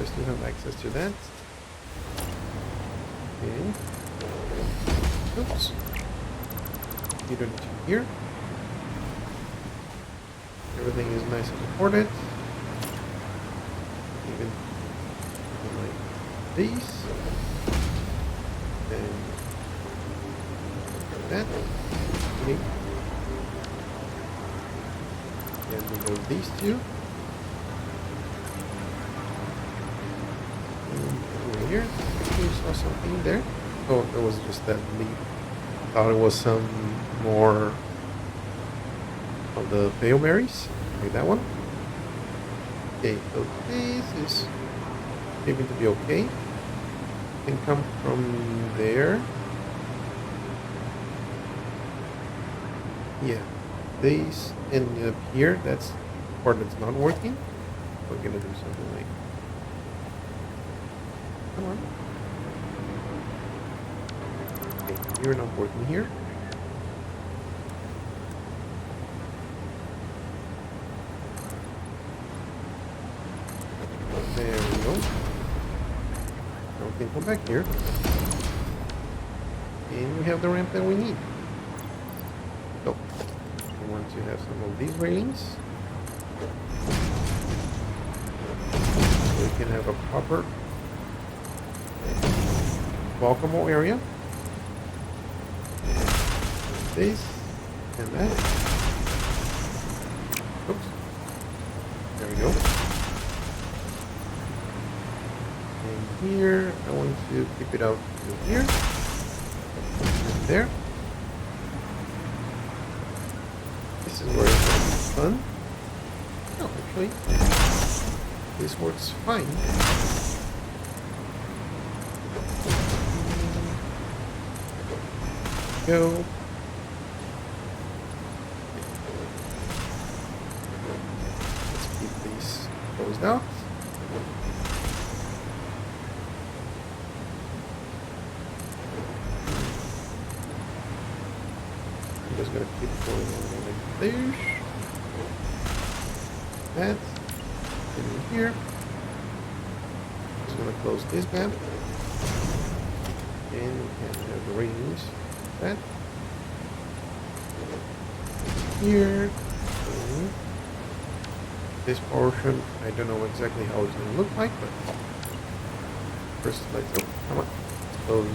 I still have access to that. Okay. Oops. You don't need to here. Everything is nice and supported. Even like these. And that. Okay. And we go these two. And over here. You saw something there. Oh, it was just that leaf. Thought it was some more of the pale berries, like that one. Okay, so this is going to be okay. Can come from there. Yeah, these end up here. That's the part that's not working. We're gonna do something like. Come on. Okay, you're not working here. There we go. Now we can come back here. And we have the ramp that we need. So, we want to have some of these railings. So we can have a proper walkable area. This and that. Oops. There we go. And here, I want to keep it out to here. And there. This is where it's fun. No, actually, this works fine. Go. Let's keep these closed out. I'm just gonna keep going on like this. That. In here. Just gonna close this gap. And we can have the rings. That. Here. And this portion, I don't know exactly how it's gonna look like, but first let's go. Come on. Let's close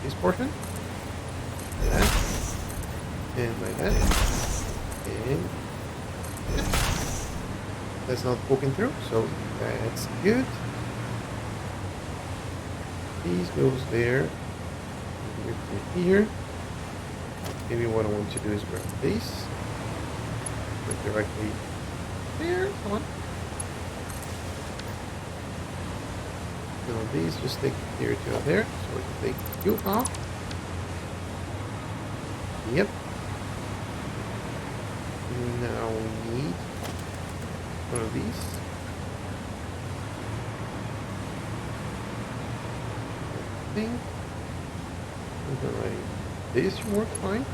this portion. Like that. And like that. And that's not poking through, so that's good. These goes there. Here. Maybe what I want to do is grab these. Put directly there. Come on. Now these just take here to there. So we can take the fuel off. Yep. Now we need one of these. I think something like this should work fine.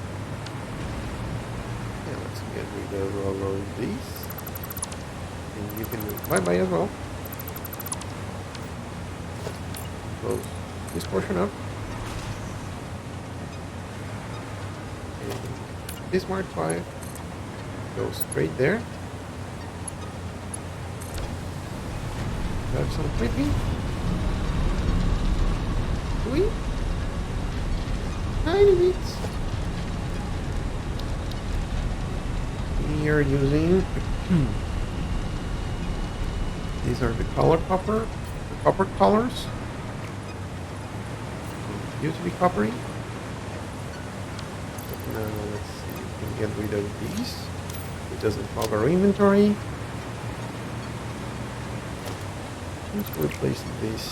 Yeah, let's get rid of all of these. And you can move bye-bye as well. Close this portion up. And this Mark 5 goes straight there. Have some creeping. Sweet. Tiny bits. We are using these are the color copper, the copper colors. Used to be coppery. Now let's see, we can get rid of these. It doesn't clog our inventory. Let's replace this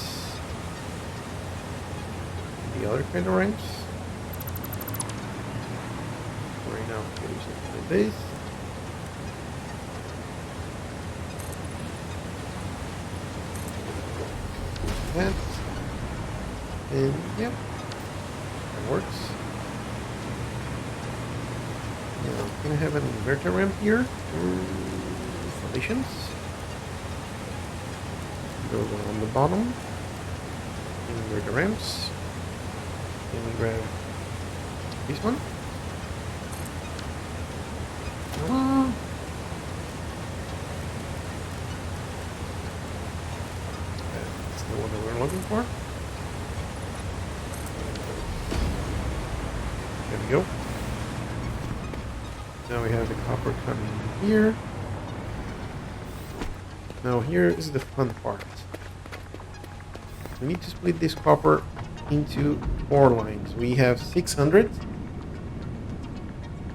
with the other kind of ramps. Right now, we're using something like this. And yep, that works. Now, can I have an inverter ramp here for installations? Those are on the bottom. Inverter ramps. Can we grab this one? That's the one that we're looking for. There we go. Now we have the copper coming here. Now here is the fun part. We need to split this copper into 4 lines. We have 600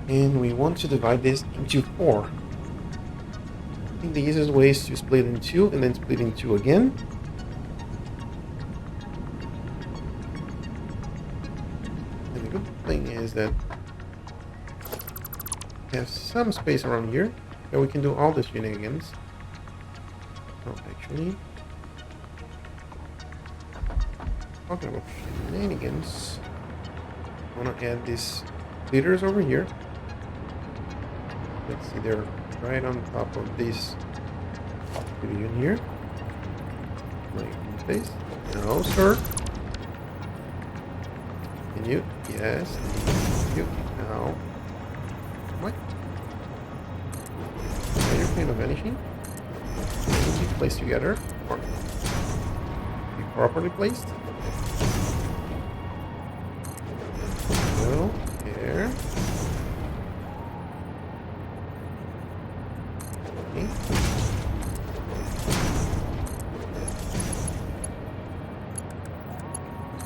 and we want to divide this into 4. I think the easiest way is to split in 2 and then split in 2 again. And the good thing is that we have some space around here that we can do all the shenanigans. Oh, actually, talking about shenanigans, I want to add these splitters over here. Let's see, they're right on top of this division here. Like this. No, sir. Can you? Yes. Thank you. Now. What? Are you kind of vanishing? Be placed together or be properly placed. So here. Okay.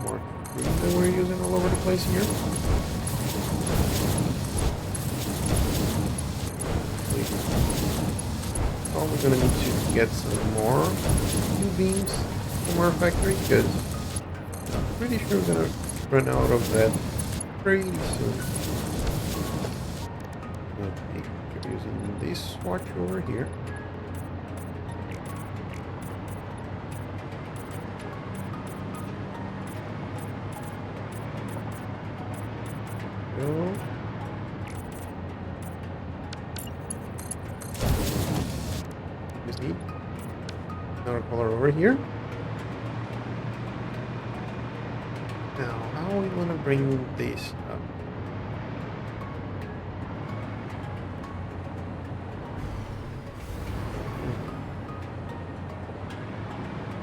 More glue that we're using all over the place here. We're gonna need to get some more U-beams from our factory because I'm pretty sure we're gonna run out of that pretty soon. Okay, we're using this swatch over here. Go. Need another color over here. Now, how we want to bring this up?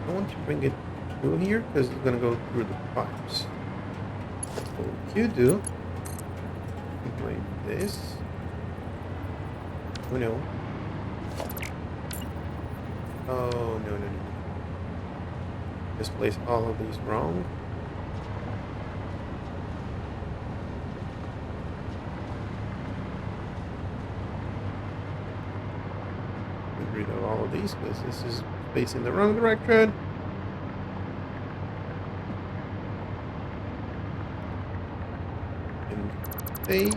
I want to bring it through here because it's going to go through the pipes. So what you do, like this. Oh no. Oh, no. Just place all of these wrong. Get rid of all of these because this is facing the wrong direction. And they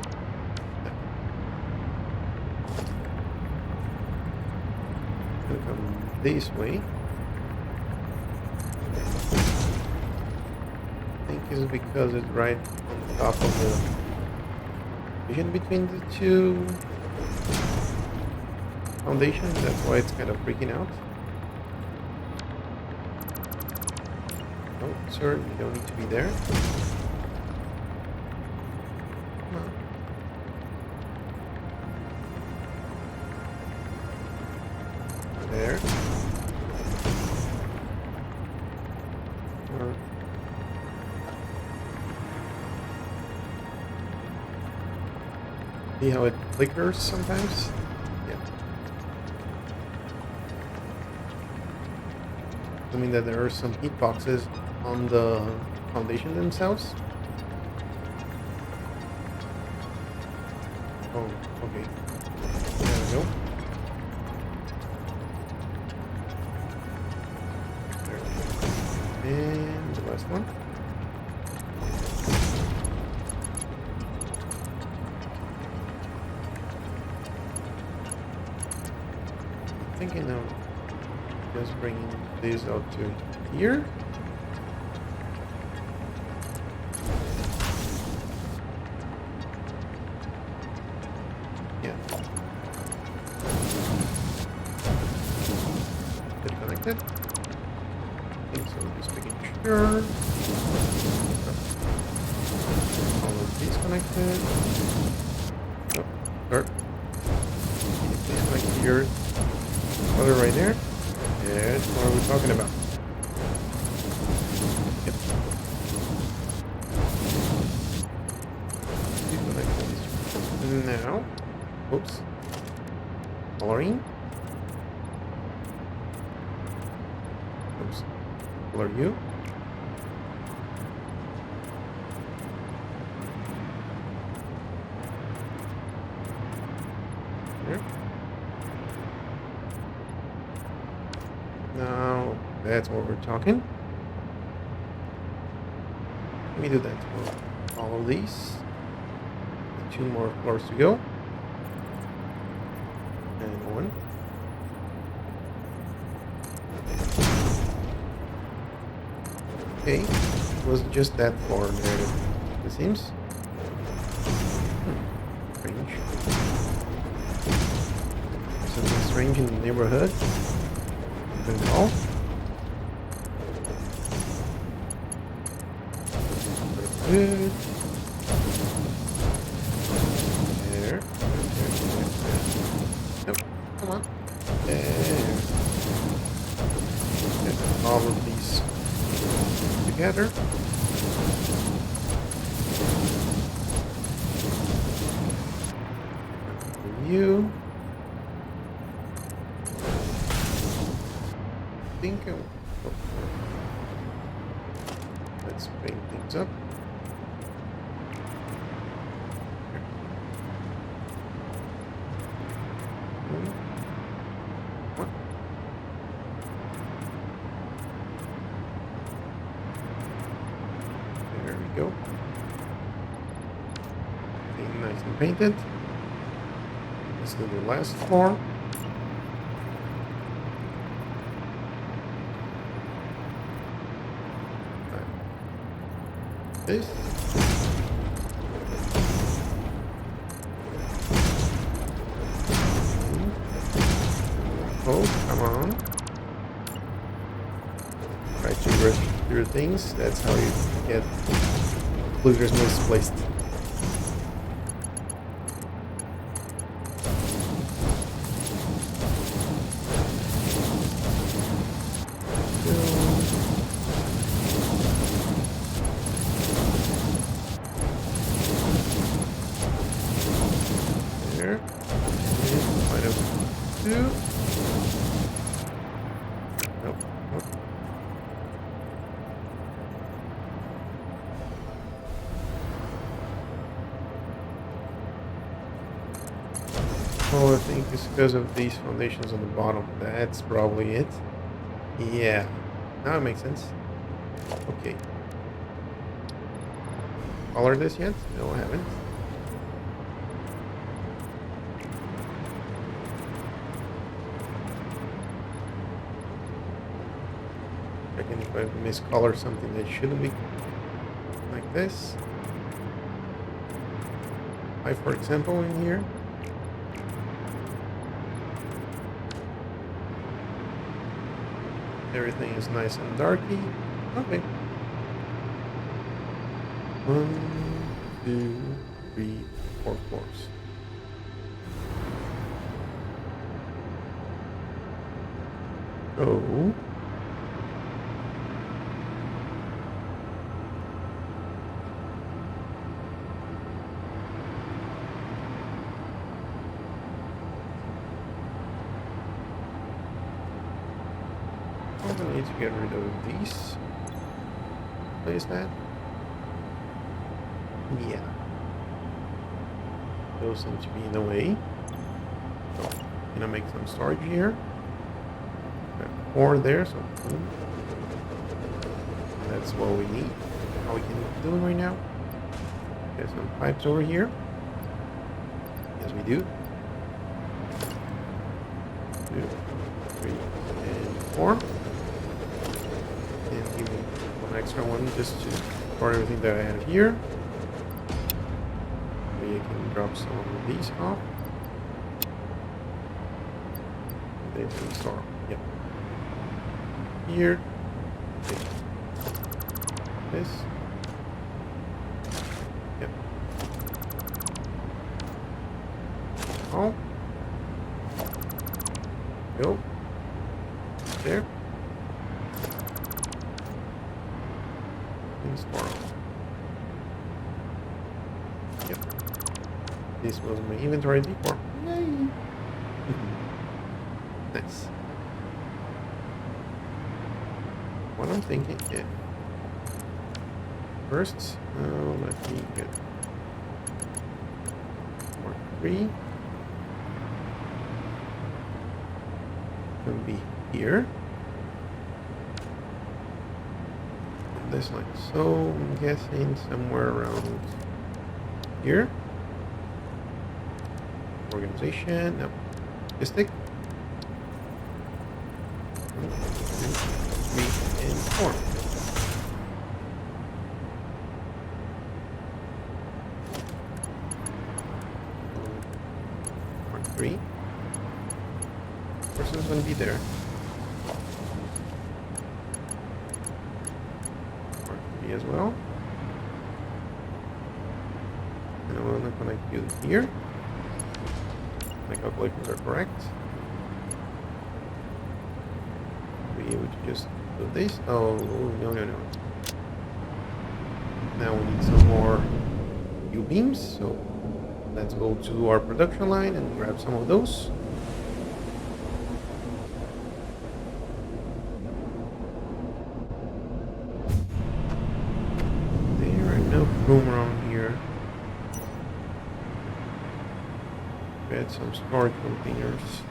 come this way. I think it's because it's right on top of the division between the two foundations. That's why it's kind of freaking out. No, sir, you don't need to be there. No. There. See how it flickers sometimes? Yeah. I mean that there are some heat boxes on the foundation themselves. Oh, okay. There we go. There. And the last one. Thinking of just bringing these out to here. Yeah. Good connected. Okay, so just making sure. All of these connected. Oh, start. Please connect to your other right there. Yeah, that's what we're talking about. Yep. Please connect to these. Now, oops. Coloring. Oops. Color you. Here. Now, that's what we're talking. Let me do that for all of these. 2 more floors to go. And 1. Okay, it was just that floor there, it seems. Strange. Something strange in the neighborhood. Good call. Good. There. Nope. Come on. There. Get all of these together. Review. Think. Oh. Let's bring things up. There we go. Everything nice and painted. Let's do the last floor. This. Oh, come on. Try to rush through things. That's how you get looters misplaced. There. And item 2. Nope. Nope. Oh, I think it's because of these foundations on the bottom. That's probably it. Yeah. Now it makes sense. Okay. Colored this yet? No, I haven't. Checking if I've miscolored something that shouldn't be. Like this. I, for example, in here. Everything is nice and darky. Okay. 1, 2, 3, 4 floors. Oh. I need to get rid of these. Place that. Yeah. Those seem to be in the way. So, gonna make some storage here. Got 4 there, so boom. That's what we need. How we can do it right now. There's some pipes over here. Yes, we do. 2, 3, and 4. And give me one extra one just to store everything that I have here. We can drop some of these off. And store. Yep. Here. This. Yep. Oh. Go. There. And store. Yep. This was my inventory before. Yay. Nice. What I'm thinking, yeah. First, let me get Mark 3. Can be here. On this line. So I'm guessing somewhere around here. Organization. No. Stick. 1, 2, 3, and 4. Mark 3. Person's gonna be there. Mark 3 as well. And I want to connect you here. My calculations are correct. Be able to just do this. Oh no. Now we need some more U-beams, so let's go to our production line and grab some of those. There ain't no room around here. Add some storage containers.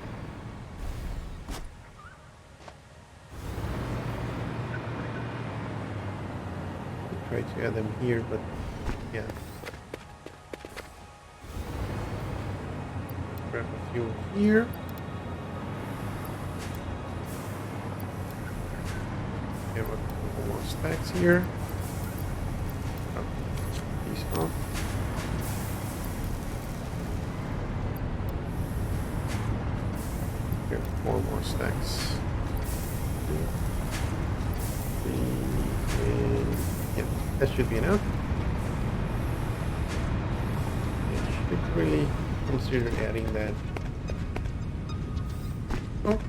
Try to add them here, but yeah. Grab a few here. We have a couple more stacks here. Cut these off. Here, 4 more stacks. 2, 3, and yeah, that should be enough. I should really consider adding that. Oh,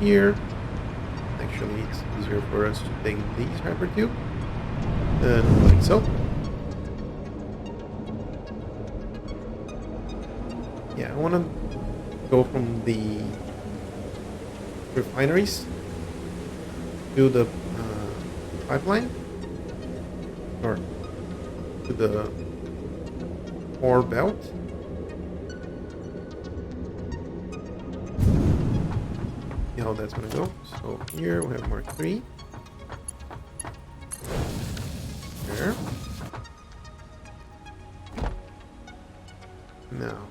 here. Actually, it's easier for us to take these hypertube and like so. Yeah, I want to go from the refineries to the pipeline, or to the ore belt. See how that's gonna go. So here we have Mark 3. There. Now.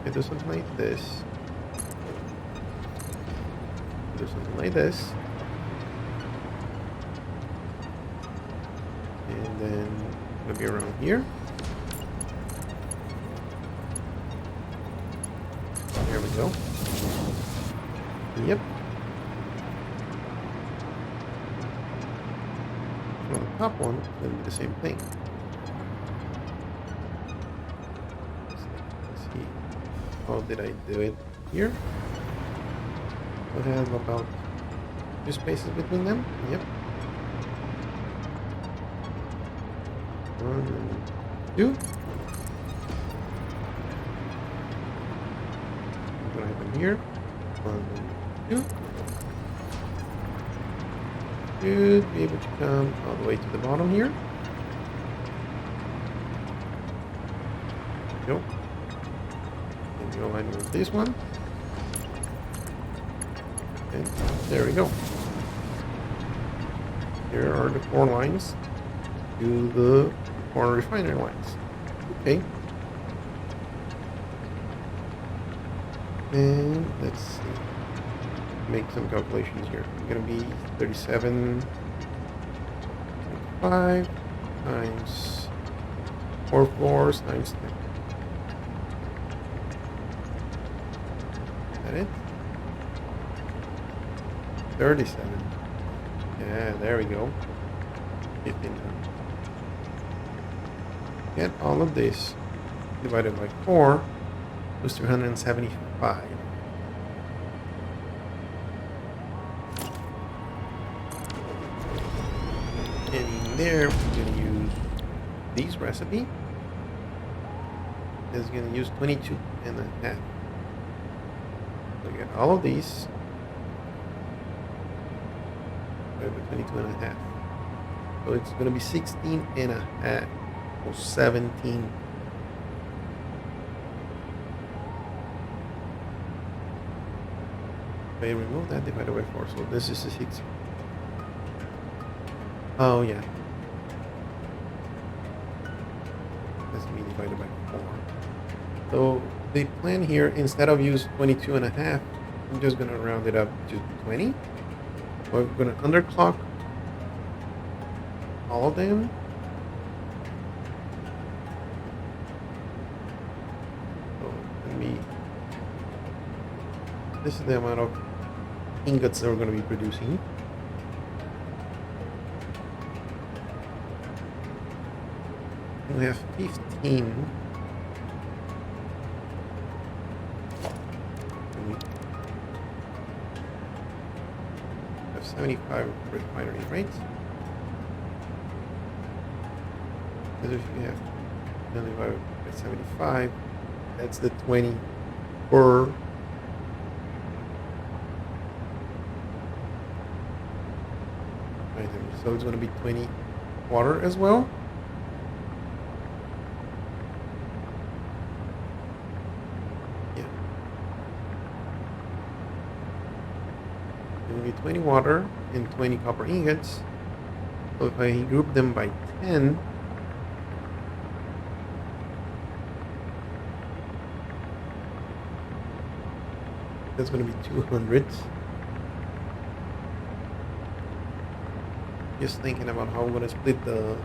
Okay, do something like this. Do something like this. And then it'll be around here. There we go. Yep. On the top one, it'll be the same thing. Let's see. How did I do it here? I have about 2 spaces between them. Yep. 1 and 2. What's gonna happen here? 1 and 2. Should be able to come all the way to the bottom here. Go. And go align with this one. And there we go. Here are the 4 lines to the 4 refinery lines. Okay. And let's see. Make some calculations here. It's gonna be 37.5 times 4 floors times 10. Is that it? 37. Yeah, there we go. 15. Get all of this divided by 4 was 375. And in there, we're going to use this recipe. It's going to use 22 and a half. So we get all of these. 22 and a half. So it's going to be 16 and a half. Or 17. I remove that divided by 4. So this is a 6. Oh yeah. That's me divided by 4. So the plan here, instead of use 22 and a half, I'm just going to round it up to 20. We're going to underclock all of them. So let me. This is the amount of ingots that we're going to be producing. We have 15. We have 75 refineries, right? Because if you have 75 by 75, that's the 20 per item. So it's going to be 20 water as well. Yeah. It's going to be 20 water and 20 copper ingots. So if I group them by 10, that's going to be 200. Just thinking about how I'm going to split the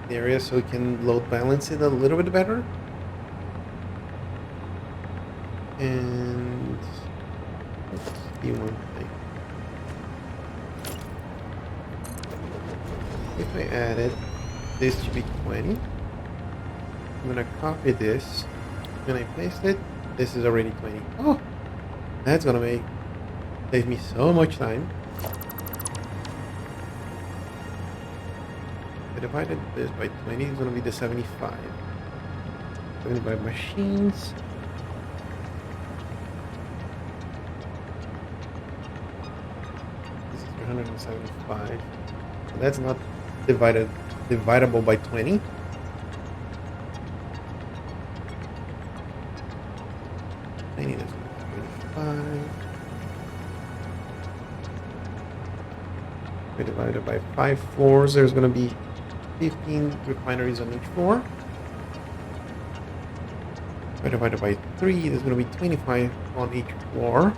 area so we can load balance it a little bit better. And let's see one thing. If I added this to be 20, I'm going to copy this. When I paste it, this is already 20. Oh, that's going to save me so much time. If I divided this by 20, it's going to be the 75. 75 machines. This is 375. So that's not dividable by 20. I need this 25. We divided by 5 floors. There's going to be 15 refineries on each floor. If I divided by 3, there's going to be 25 on each floor.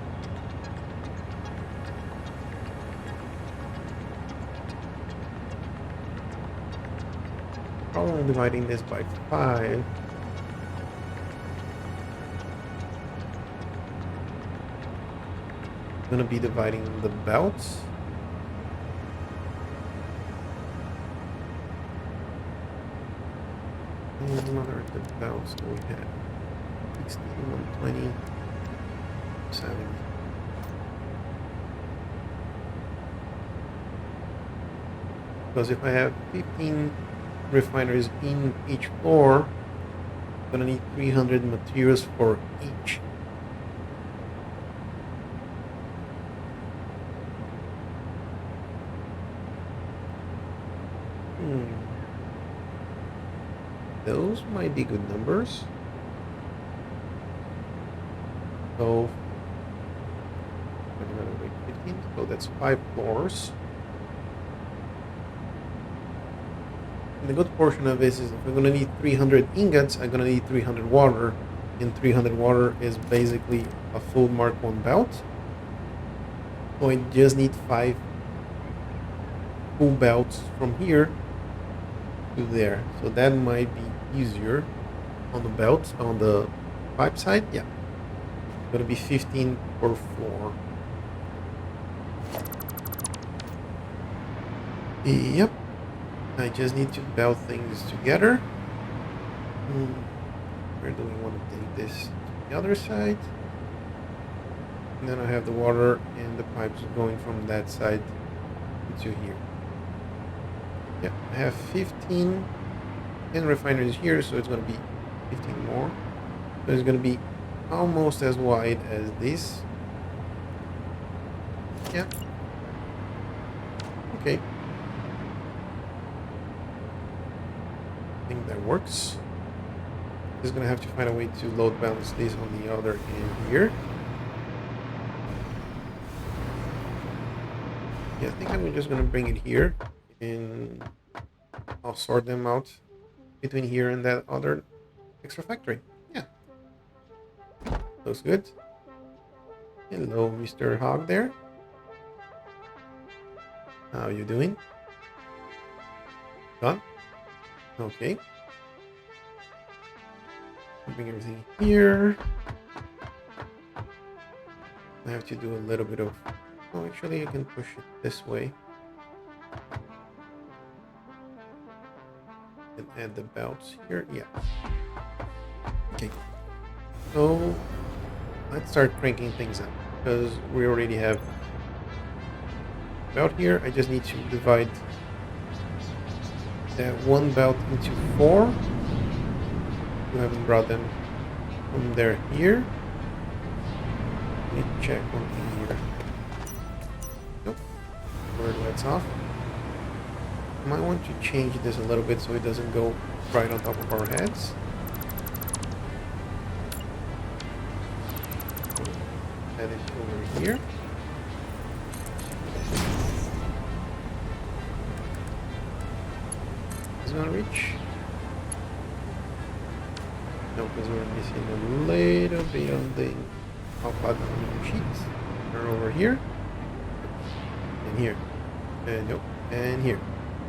Probably dividing this by 5. I'm going to be dividing the belts. And what are the belts that we have? 16, 120, 70. Because if I have 15 refineries in each floor, I'm gonna need 300 materials for each. Those might be good numbers. So 15, so that's 5 floors. And the good portion of this is if I'm going to need 300 ingots, I'm going to need 300 water. And 300 water is basically a full Mark 1 belt. So I just need 5 full belts from here to there. So that might be easier on the belt, on the pipe side. Yeah, gonna be 15 per floor. Yep, I just need to belt things together. Where do we want to take this to the other side? And then I have the water and the pipes going from that side to here. Yeah, I have 15 and refineries here, so it's going to be 15 more. So it's going to be almost as wide as this. Yeah. Okay. I think that works. Just going to have to find a way to load balance this on the other end here. Yeah, I think I'm just going to bring it here and I'll sort them out between here and that other extra factory. Yeah. Looks good. Hello, Mr. Hog there. How you doing? Done? Okay. Bring everything here. I have to do a little bit of... Oh, actually I can push it this way. And add the belts here. Yeah. Okay. So let's start cranking things up because we already have belt here. I just need to divide that one belt into 4. We haven't brought them from there here. Let me check one thing here. Nope. Word lights off. I might want to change this a little bit so it doesn't go right on top of our heads. Add it over here. Is it gonna reach? No, because we're missing a little bit on the output sheets. Turn over here. And here. And nope. And here.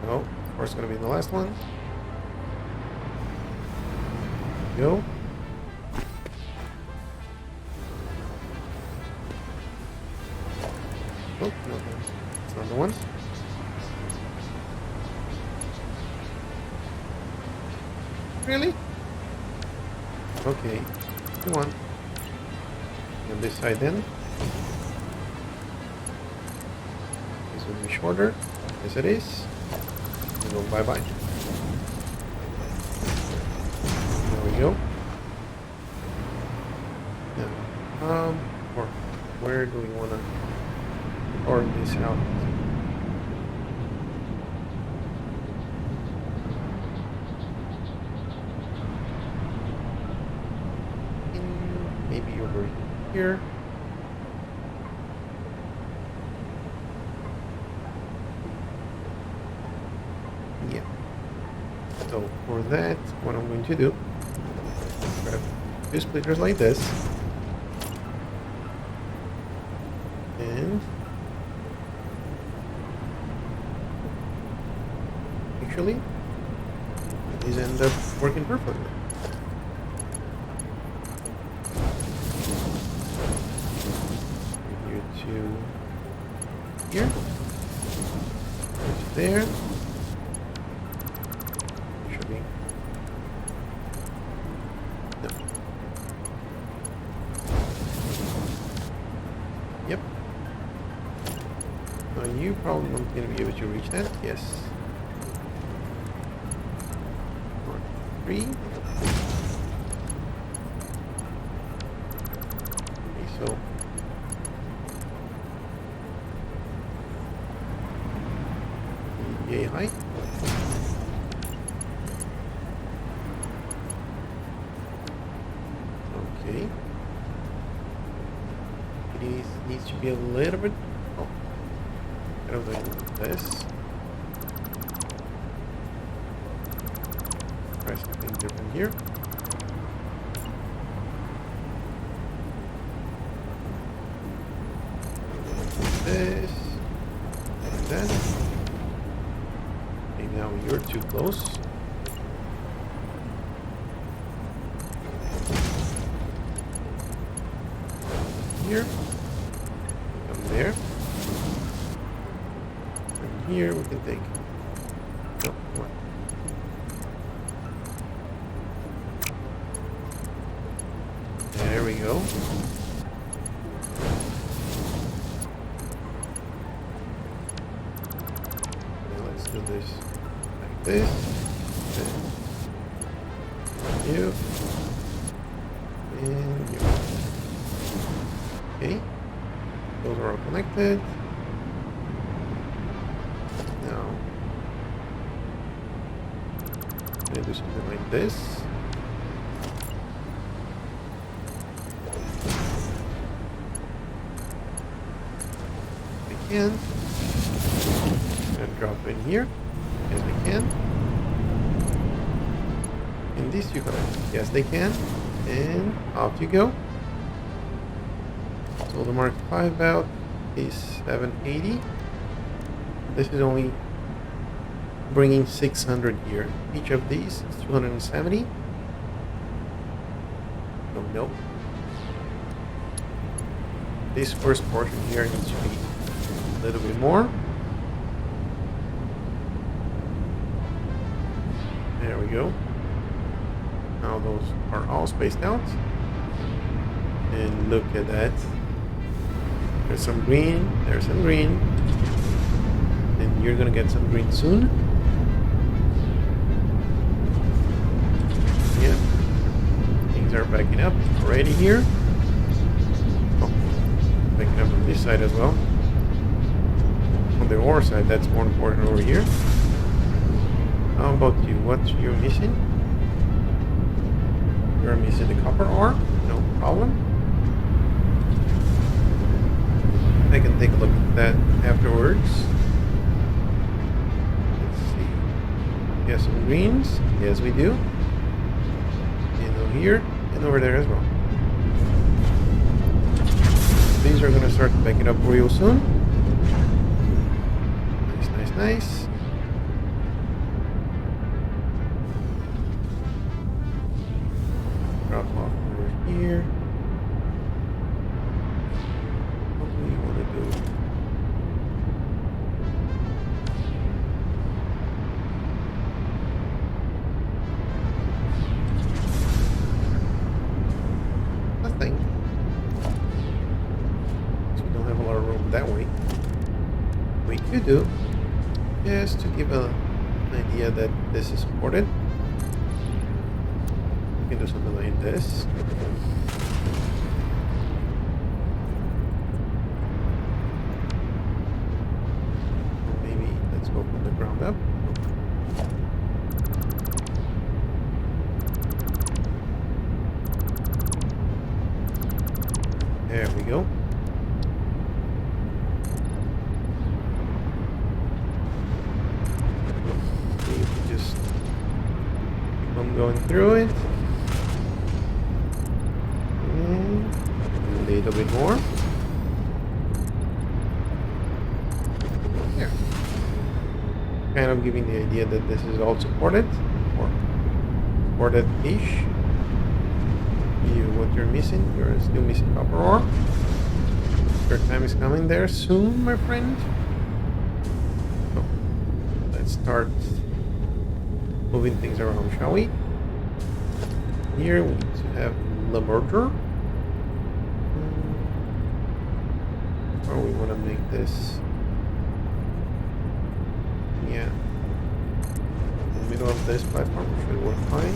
No, of course it's gonna be the last one. Go. Oh, no, it's not the one. Really? Okay, come on. On this side then. This will be shorter. Yes, it is. We'll go bye-bye. There we go. Now, or where do we want to order this out? Maybe over here. Yeah. So for that, what I'm going to do, grab two splitters like this, and actually, these end up working perfectly. Here, there, should be, no. Yep. Now you probably not going to be able to reach that, yes. 1, 3. Okay, so yay high. Okay. It needs to be a little bit. Oh, kind of like this. Try something different here. This. Like that. Now you're too close. here. Come there. And here we can take. No, come on. There we go. Now let's do this like this. And you. And you. Okay. Those are all connected. Now, I'm gonna do something like this. And drop in here as we can. And these two connect. Yes, they can. And off you go. So the Mark V valve is 780. This is only bringing 600 here. Each of these is 270. No. This first portion here needs to be a little bit more. There we go. Now those are all spaced out. And look at that. There's some green, there's some green. And you're gonna get some green soon. Yeah. Things are backing up already here. Oh, backing up on this side as well. On the ore side, that's more important over here. How about you? What you're missing? You're missing the copper ore? No problem. I can take a look at that afterwards. Let's see. Yes, some greens. Yes, we do. And over here and over there as well. These are going to start backing up real soon. Nice. Drop off over here. What do we want to do? Nothing. So we don't have a lot of room that way. We could do. Just to give an idea that this is supported, we can do something like this. Or maybe let's go from the ground up. There we go. Going through it, and a little bit more. Here, kind of giving the idea that this is all supported or supported-ish. What you're missing? You're still missing copper ore. Your time is coming there soon, my friend. So let's start moving things around, shall we? Here we need to have the merger. Or we want to make this, yeah, in the middle of this platform should work fine.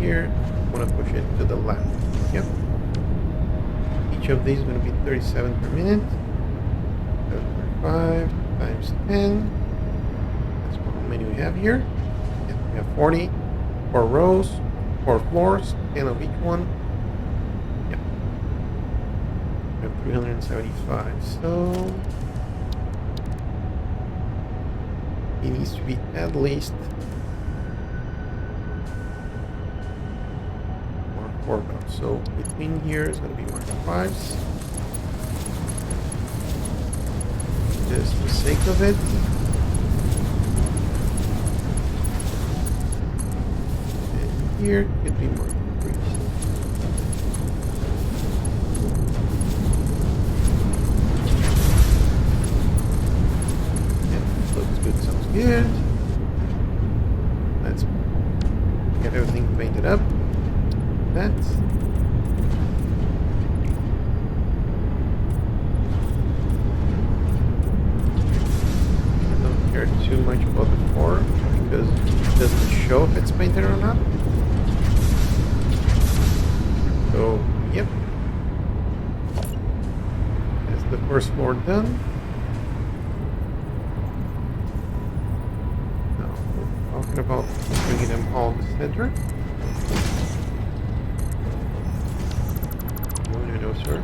Here, I want to push it to the left. Yep. Each of these is going to be 37 per minute. 5 times 10. That's how many we have here. Yeah, we have 40. 4 rows, 4 floors, 10 of each one. Yep. We have 375. So it needs to be at least 4 rows. So between here is going to be Mark 5s. Just for the sake of it. here could be more greasy. Yeah, looks good, sounds good. Let's get everything painted up. That's too much about the floor because it doesn't show if it's painted or not. So, yep. That's the first floor done. Now, we're talking about bringing them all to the center. No, sir.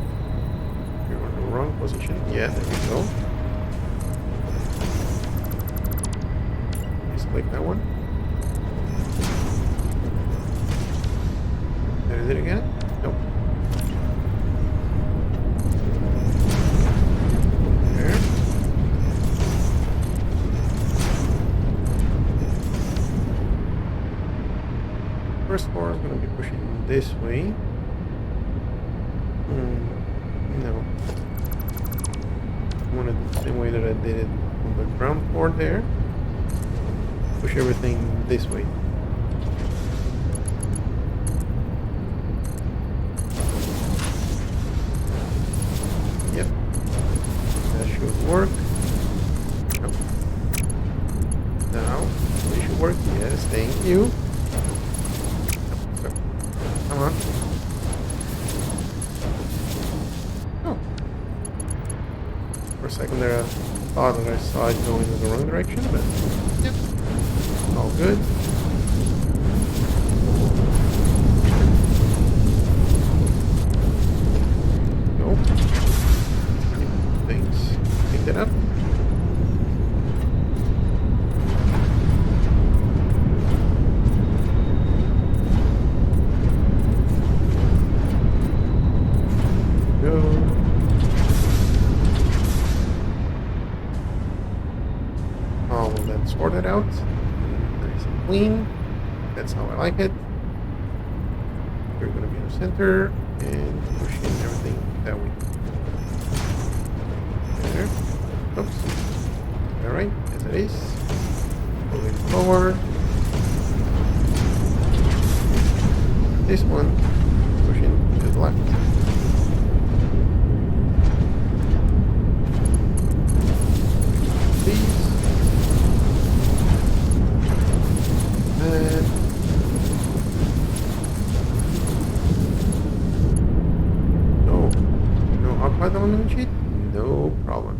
You're in the wrong position. Yeah, there we go. Click that one. There's it again? Nope. There. First floor is going to be pushing this way. No. I want to do the same way that I did it on the ground floor there. Push everything this way. Yep. That should work. Oh. Now, it should work. Yes, thank you. Come on. Oh. For a second there, I thought that I saw it going in the wrong direction, but yep. All good. Nope. Things. Pick that up. Go. All of that sorted out. Clean. That's how I like it. We're going to be in the center and pushing everything that way. There. Oops. Alright, as it is. Moving forward. This one pushing to the left. Please. No occupied aluminum sheet? No problem.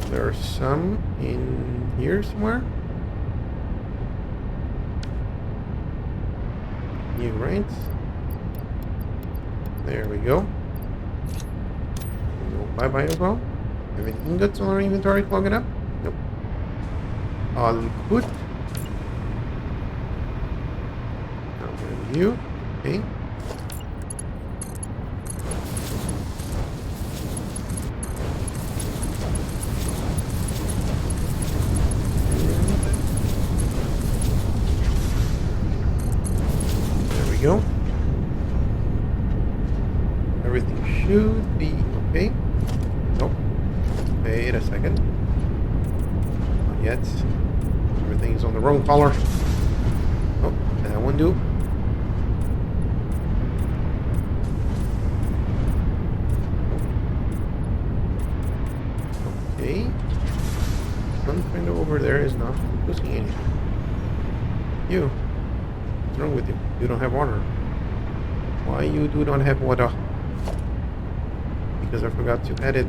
There are some in here somewhere. New grains. There we go. Bye bye as well. Have any ingots on our inventory clogging up? Nope. All good. You, okay. There we go. Everything should be okay. Nope. Wait a second. Not yet. Everything's on the wrong color. Oh, that one do. Okay. Something over there is not producing anything. You. What's wrong with you? You don't have water. Why you do not have water? Because I forgot to add it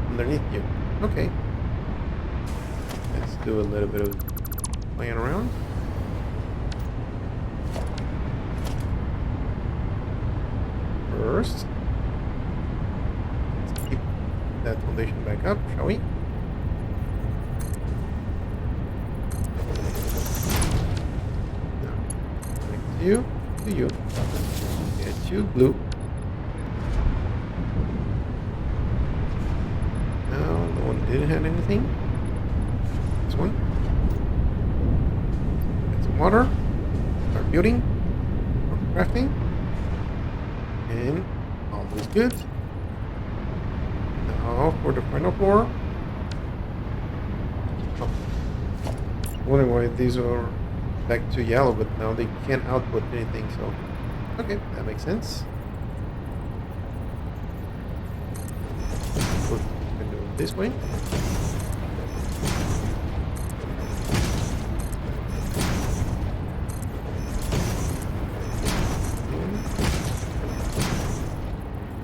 underneath you. Okay. Let's do a little bit of playing around. First, let's keep that foundation back up, shall we? Now, connect you to you. Get you blue. Now, the one didn't have anything. This one. Get some water. Start start building or crafting. And all is good. Now for the final floor. Oh, wondering why these are back to yellow, but now they can't output anything, so okay, that makes sense. Put the window this way.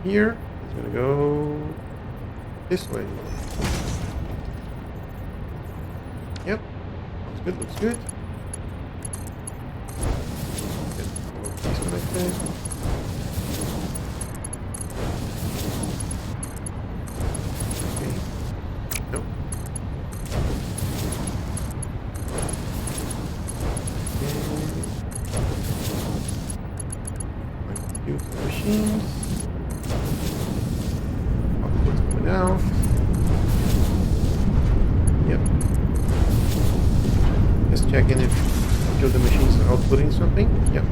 Here, it's gonna go this way. Yep, looks good, looks good. Get all of these connected. Okay, nope. And use the machines. Now, yep. Just checking if each of the machines are outputting something. Yep.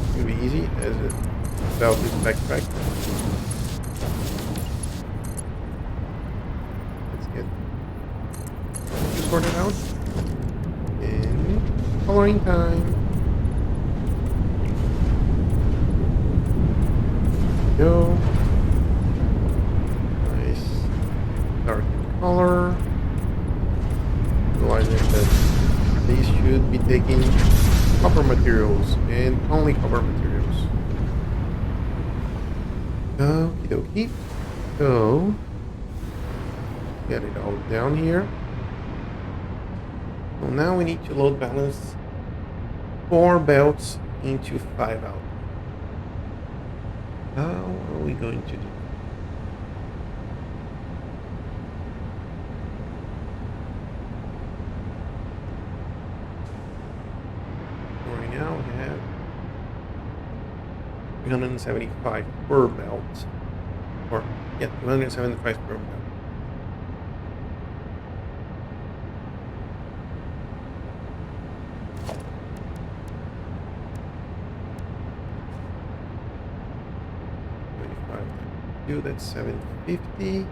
It's gonna be easy as it without this backtrack. Let's get this sorted out. And coloring time. Go. Dark color, realizing that these should be taking copper materials and only copper materials. Okie dokie. So, get it all down here. So now we need to load balance 4 belts into 5 out. How are we going to do? Now we have 375 per belt. Or, yeah, 275 per belt. That's 750.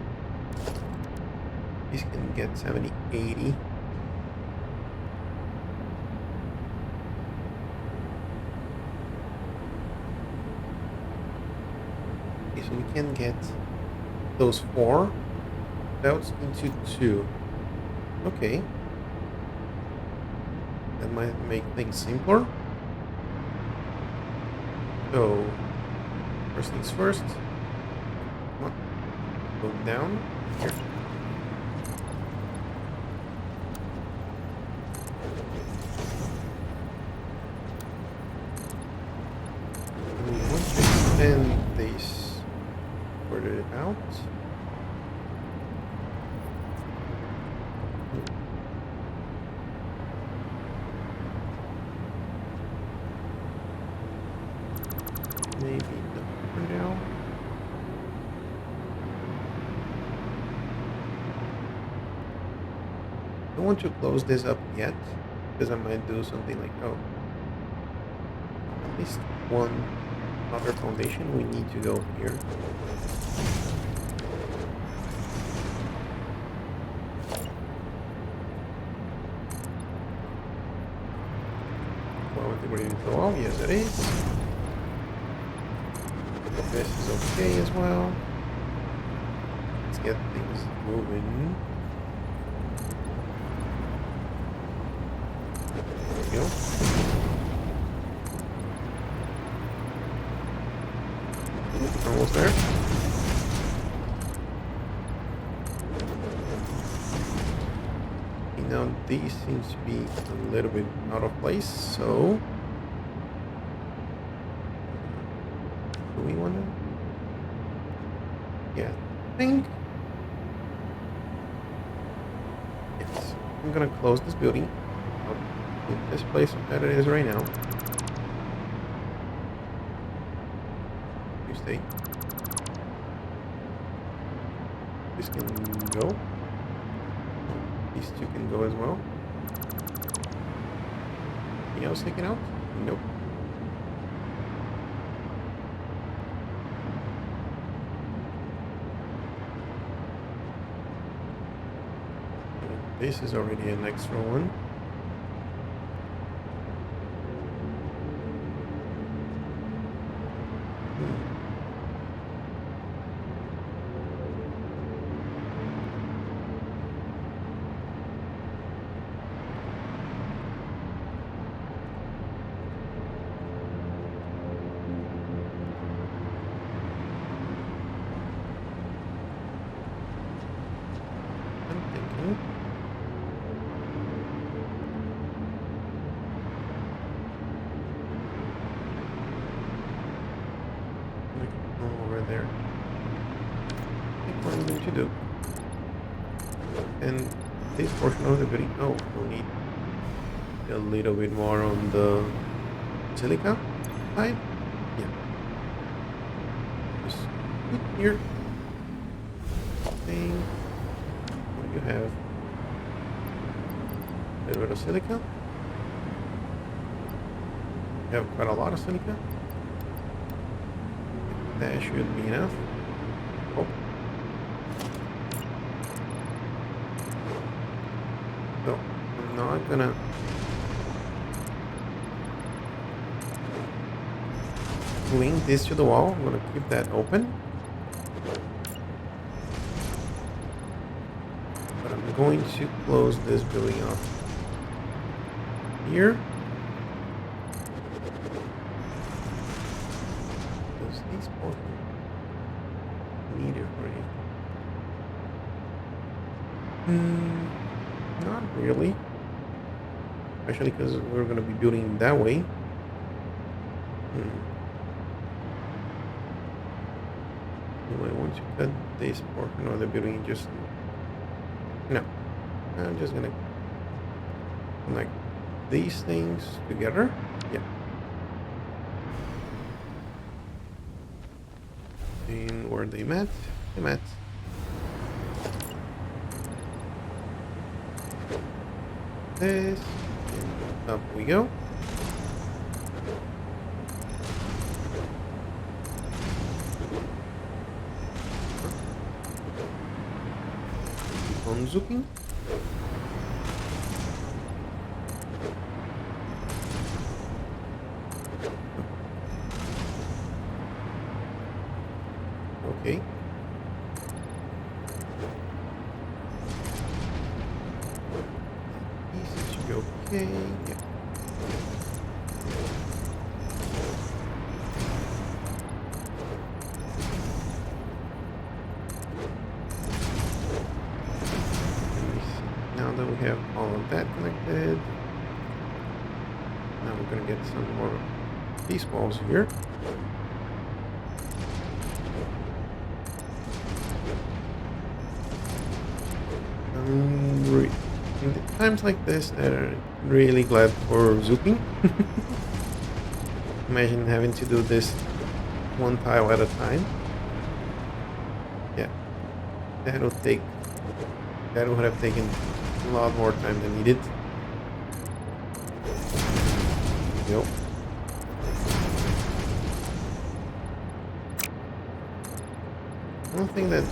These can get 7080. Okay, so we can get those 4 belts into 2. Okay. That might make things simpler. So, first things first. Go down here. And we want to extend this further out. Maybe not for now. I don't want to close this up yet, because I might do something like, oh, at least one other foundation, we need to go here. Well, I think we're going to go off. Yes, it is. This is okay as well. Let's get things moving. There we go. Almost there. Okay, now these seems to be a little bit out of place, so do we want to? Yeah, I think yes. I'm gonna close this building. I'll keep this place that it is right now. You stay. This can go. These two can go as well. Anything else taken out? Nope. This is already an extra one. I'm thinking. Over there. I think what I'm going to do. And this portion of the video. Oh, we'll need a little bit more on the silica side. Yeah. Just put here. Thing. What do you have? A little bit of silica. You have quite a lot of silica. That should be enough. Oh. So, I'm not gonna link this to the wall. I'm gonna keep that open. But I'm going to close this building off here. These both needed for anything. Not really. Especially because we're going to be building that way. Do I want to cut this portion of the building just... No. I'm just going to connect these things together. Yeah. And where they met? They met. This. And up we go. Keep on zooming. Okay. This should be okay. Yeah. Now that we have all of that connected, now we're gonna get some more of these walls here. In times like this, I'm really glad for zooping. Imagine having to do this one tile at a time. Yeah, that would have taken a lot more time than needed. Yep. One thing that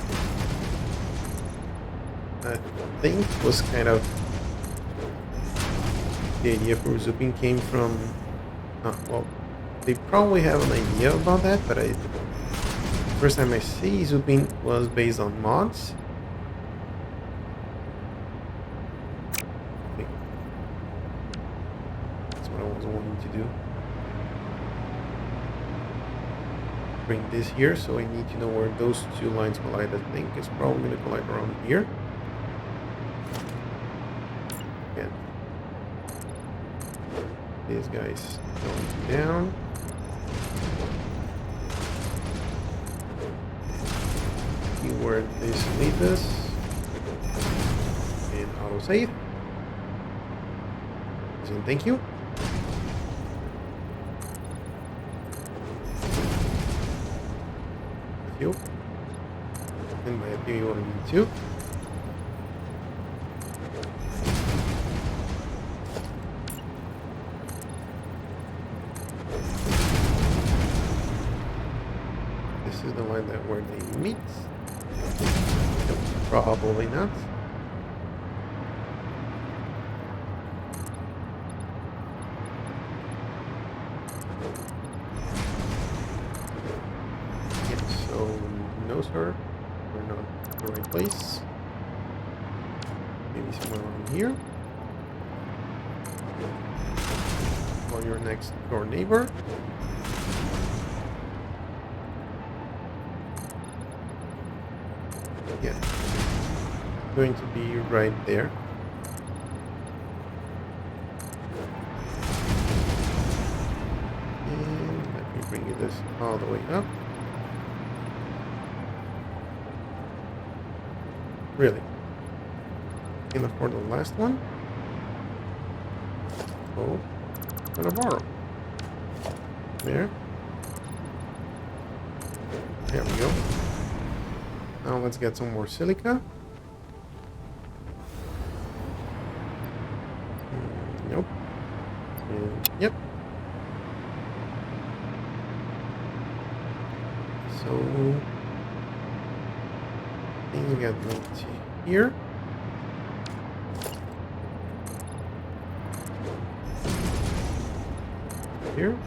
I think was kind of the idea for zooping came from, well, they probably have an idea about that, but first time I see zooping was based on mods. That's what I was wanting to do. Bring this here, so I need to know where those two lines collide. I think it's probably going to collide around here. Again. These guys going down. See where this leads us. And auto save. And thank you. A few. And by a few you want to mean two. This is the line that where they meet. Nope, probably not. Yeah, so no sir, we're not in the right place. Maybe somewhere around here. Or your next door neighbor. Yeah, going to be right there. And let me bring you this all the way up. Really? Can afford the last one? Oh, gonna borrow. There. There we go. Now let's get some more silica. Nope. And yep. So things get linked here. Here.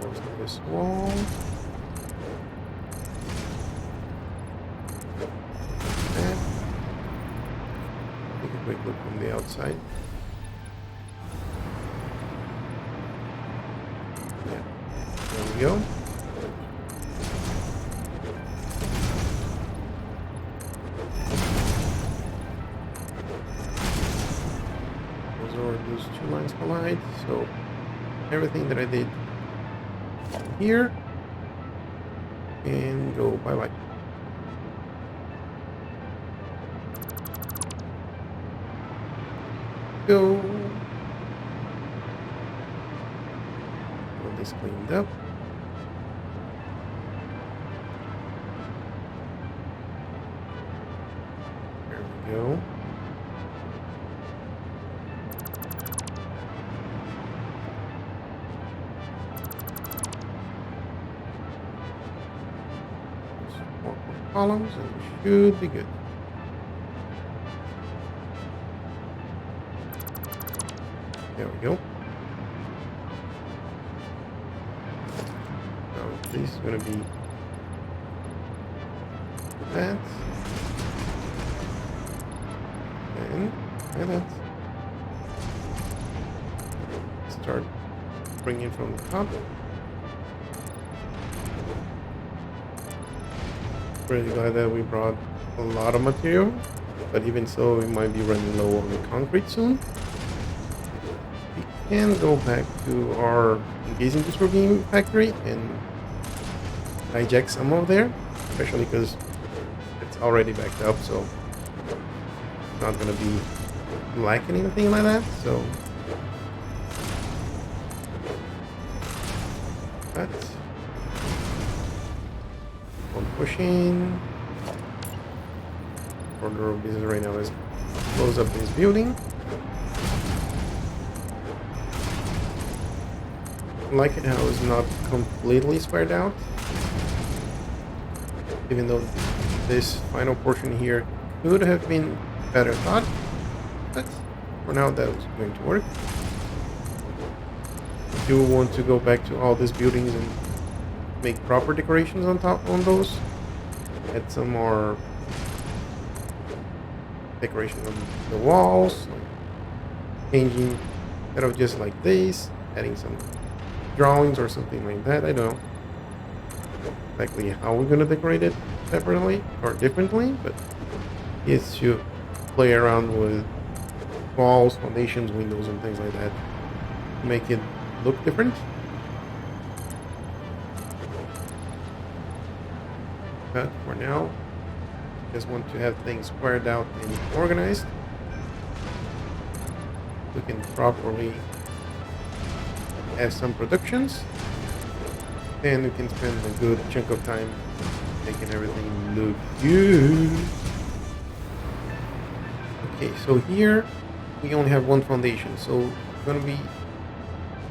Close to this wall. And take a quick look from the outside. Yeah. There we go. Those two lines collide, so everything that I did here and go bye-bye. Go. All this cleaned up. There we go. Columns and we should be good. There we go. Now this is going to be that and that. Start bringing from the top. Pretty glad that we brought a lot of material, but even so, we might be running low on the concrete soon. We can go back to our engaging distributing factory and hijack some of there, especially because it's already backed up, so it's not going to be lacking anything like that. So that's pushing. Order of business right now is close up this building. I like it how it's not completely squared out, even though this final portion here could have been better thought, but for now that was going to work. I do want to go back to all these buildings and make proper decorations on top on those. Add some more decoration on the walls, like changing instead of just like this, adding some drawings or something like that. I don't know exactly how we're gonna decorate it separately or differently, but it's to play around with walls, foundations, windows, and things like that, make it look different. But for now, just want to have things squared out and organized. We can properly have some productions, and we can spend a good chunk of time Making everything look good. Okay, so here we only have one foundation, so I'm gonna be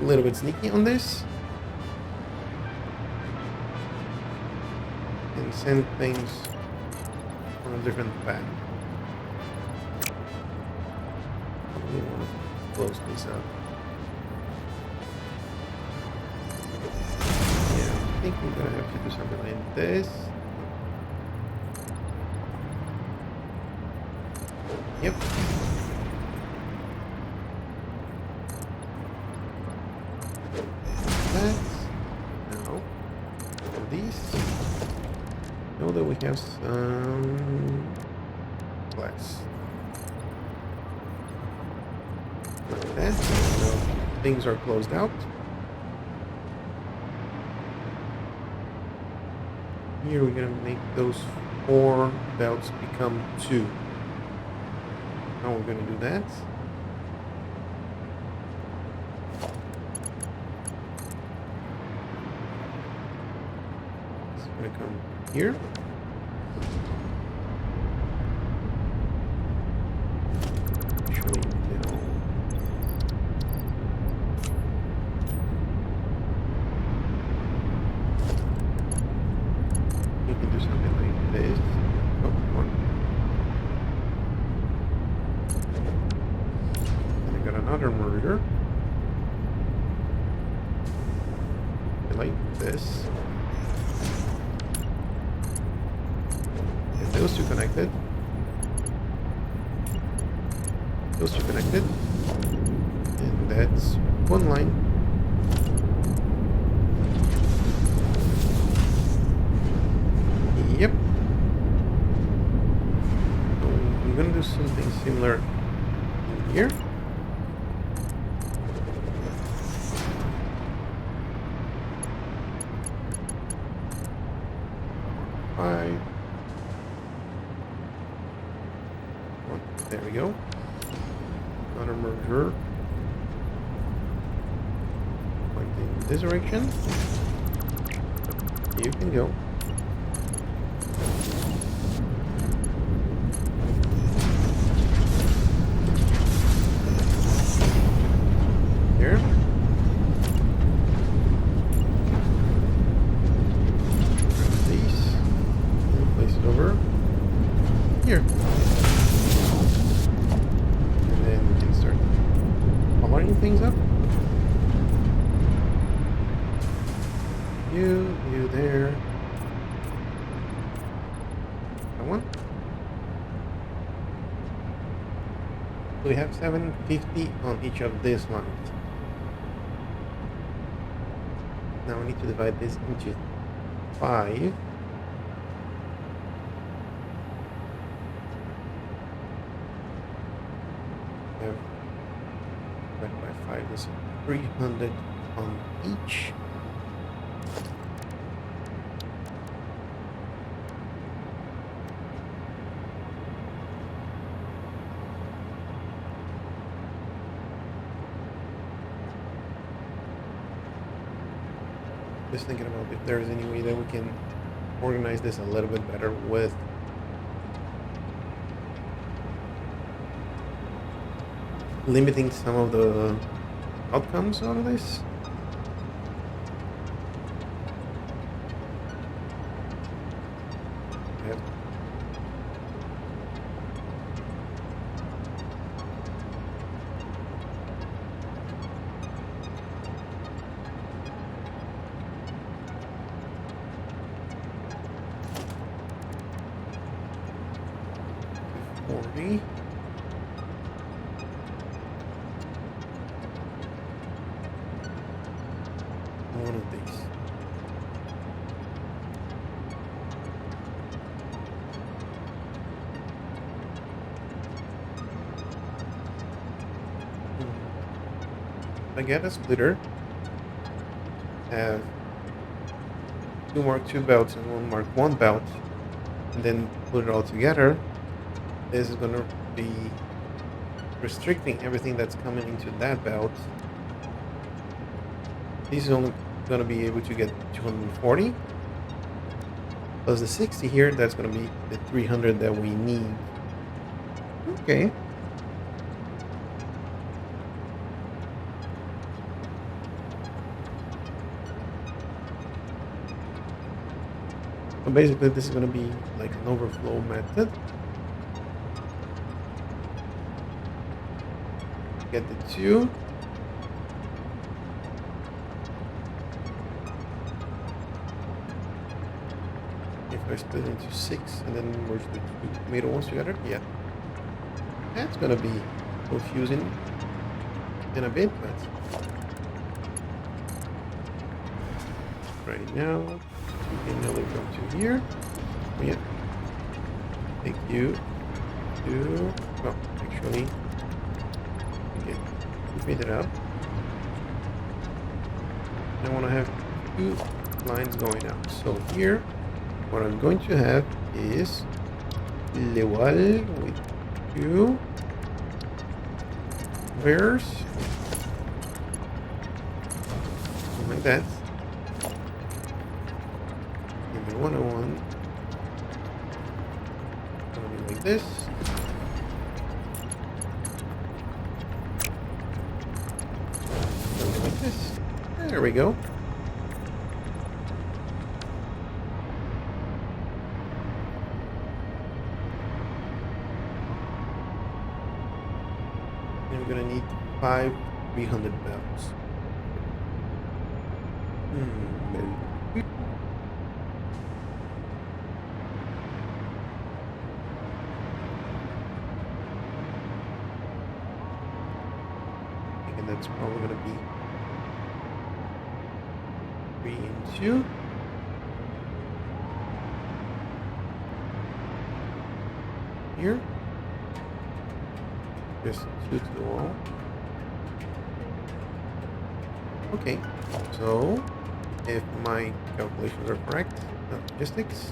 a little bit sneaky on this and send things on a different path. We want to close this up. Yeah, I think we're gonna have to do something like this. Yep. That. Now, these. Know that we have some glass. Like that. So things are closed out. Here we're gonna make those 4 belts become 2. How we're gonna do that? It's gonna come here. Actually, no. You can do something like this. Oh, come on. And I got another merger. Like this. And those two connected. Those two connected. And that's one line. Yep. So I'm gonna do something similar in here. There we go. Another merger. Pointing in this direction. You can go. Here. Grab these. And place it over here. Things up. You there. That one. We have 750 on each of these lines. Now we need to divide this into 5. Divided by 5 is 300 on each. Just thinking about if there's any way that we can organize this a little bit better with limiting some of the outcomes out of this. Yep. One of these. I get a splitter. Have 2 mark 2 belts and 1 mark 1 belt, and then put it all together. This is going to be restricting everything that's coming into that belt. This is only going to be able to get 240, plus the 60 here, that's going to be the 300 that we need. Okay. So basically this is going to be like an overflow method. Get the 2. If I split into 6 and then merge the 2 middle ones together, yeah. That's gonna be confusing in a bit, but right now we can only go to here. Oh, yeah. Take you to, well, actually, okay, speed it up. I want to have 2 lines going out. So here, what I'm going to have is l'igual with 2 pairs, something like that. And the 101 gonna be like this. Something like this. There we go. And we're gonna need 5 300 bells. Maybe. I think that's probably gonna be 3 and 2. Here. Just 2 to the wall. Okay, so if my calculations are correct, logistics.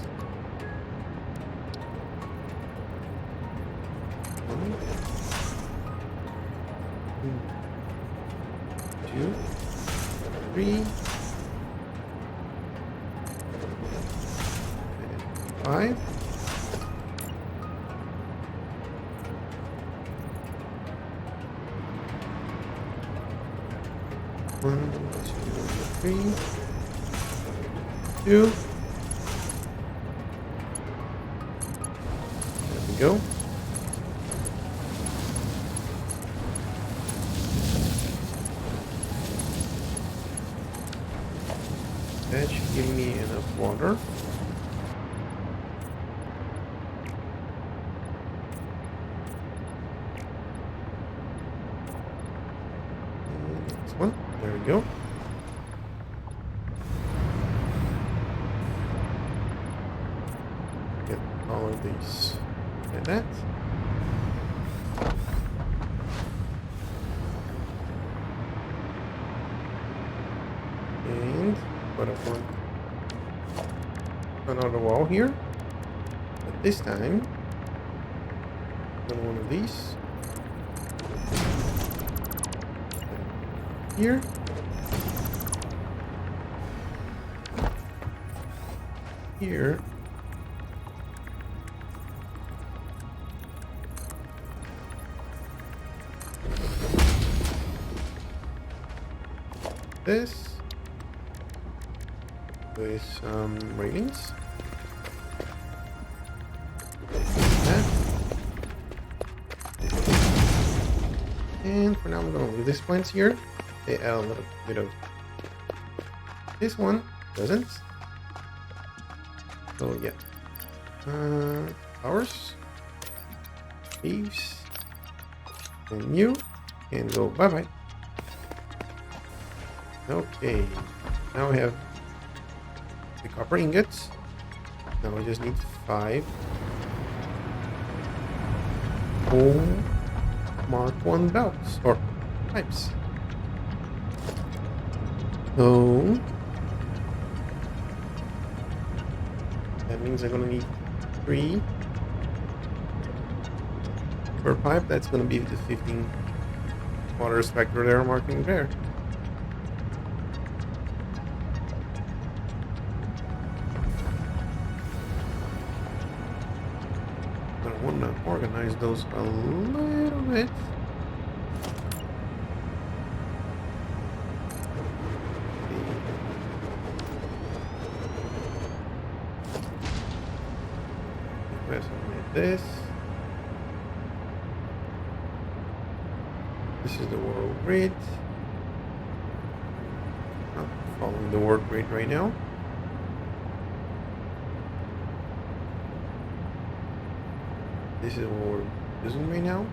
1, 2, 3, and 5. One, 2, 3, 2. There we go. That should give me enough water. Next one. There we go. Get all of these like that. And put up another wall here. But this time, one of these. Here. Here. This with some railings. That. And for now, I'm going to leave these plants here. They add a little bit of. This one doesn't. So yeah. Flowers. Leaves. And you can go bye bye. Okay. Now we have the copper ingots. Now we just need 5 full Mark 1 belts or pipes. So that means I'm gonna need 3 per pipe. That's gonna be the 15 water spectre there marking there. I want to organize those a little bit. Let's make this. This is the world grid. Not following the world grid right now. This is what we're using right now.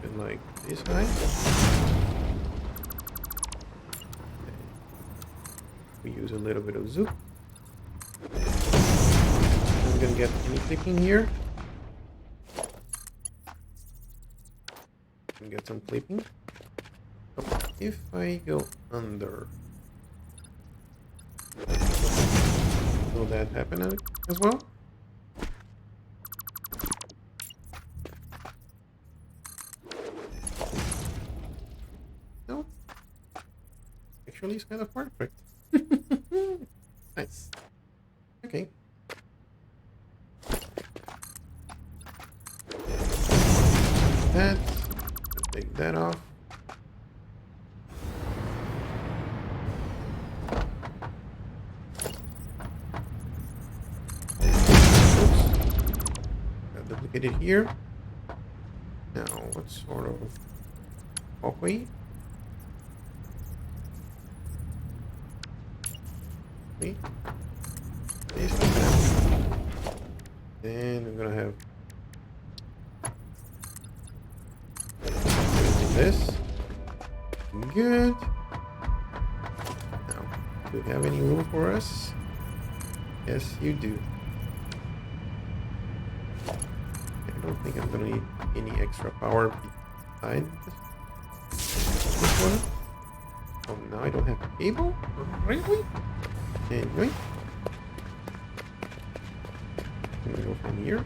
And like this high. Okay. We use a little bit of zoom. I'm gonna get any clicking here. Get some clipping. So if I go under, will that happen as well? No. Actually, it's kind of perfect. Nice. Okay. That. Take that off. Oops. Got duplicated here. Now, what sort of walkway? Wait. This like that. Then I'm gonna have this. Good. Now, do you have any room for us? Yes, you do. I don't think I'm gonna need any extra power behind this one. Oh, now I don't have a cable? Really? Anyway. I'm gonna go from here.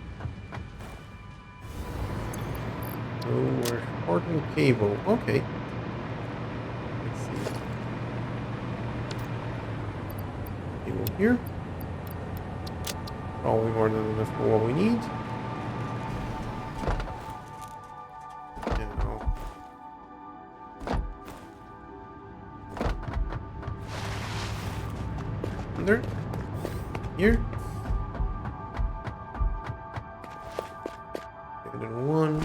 So we're shorting cable. Okay. Let's see. Cable here. Probably more than enough for what we need. Now. Under. Here. And then one.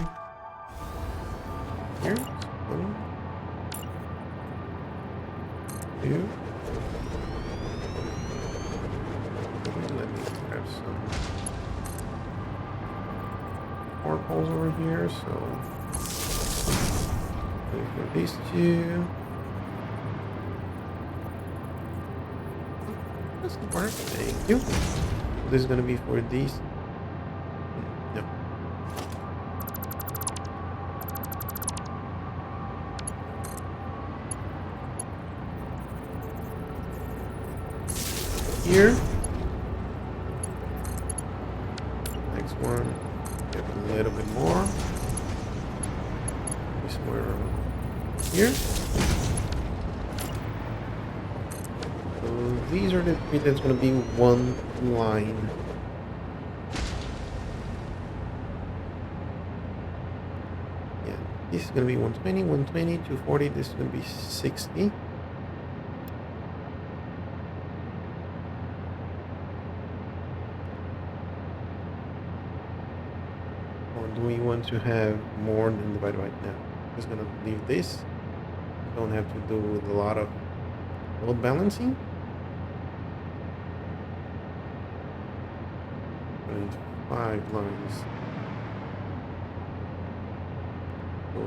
Here, 1, 2. Let me grab some portholes over here. So, for these two. That's the part. Thank you. This is going to be for these. No. Here. Next one. Get a little bit more. Somewhere around here. So these are the three that's going to be one line. Yeah, this is going to be 120, 120, 240. This is going to be 60. Do we want to have more than divided by now? I'm just gonna leave this. Don't have to do with a lot of load balancing. And 5 lines. So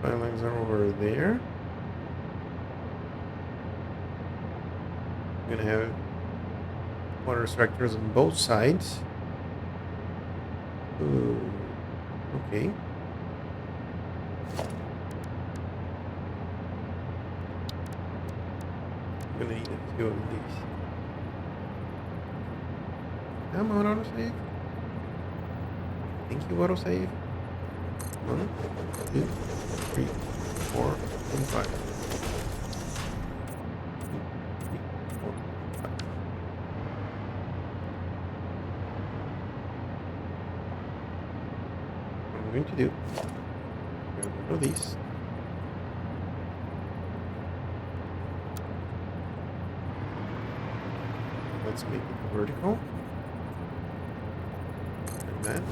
5 lines are over there. I'm gonna have water structures on both sides. Ooh, okay. I'm gonna need a few of these. Come on, autosave. Thank you, autosave. 1, 2, 3, 4, and 5. 2, 3, 4, 5. What I'm going to do, I'm going to release. Let's make it vertical. Like that.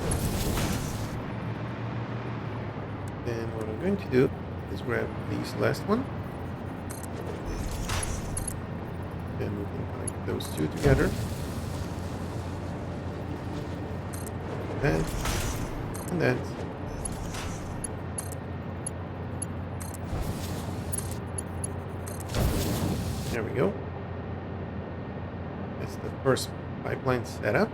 Then what I'm going to do is grab this last one. Then we can connect those two together. That and that. There we go. That's the first pipeline setup.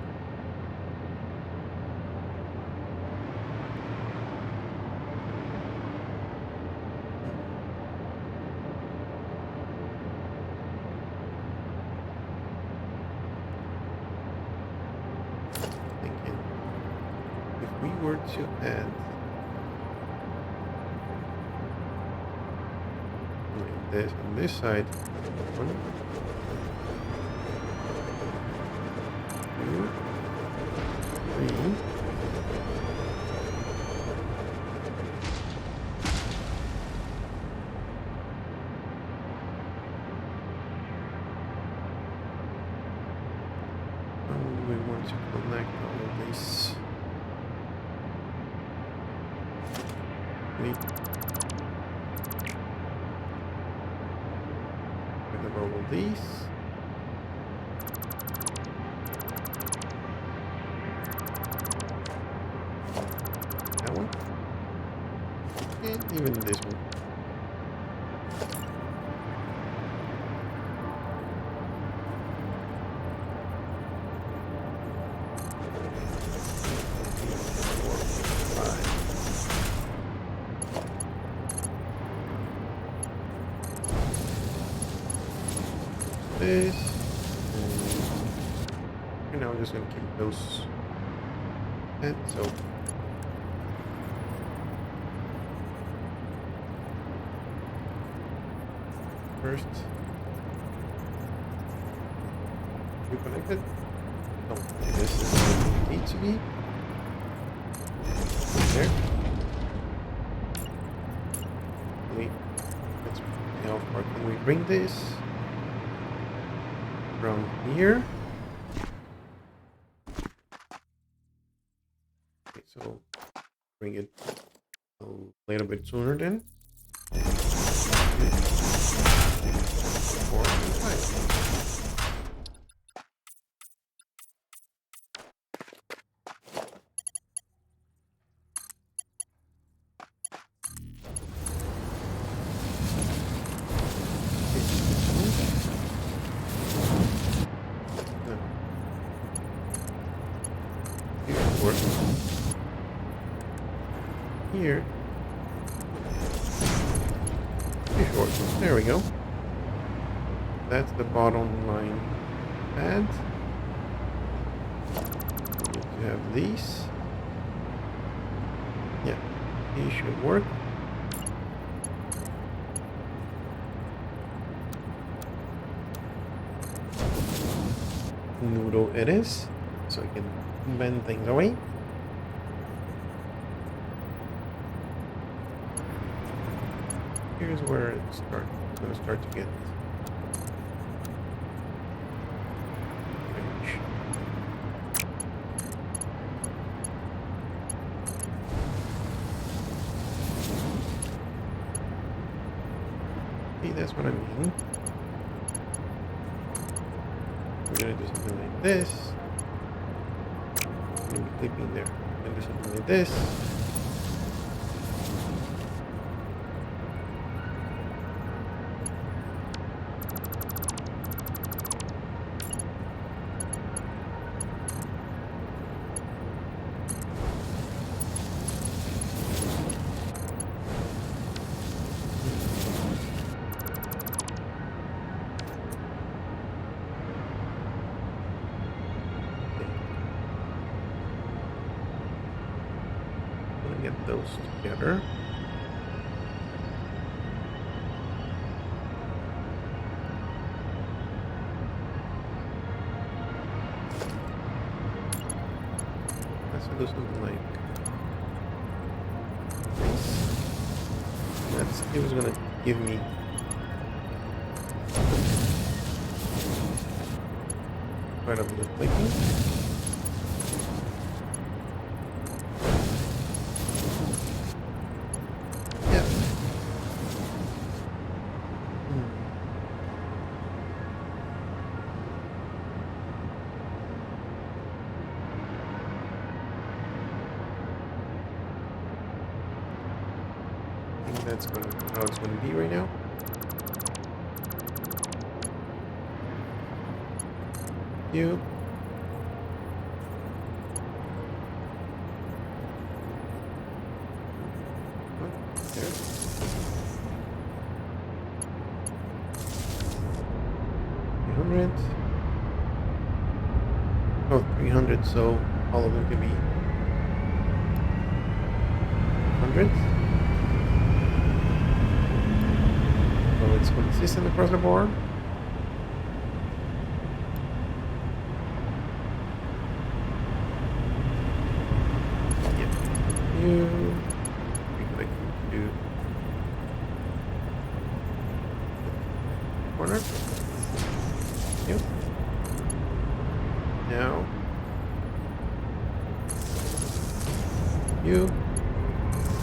Thinking if we were to add like this on this side, 1, 2, 3. How do we want to connect all of these? We have all of these. That one. And even this one. This, and now we're just going to keep those and so first we connected. No, this is what it needs to be there. Let's how far can we bring this from here? Okay, so bring it a little bit sooner then. 4 and 5. Here. Too short. There we go. That's the bottom line pad. We need to have these. Yeah, these should work. Noodle it is, so I can bend things away. Here's where it's going to start to get strange. See, that's what I mean. We're going to do something like this. I'm going to be clicking there. I'm going to do something like this. get those together. Let's do something like this. Let's see what's gonna give me. Quite a bit of clicking. Yeah. I think that's how it's gonna be right now. You. There. 300. Oh, 300, so all of them can be 100. So it's consistent across the board. We can do corner. Yep. Now you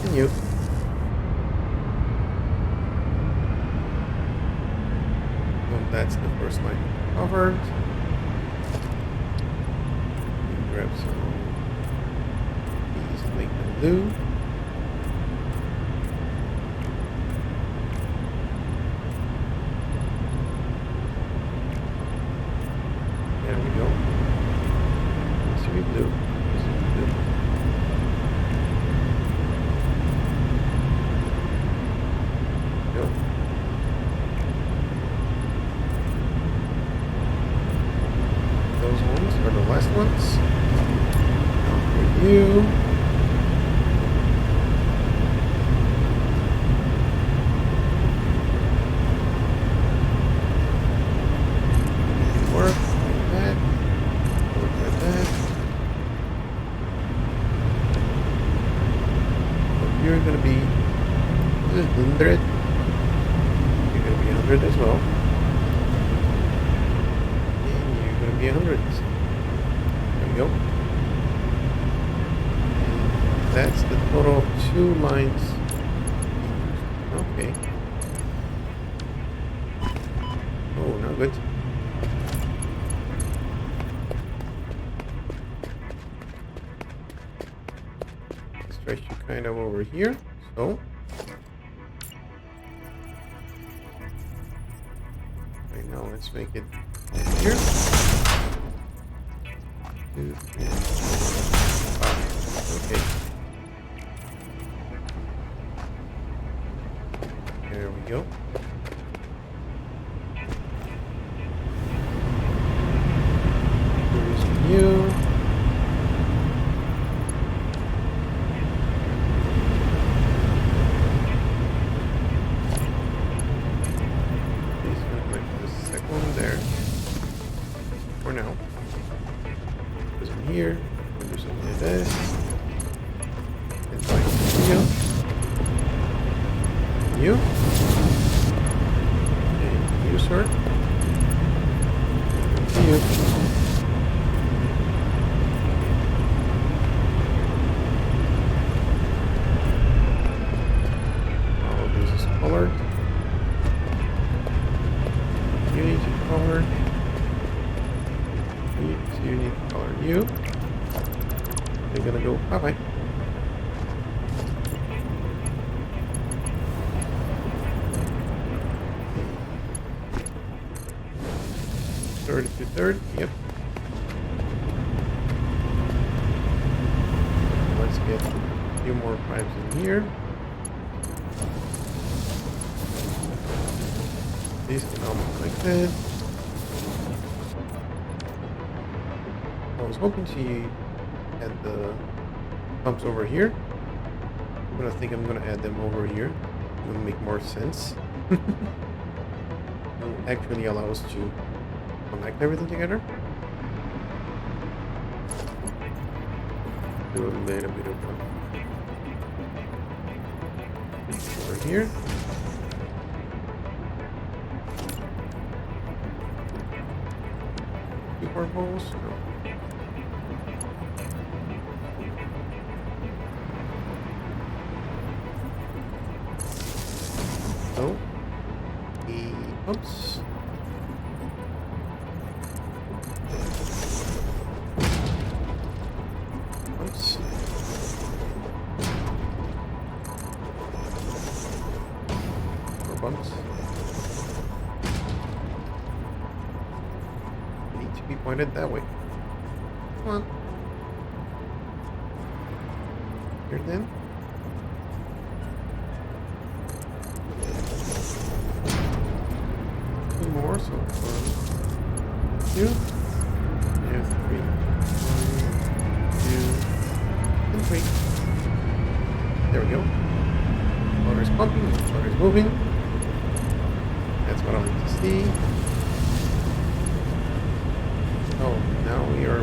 and you. Well, that's the first line covered. Grab some like the blue. There we go. Sweet blue. Sweet blue. Go. Those ones are the last ones. Now for you. You're going to be 100. You're going to be 100 as well. And you're going to be 100. There we go. And that's the total of 2 lines. Okay. Oh, not good. Stretch you kind of over here, so right now let's make it here. 2, 3, 4, 5. Okay. There we go. Here's you. For now, because I'm here, we'll do something like this. And like you, and you, sir, you. All of this is colored. You need to color. You need to color you. They're gonna go bye-bye. Third to third, yep. Let's get a few more pipes in here. These can all be connected. I was hoping to add the pumps over here. But I think I'm gonna add them over here. It would make more sense. It will actually allow us to connect everything together. Do a little bit of over here. Two portholes. No. So, the pumps. Pumps. More bumps. Need to be pointed that way. Come on. Here then. More, so 1, 2, and 3. 1, 2, and 3. There we go. Water is pumping, water is moving. That's what I like to see. Oh, now we are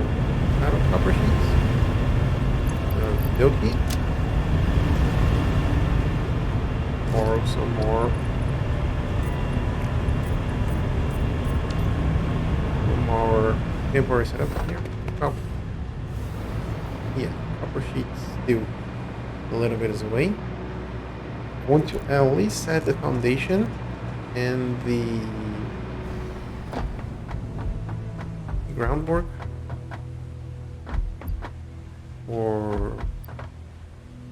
out of copper sheets. Dokie. Borrow some more. More temporary setup here. Oh, yeah, copper sheets do a little bit as a way. I want to at least set the foundation and the groundwork for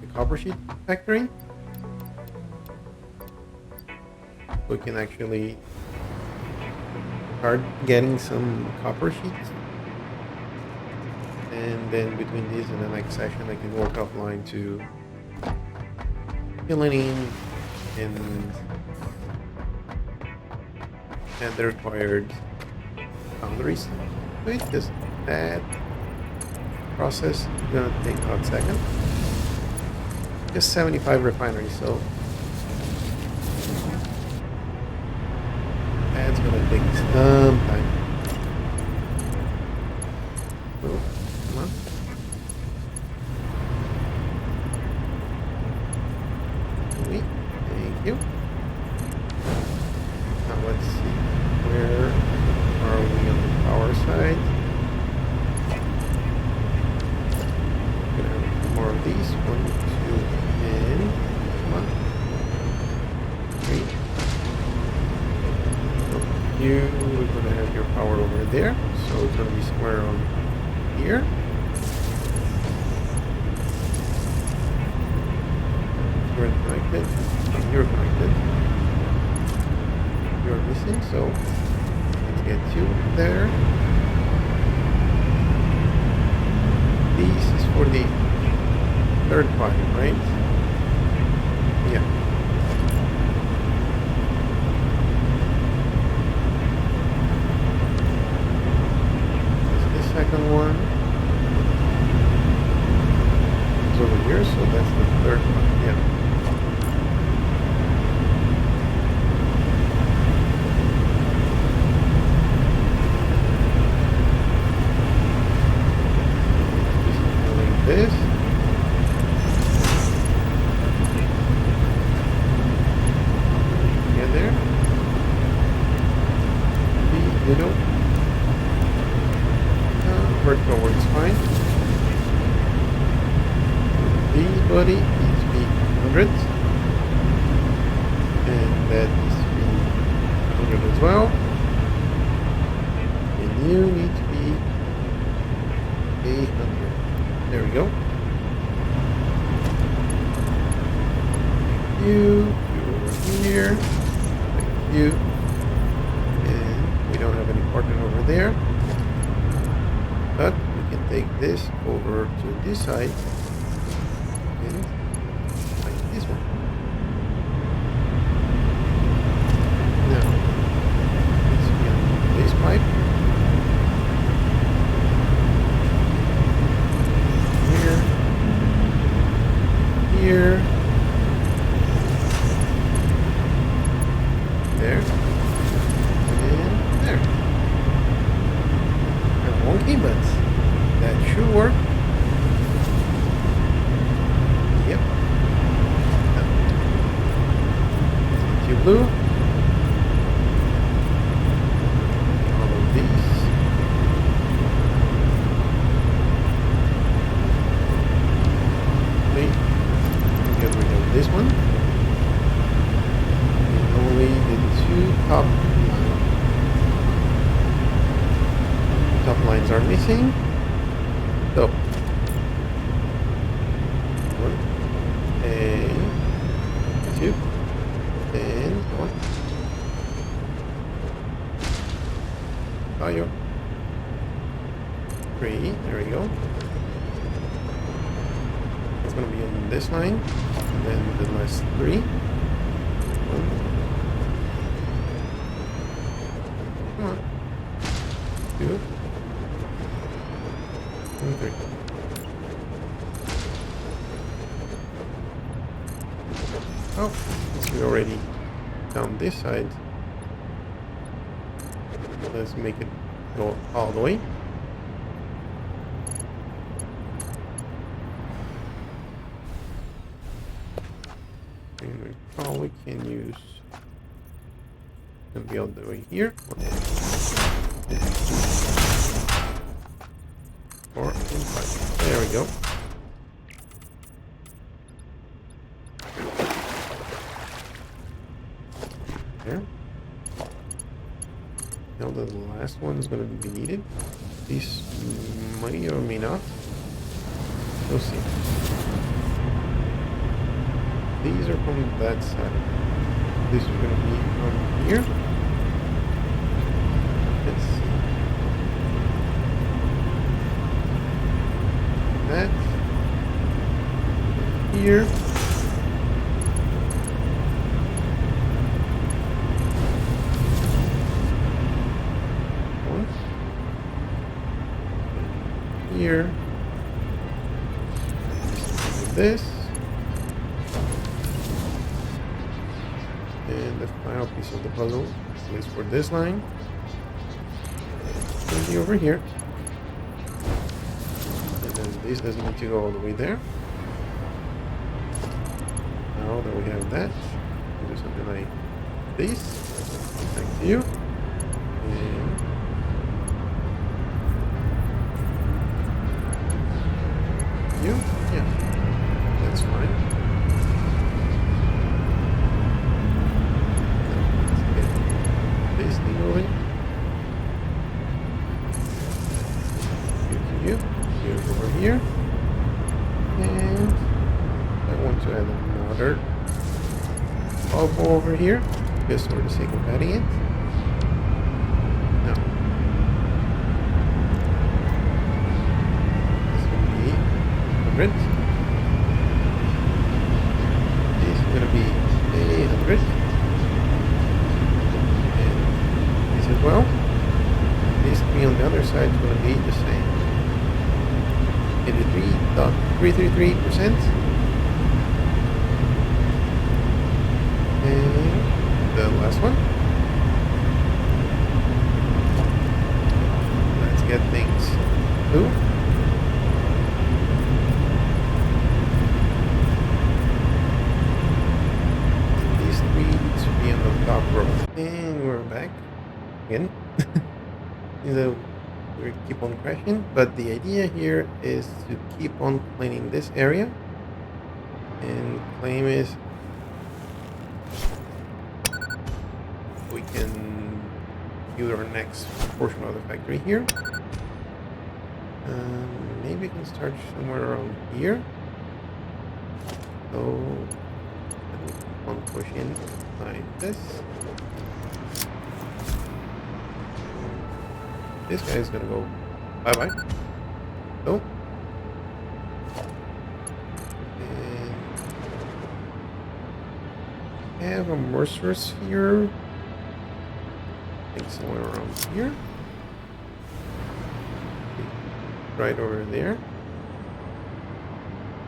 the copper sheet factory. We can actually start getting some copper sheets, and then between this and the next session I can work offline to fill it in and add the required boundaries to it, because that process is gonna take about a second. Just 75 refineries, so that's gonna take some time. Oh, come on. Wait, thank you. Now let's see, where are we on the power side? Gonna have more of these. 1, 2, and come on. 3. You we're going to have your power over there, so it's going to be square on here. You're connected. You're connected. You're missing, so let's get you there. This is for the third party, right? Yeah. Second one is over here, so that's the third one. Yeah. Just doing this. Get there. The middle. Vertical works fine. This body needs to be 100, and that needs to be 100 as well. And you need to be 800. There we go. You over here. You. And we don't have any partner over there. But we can take this over to this side and like this one. Now, let's be on this pipe. Here. Here. blue. All of these. Get rid of this one. And only the two top lines are missing. So one and two and one. Fire. Three. There we go. It's going to be on this line, and then the last three. One. Come on. Two. And three. Oh, since we already down this side, let's make it go all the way. And we probably can use and be all the way here. 4 and 5. There we go. There. Now the last one is going to be needed. These may or may not. We'll see. These are from that side. This is going to be from here. Let's see. That. Here. One. Here. This. And the final piece of the puzzle is for this line. It's going to be over here. And then this doesn't need to go all the way there. Now that we have that, we'll do something like this. Thank you. And you? Yeah. That's fine. This thing over you over here, and I want to add another bubble over here just for the sake of adding it. Now this will be 100. This is going to be 100. As well. This to be on the other side is going to be the same. 83.333%. And the last one. Let's get things blue. These three need to be on the top row. And we're back. Again. So we keep on crashing, but the idea here is to keep on cleaning this area, and claim is we can do our next portion of the factory here. Maybe we can start somewhere around here. So we keep on pushing like this. This guy is gonna go bye-bye. Oh. And have a Mercer sphere. I think somewhere around here. Right over there.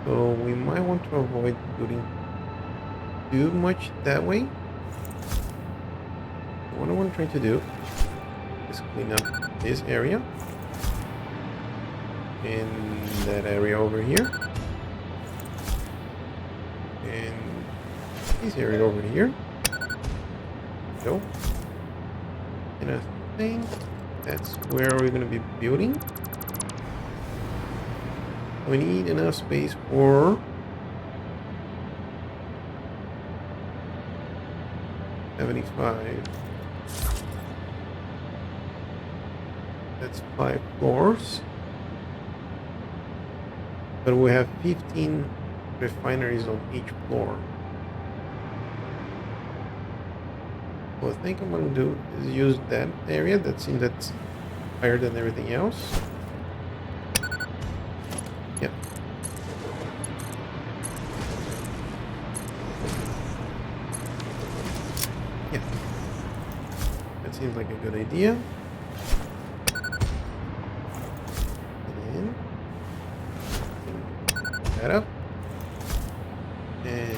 So we might want to avoid doing too much that way. What I want to try to do is clean up this area and that area over here and this area over here, go. And I think that's where we're going to be building. We need enough space for 75. That's 5 floors. But we have 15 refineries on each floor. What I think I'm going to do is use that area. That seems that's higher than everything else. Yep. Yeah. That seems like a good idea. And that up. And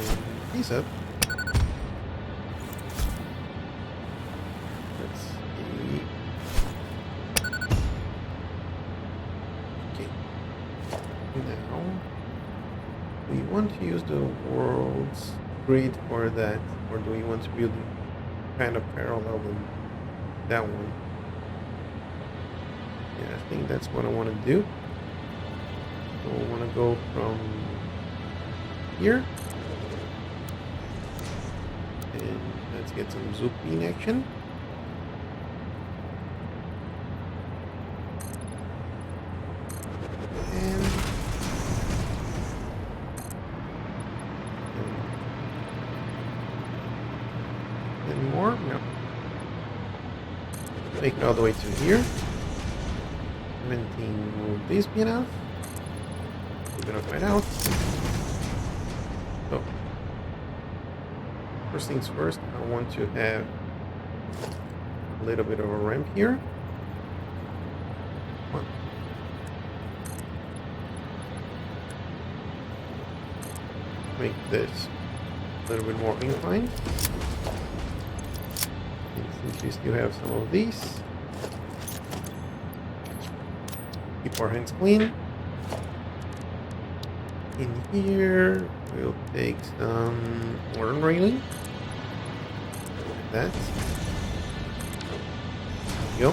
these up. Let's see. Okay. Now we want to use the world's grid for that, or do we want to build kind of parallel with that one? Yeah, I think that's what I want to do. So I want to go from here, and let's get some zoom in action. And more? No. Make it all the way to here. 17, will this be enough? We're gonna find out. So, first things first, I want to have a little bit of a ramp here. One. Make this a little bit more inclined. And since we still have some of these, keep our hands clean. In here, we'll take some wooden railing. Like that. There we go.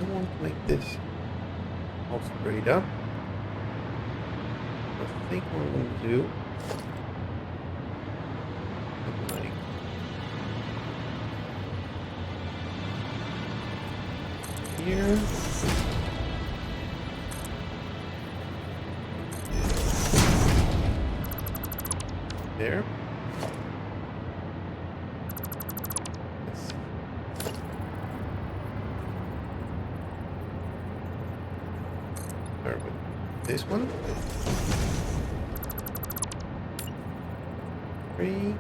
I want to make this all straight up. I think what I'm going to do, like here. There. Let's see. Start with this one. 3.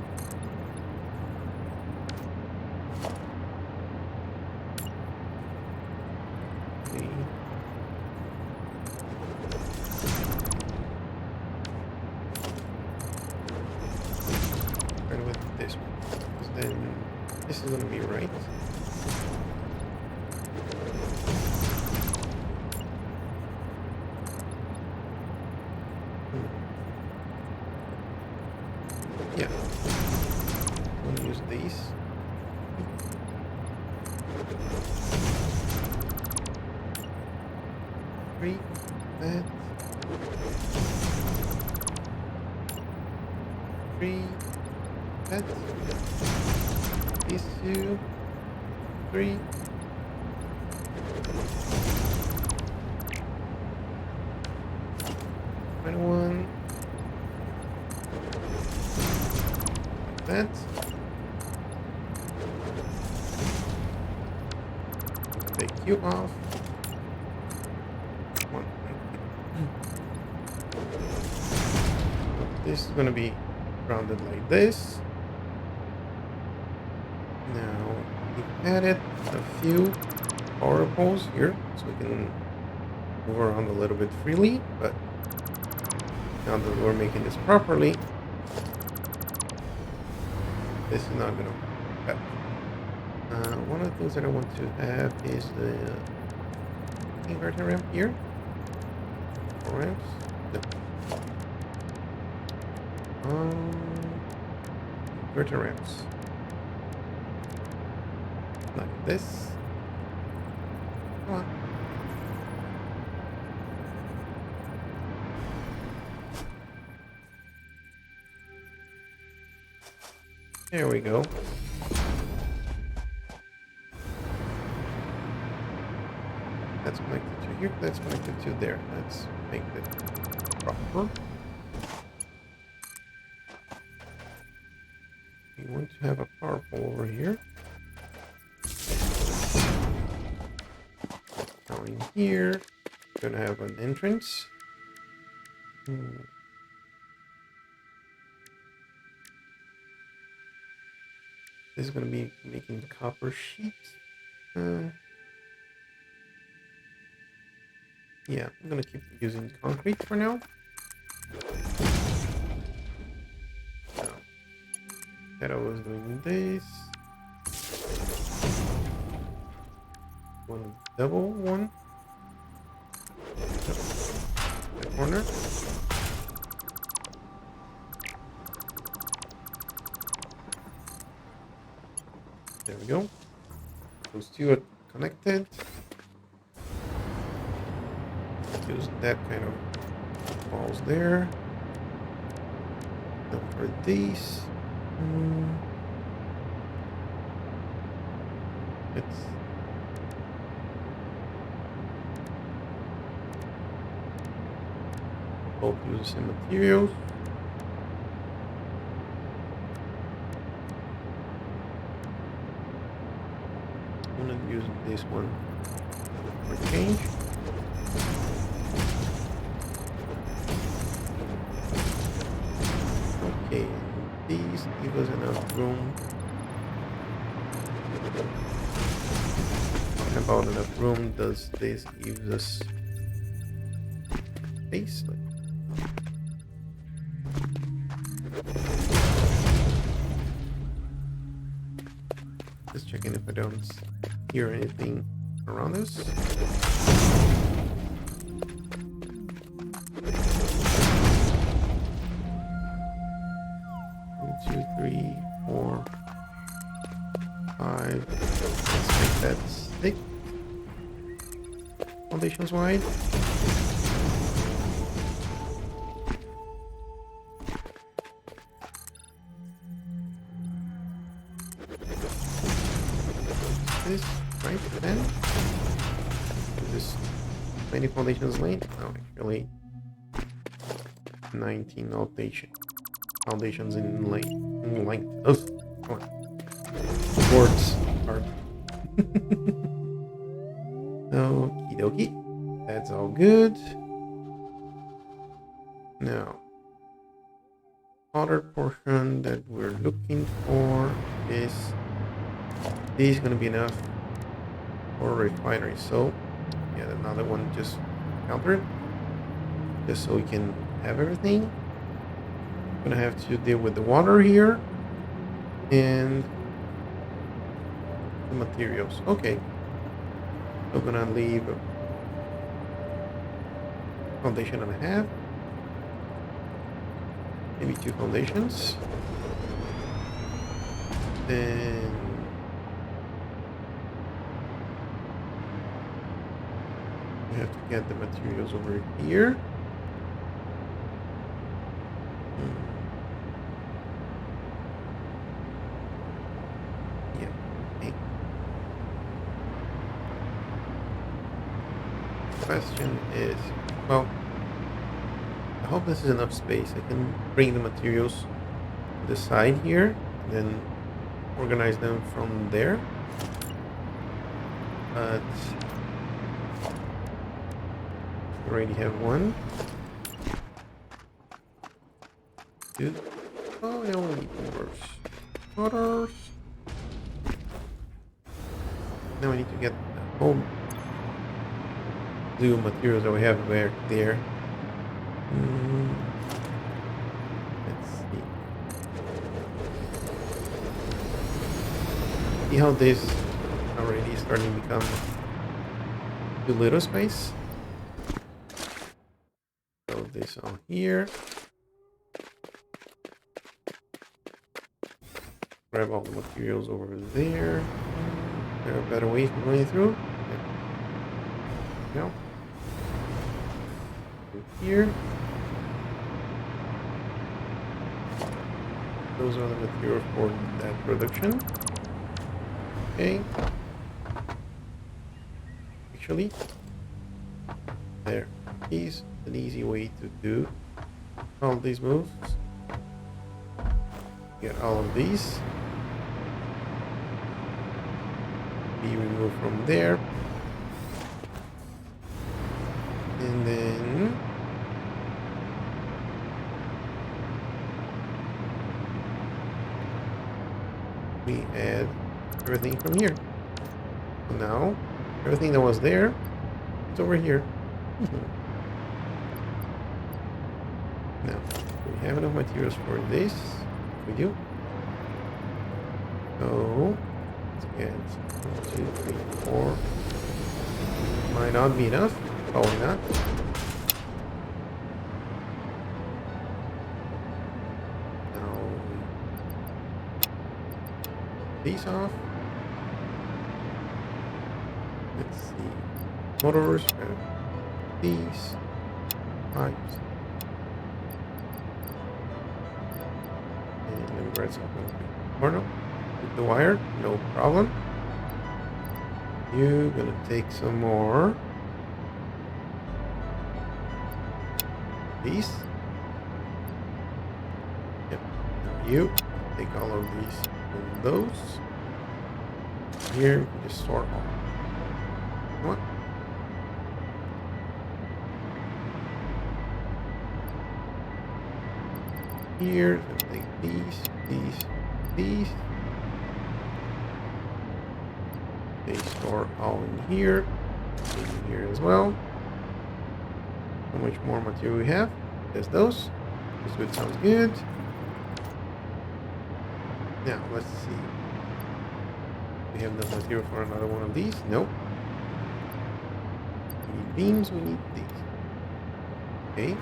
With this one, because then this is going to be right. Yeah, I'm going to use these. Three, that. 3. That. These 2, 3. Final one. Like that. Take you off. One. This is going to be rounded like this. Now we've added a few power poles here so we can move around a little bit freely, but now that we're making this properly, this is not going to cut. One of the things that I want to have is the inverter ramp here. Ramps. No. Inverter ramps. Like this. Come on. There we go. That's connected to here. That's connected to there. Let's make it proper. We want to have a power pole over here. Now in here, we're gonna have an entrance. This is gonna be making copper sheet. Yeah, I'm gonna keep using concrete for now. That I was doing this. One double one. The corner. There we go. Those two are connected. Use that kind of balls there. Now for these. It's both use the same materials. I'm gonna use this one for change. Okay, these give us enough room. Talking about enough room, does this give us space? Just checking if I don't hear anything around us. 2, 3, 4, 5. Let's make that stick. Foundations wide. This right then. Just 20 foundations length. No, actually 19 foundations in length. Oh, come on. Words are. Okie dokie. That's all good. Now, other portion that we're looking for is this going to be enough for a refinery. So, yeah, another one just counter, just so we can have everything. I'm gonna have to deal with the water here and the materials. Okay, so I'm gonna leave a foundation and a half, maybe 2 foundations. Then we have to get the materials over here. Question is, well, I hope this is enough space. I can bring the materials to the side here and then organize them from there. But we already have 1, 2. Oh, now we need motors. Now we need to get the whole blue materials that we have there. Let's see. See how this already is starting to become too little space. So this on here. grab all the materials over there. Is there a better way for going through? Yeah. No. Here. Those are the materials for that production. Okay. Actually, there is an easy way to do all these moves. Get all of these. Be removed from there. And then we add everything from here. So now everything that was there is over here. Now we have enough materials for this. We do. So let's get 1, 2, 3, 4. Might not be enough. Probably not. Now these off. Let's see. Motors and these pipes. And let me grab something more now. With the wire, no problem. You're gonna take some more. These. Yep. Now you take all of these and those. Here, you can just store all. What? Here, so take these. They store all in here as well. How much more material we have? There's those. This good, sounds good. Now let's see. We have enough material for another one of these. Nope. We need beams. We need these. Okay.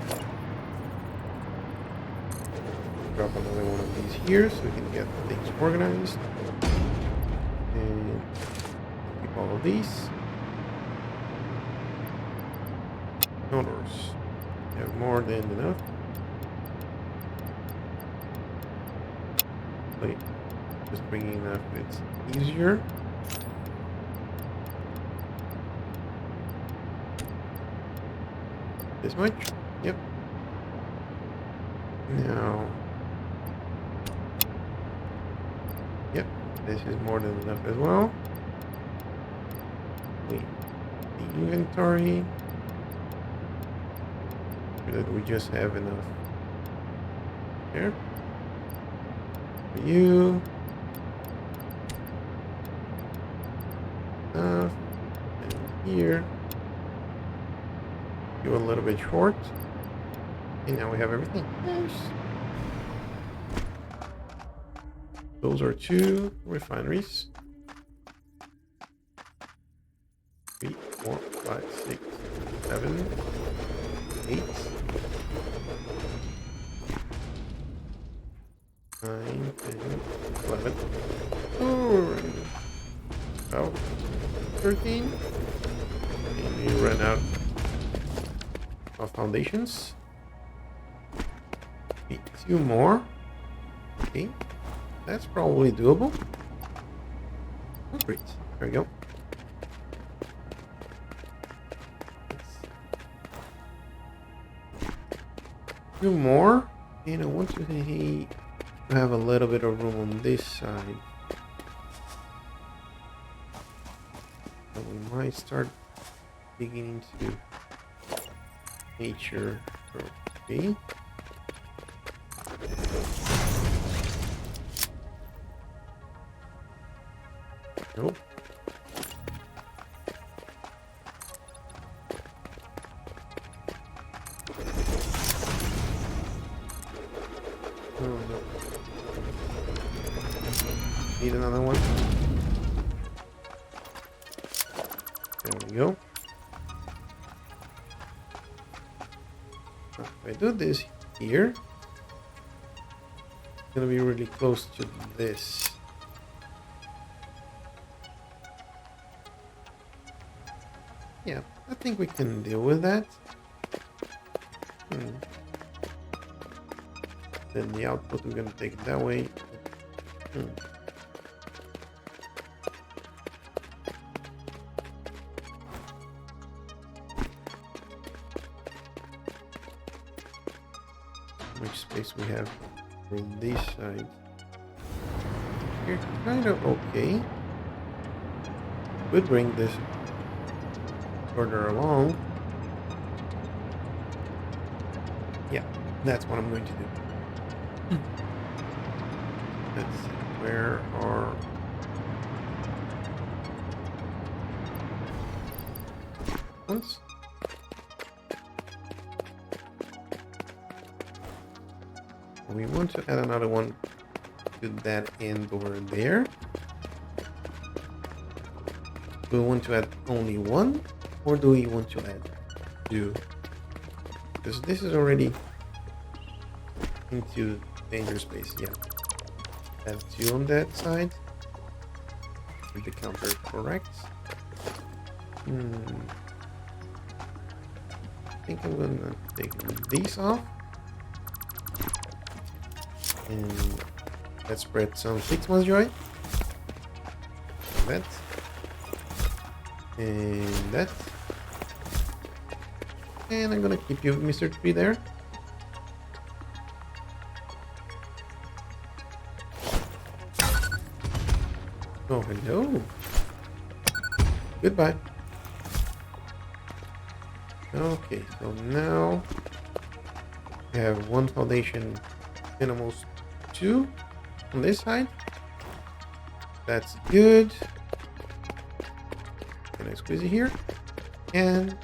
Drop another one of these here so we can get things organized. And keep all of these. Motors. We have more than enough. Wait. Just bringing enough, it's easier. This much? Yep. Now. Yep, this is more than enough as well. Wait, the inventory. That we just have enough there. For you. Enough. And here. You a little bit short. And now we have everything. Nice. Those are 2 refineries. 3, 4, 5, 6, 7, 8, 9, 10, 11, 12, 13. And we run out of foundations. Okay, 2 more. Okay. That's probably doable. Oh, great. There we go. Two more. And I want to have a little bit of room on this side. So we might start digging into nature. Okay. Nope. Oh, no. Need another one. There we go. If I do this here, it's gonna be really close to this. Yeah, I think we can deal with that. Then the output, we're going to take it that way. How much space we have for this side? You're kind of okay. Would bring this further along. Yeah, that's what I'm going to do. Let's see, where are... ones? We want to add another one to that end over there. Do we want to add only one, or do we want to add two? Because this is already into danger space. Yeah, add two on that side. Keep the counter correct. I think I'm gonna take these off, and let's spread some Sigma's joy. That. And that. And I'm gonna keep you, Mr. Tree, there. Oh, hello. Goodbye. Okay, so now we have one foundation and almost two on this side. That's good. Can I squeeze it here? And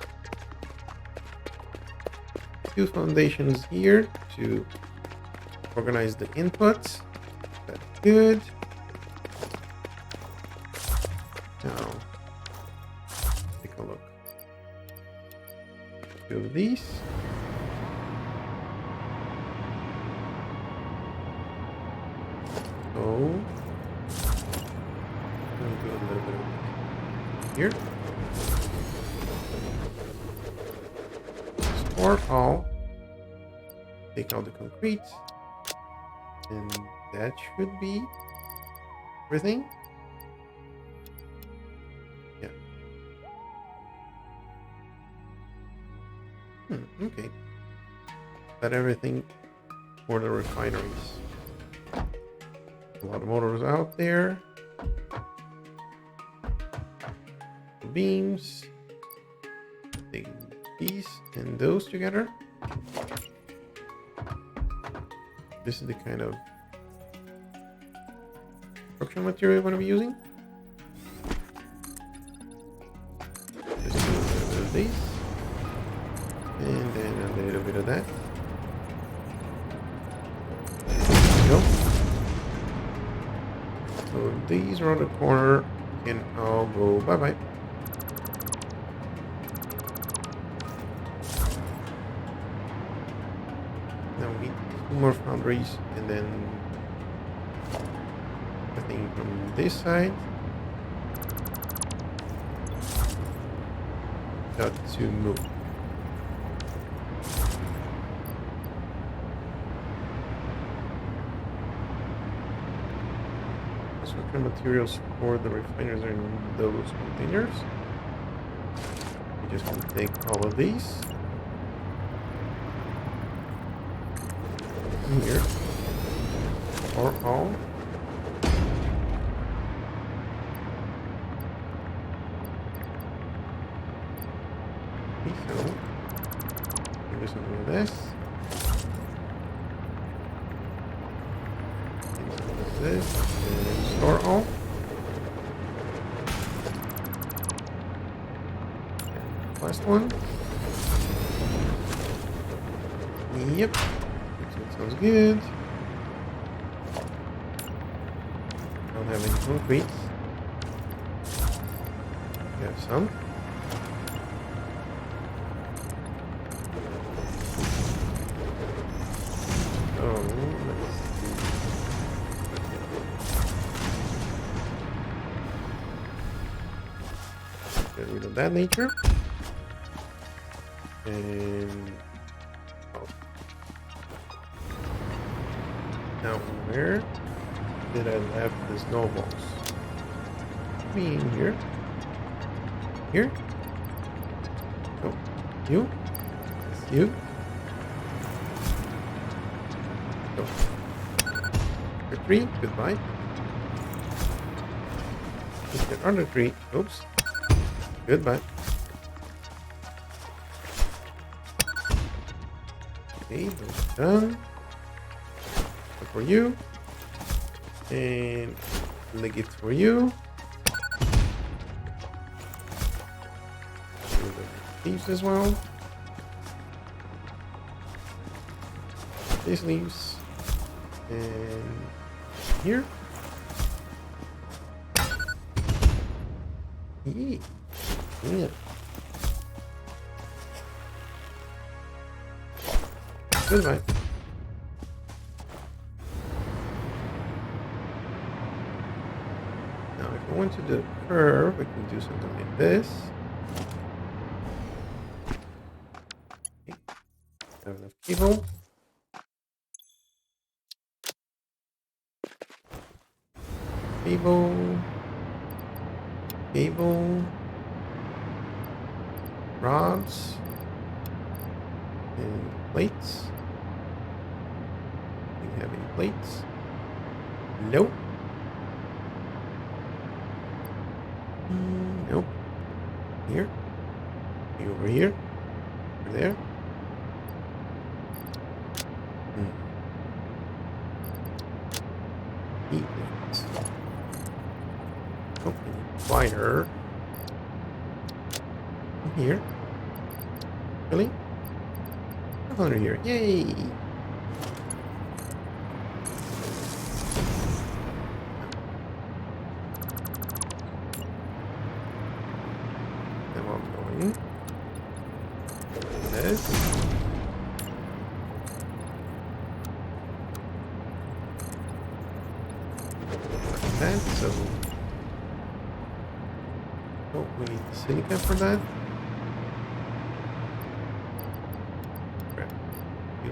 two foundations here to organize the inputs. That's good. Now, take a look. Two of these. So, I'm going to do a little bit of here. Store all. Take out the concrete. And that should be everything. Yeah. Okay. Got everything for the refineries. A lot of motors out there. Beams. Take these and those together. This is the kind of construction material I'm going to be using. Just do a little bit of this. And then a little bit of that. There we go. So these around the corner can all go bye-bye. Now we need two more foundries, and then I think from this side got to move. Construction materials for the refiners are in those containers. We just want to take all of these here, or all. So, maybe something like this. Maybe something like this. And store all. And last one. Yep. Sounds good. Don't have any concrete. We have some. So let's get rid of that nature. And oh. Now where did I left the snowballs? Me in here. Here? Oh, you? Yes, you. Go. For 3, goodbye. Mr. Under 3, oops. Goodbye. Okay, those are done. One for you. And the gift for you. Leaves as well. These leaves. And here. Yeah. Goodbye. Now, if I want to do a curve, we can do something like this. Okay. Have enough cable. Cable. Rods. And plates. Do we have any plates? Nope. Nope. Here. Over here. Over there. Heat plates. Oh, wire. Here. Really? Under here. Yay! Now I'm going this. Like that, so oh, we need the silicon for that.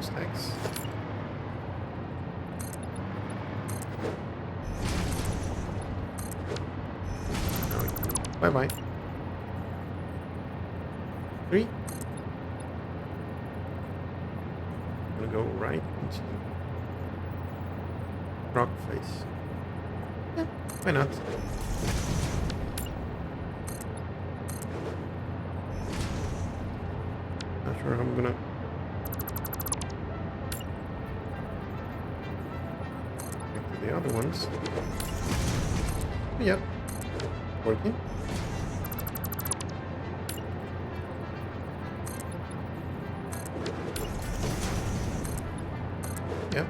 Stacks. Bye bye. 3. I'm gonna go right into rock face. Yeah, why not? Not sure how I'm gonna. The other ones. Yep. Working. Yep.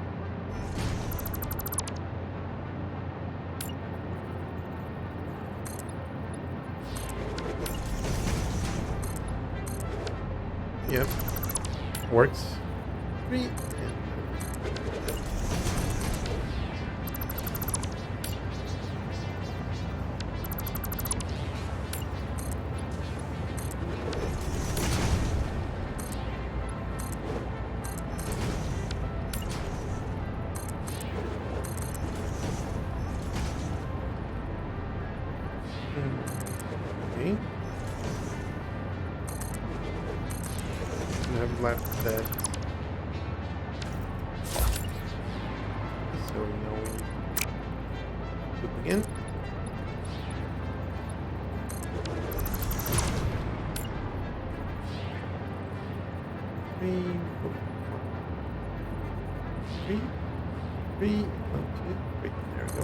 Yep. Works. 3. Okay. And I've left that. So now we look again. Three. 1, 2, 3. There we go.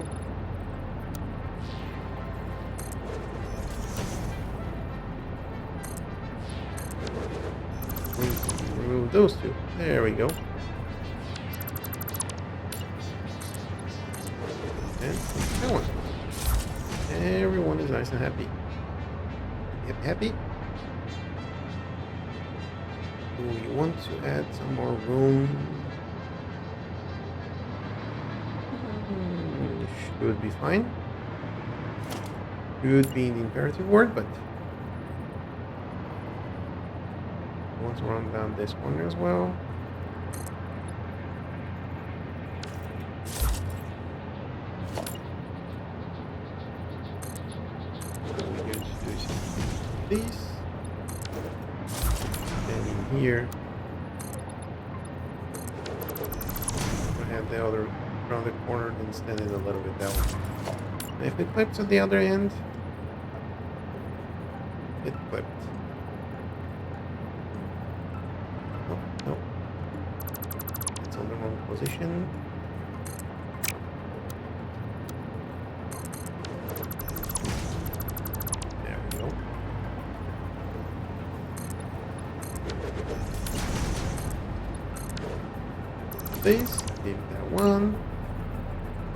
Remove those 2. There we go. And that one. Everyone is nice and happy. Yep, happy. Do we want to add some more room? Should be fine. Should be an imperative word, but want to run down this one as well. So we're going to do this. And in here, we have the other around the corner and stand it a little bit down. If it clips at the other end, it clipped. No, no. It's on the wrong position. There we go. This, leave that 1,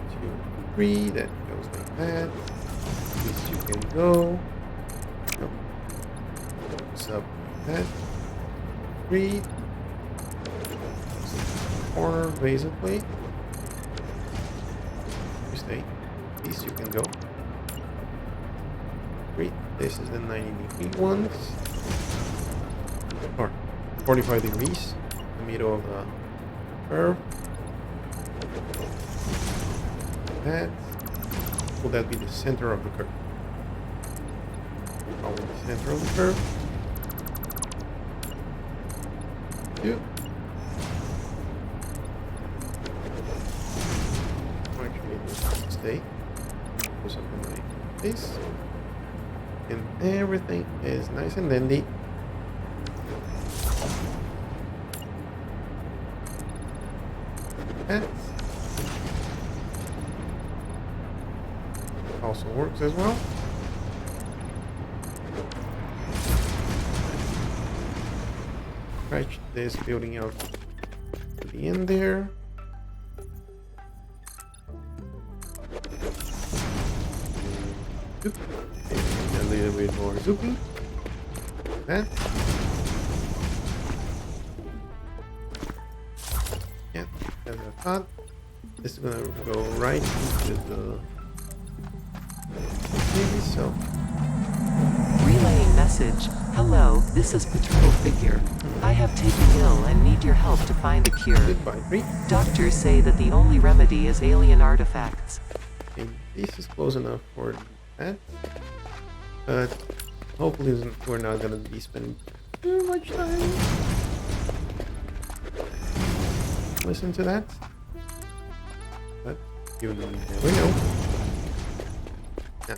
2, 3, that goes like that. These 2 can go. No. Goes up like that. 3. Corner basically. You stay. These 2 can go. 3. This is the 90-degree ones. Or 45 degrees. The middle of the curve. That will that be the center of the curve? Probably the center of the curve. 2. Actually, this stay. Do something like this, and everything is nice and dandy. That also works as well. Stretch this building out to the end there. Zoop. And a little bit more zooping. That. Yeah, as I thought. This is gonna go right into the TV, so. Relaying message. Hello, this is Paternal Figure. I have taken ill and need your help to find a cure. Goodbye, Bree. Doctors say that the only remedy is alien artifacts. Okay, this is close enough for that. But hopefully we're not gonna be spending too much time. Listen to that. But you never know. Yeah.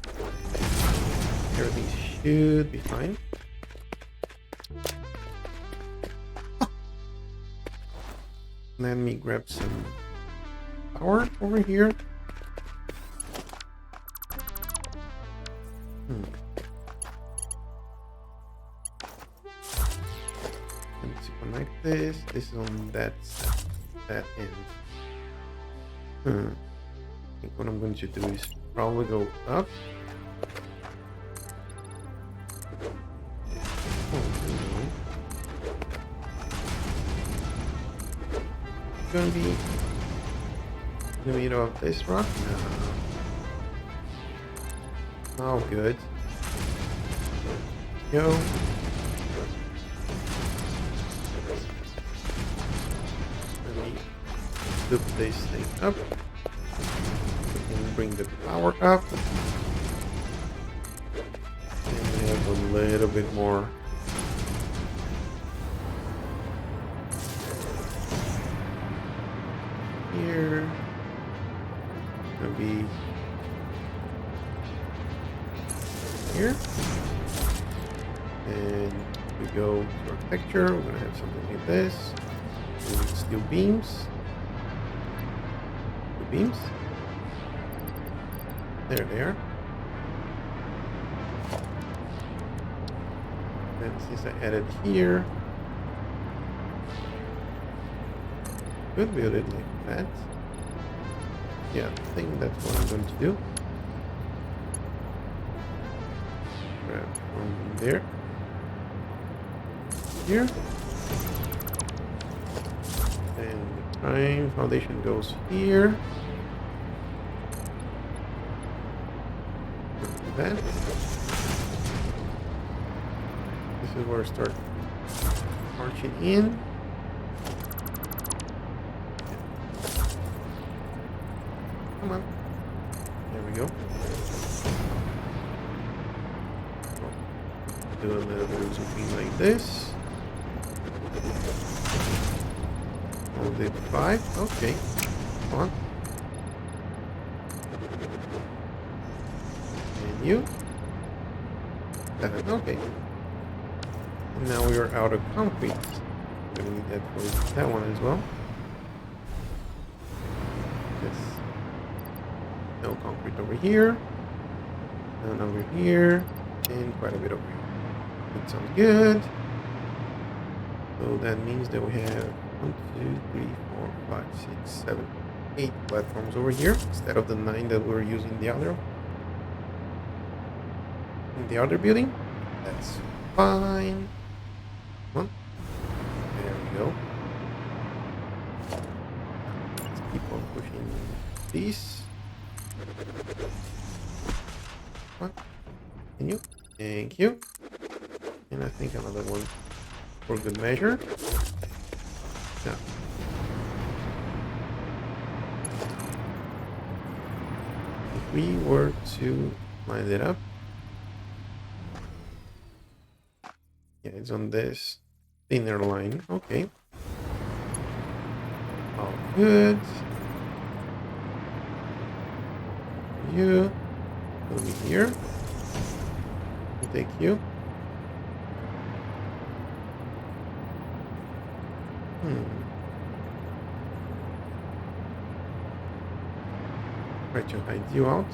Everything should be fine. Let me grab some power over here. Let's connect this. This is on that end. I think what I'm going to do is probably go up. Gonna be in the middle of this rock? No. Oh, good. Go. Let me loop this thing up. We can bring the power up. And we have a little bit more. Here, gonna be here, and we go to architecture. We're gonna have something like this. We need steel beams. The beams. There they are. And since I added here, could build it like that. Yeah, I think that's what I'm going to do. Grab from there. Here. And the prime foundation goes here. Like that. This is where I start Arch it in. Come on. There we go. Do a little bit of zooming like this. Hold it 5. Okay. Come on. And you. 7. Okay. And now we are out of concrete. We're gonna need that for that one as well. Yes. No concrete over here. None over here. And quite a bit over here. That sounds good. So that means that we have 1, 2, 3, 4, 5, 6, 7, 8 platforms over here instead of the 9 that we were using in the other building. That's fine. Come on. There we go. Let's keep on pushing these. Come on. Continue. Thank you. And I think another one for good measure. Yeah. If we were to line it up, yeah, it's on this thinner line. Okay. All good. You. Over here. Take you. Try to hide you out.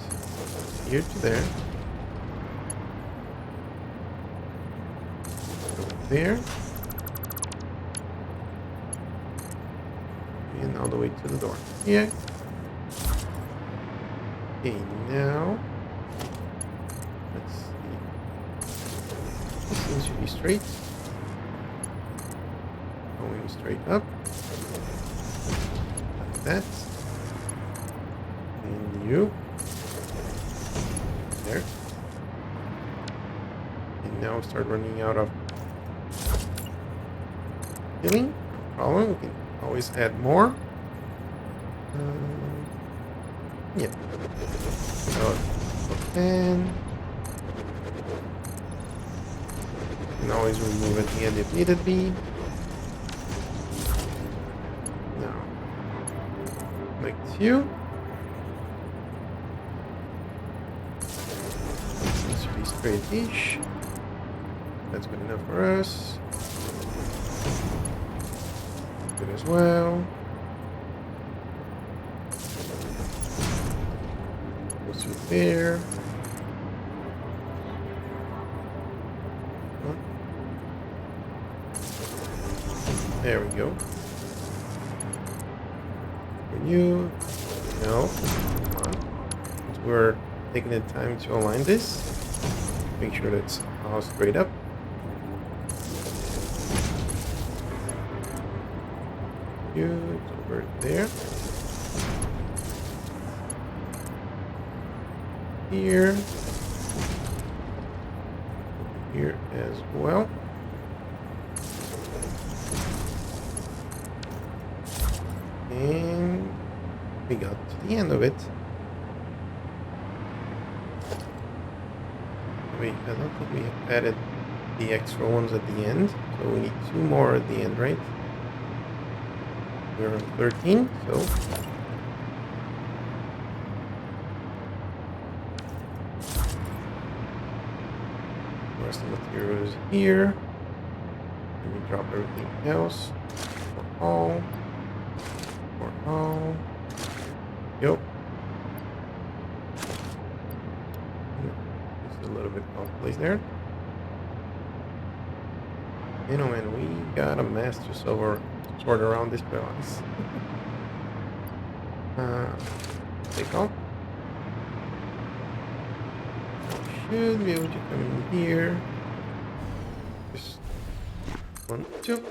Here to there. Over there. And all the way to the door. Yeah. Okay, now let's see. This thing should be straight. Going straight up. Like that. And you. There. And now start running out of filling. No problem. We can always add more. Yeah. So, 10. You can always remove at the end if needed be. Now, like 2. This should be straight-ish. That's good enough for us. Good as well. Goes through there. There we go. For you. No. Come on. Since we're taking the time to align this. Make sure that's all straight up. You. It's over there. Here. Here as well. And we got to the end of it. Wait, I don't think we have added the extra ones at the end. So we need 2 more at the end, right? We're on 13, so rest of the material is here. Let me drop everything else for all. For all. Yep. Just a little bit off place there. You know, man, we got a mess to sort around this balance. Take off. Should be able to come in here. Just 1, 2.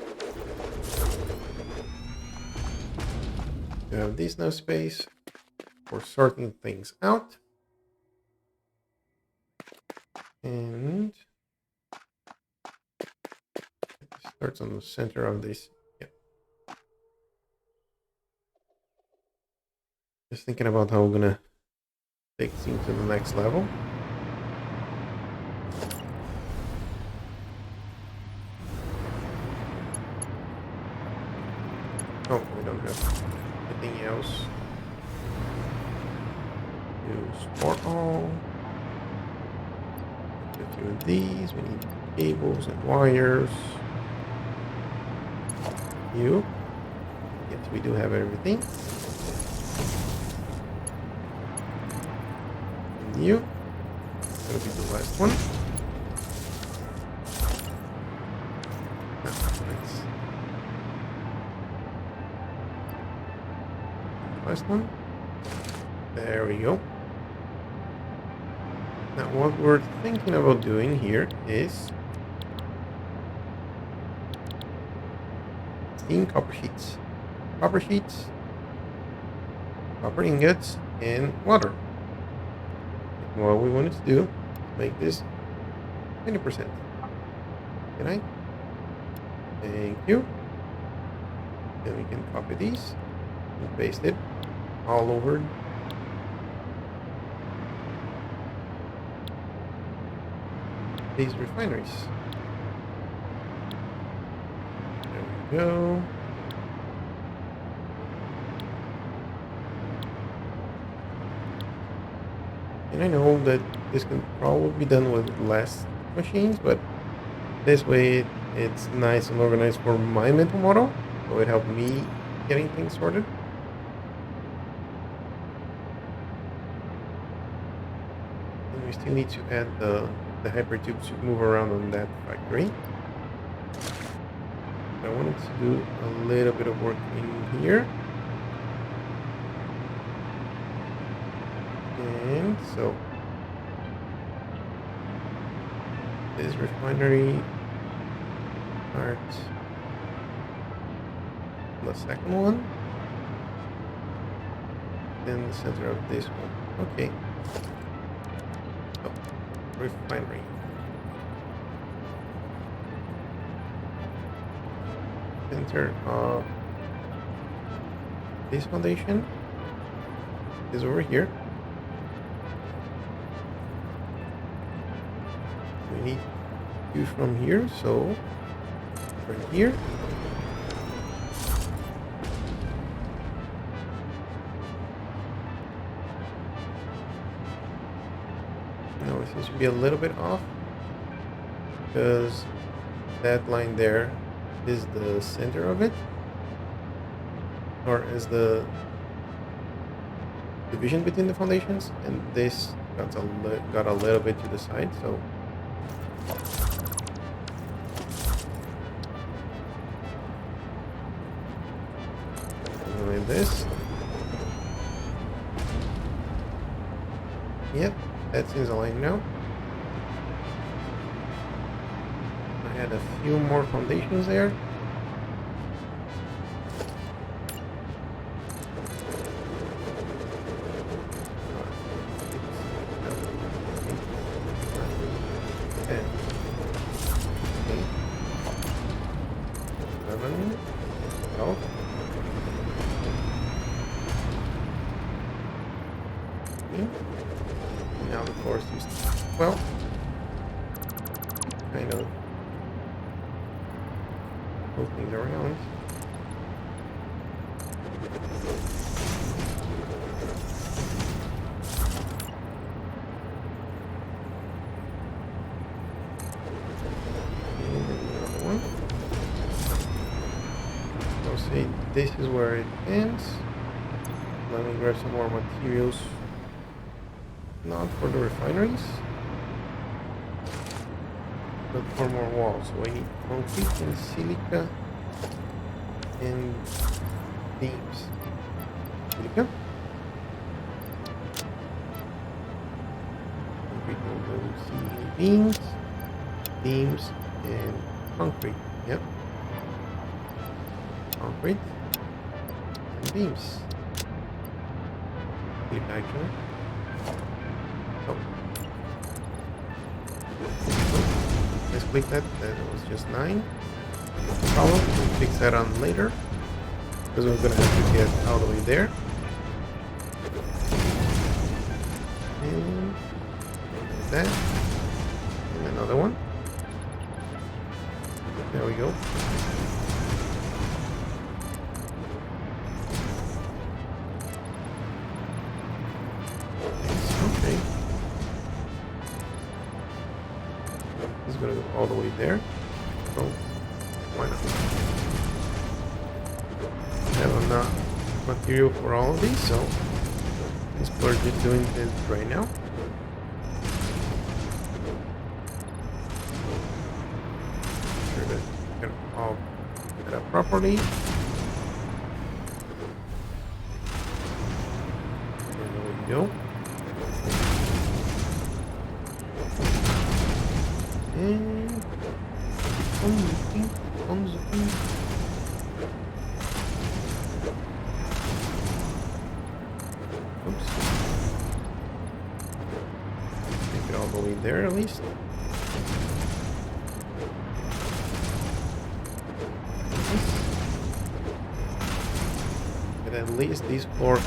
You have this no space for sorting things out. And starts on the center of this. Yeah. Just thinking about how we're gonna take things to the next level. Oh, we don't have anything else. Use for all. A few of these. We need cables and wires. You. Yes, we do have everything. And you. That'll be the last one. Nice. Last one. There we go. Now what we're thinking about doing here is steam copper sheets. Copper sheets, copper ingots, and water. And what we wanted to do is make this 20%. Can I? Thank you. Then we can copy these and paste it all over these refineries. There we go. And I know that this can probably be done with less machines, but this way it's nice and organized for my mental model, so it helped me getting things sorted. And we still need to add the hypertubes to move around on that factory. I wanted to do a little bit of work in here. And so this refinery starts the second one, then the center of this one. Okay. So refinery. Center of this foundation is over here. We need you from here, so right here. Now it seems to be a little bit off because that line there is the center of it, or is the division between the foundations, and this got a little bit to the side, so like this. Yep, that seems aligned now. I had a few more foundations there. Now the course is, well, kind of move things around. And another one. So say this is where it ends. Let me grab some more materials. Not for the refineries, but for more walls. So I need concrete and silica and beams. Silica. Concrete and beams. Beams and concrete. Yep. Concrete and beams. Silica actually. Oh. Let's click that. That was just 9. No problem. We'll fix that on later. Because we're gonna have to get all the way there. And that. And another one. There we go. Okay. It's gonna go all the way there. So why not? I have enough material for all of these, so let's start just doing this right now. Make sure that you can all set up properly. And there we go. And on the thing. Oops. Take it all the way there at least. But at least these floors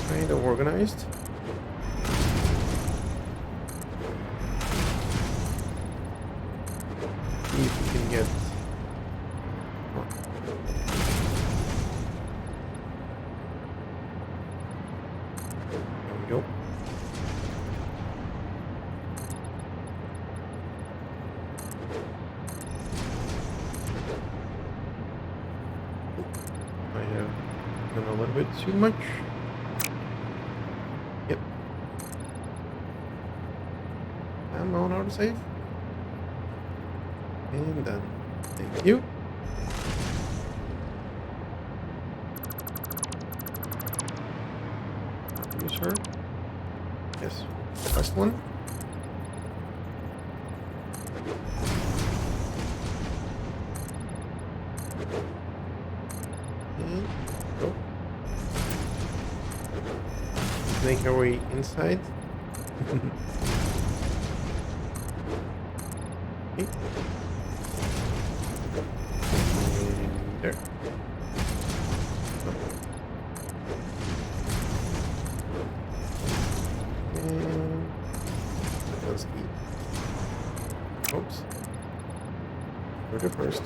kind of organized. See if we can get. There we go. I have done a little bit too much. Yep. I'm on autosave. And done. Thank you. Are you sure? Yes. Last one. And go. Make our way inside. Okay. And there. And let's eat. Oops. We're the first.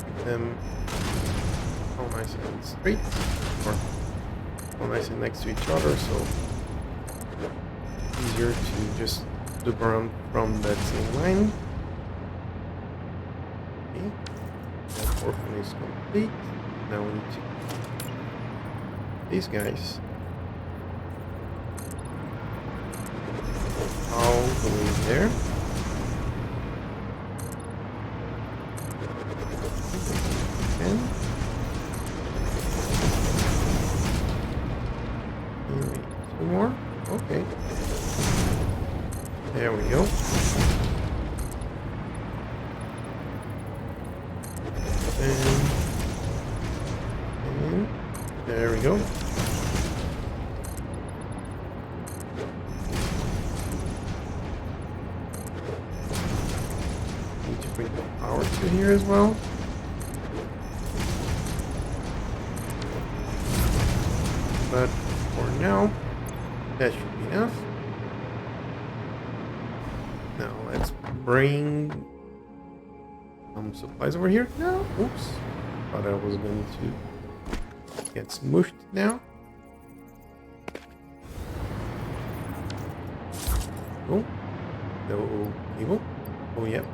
Make them all nice and straight, or all nice and next to each other, so easier to just loop around from that same line. Okay. That fourth one is complete. Now we need to these guys all the way there. And wait, two more. Okay. There we go. And there we go. Need to bring the power to here as well. But for now, that should be enough. Now let's bring some supplies over here. No, oops. Thought I was going to get smooshed now. Oh, no evil. Oh, yep.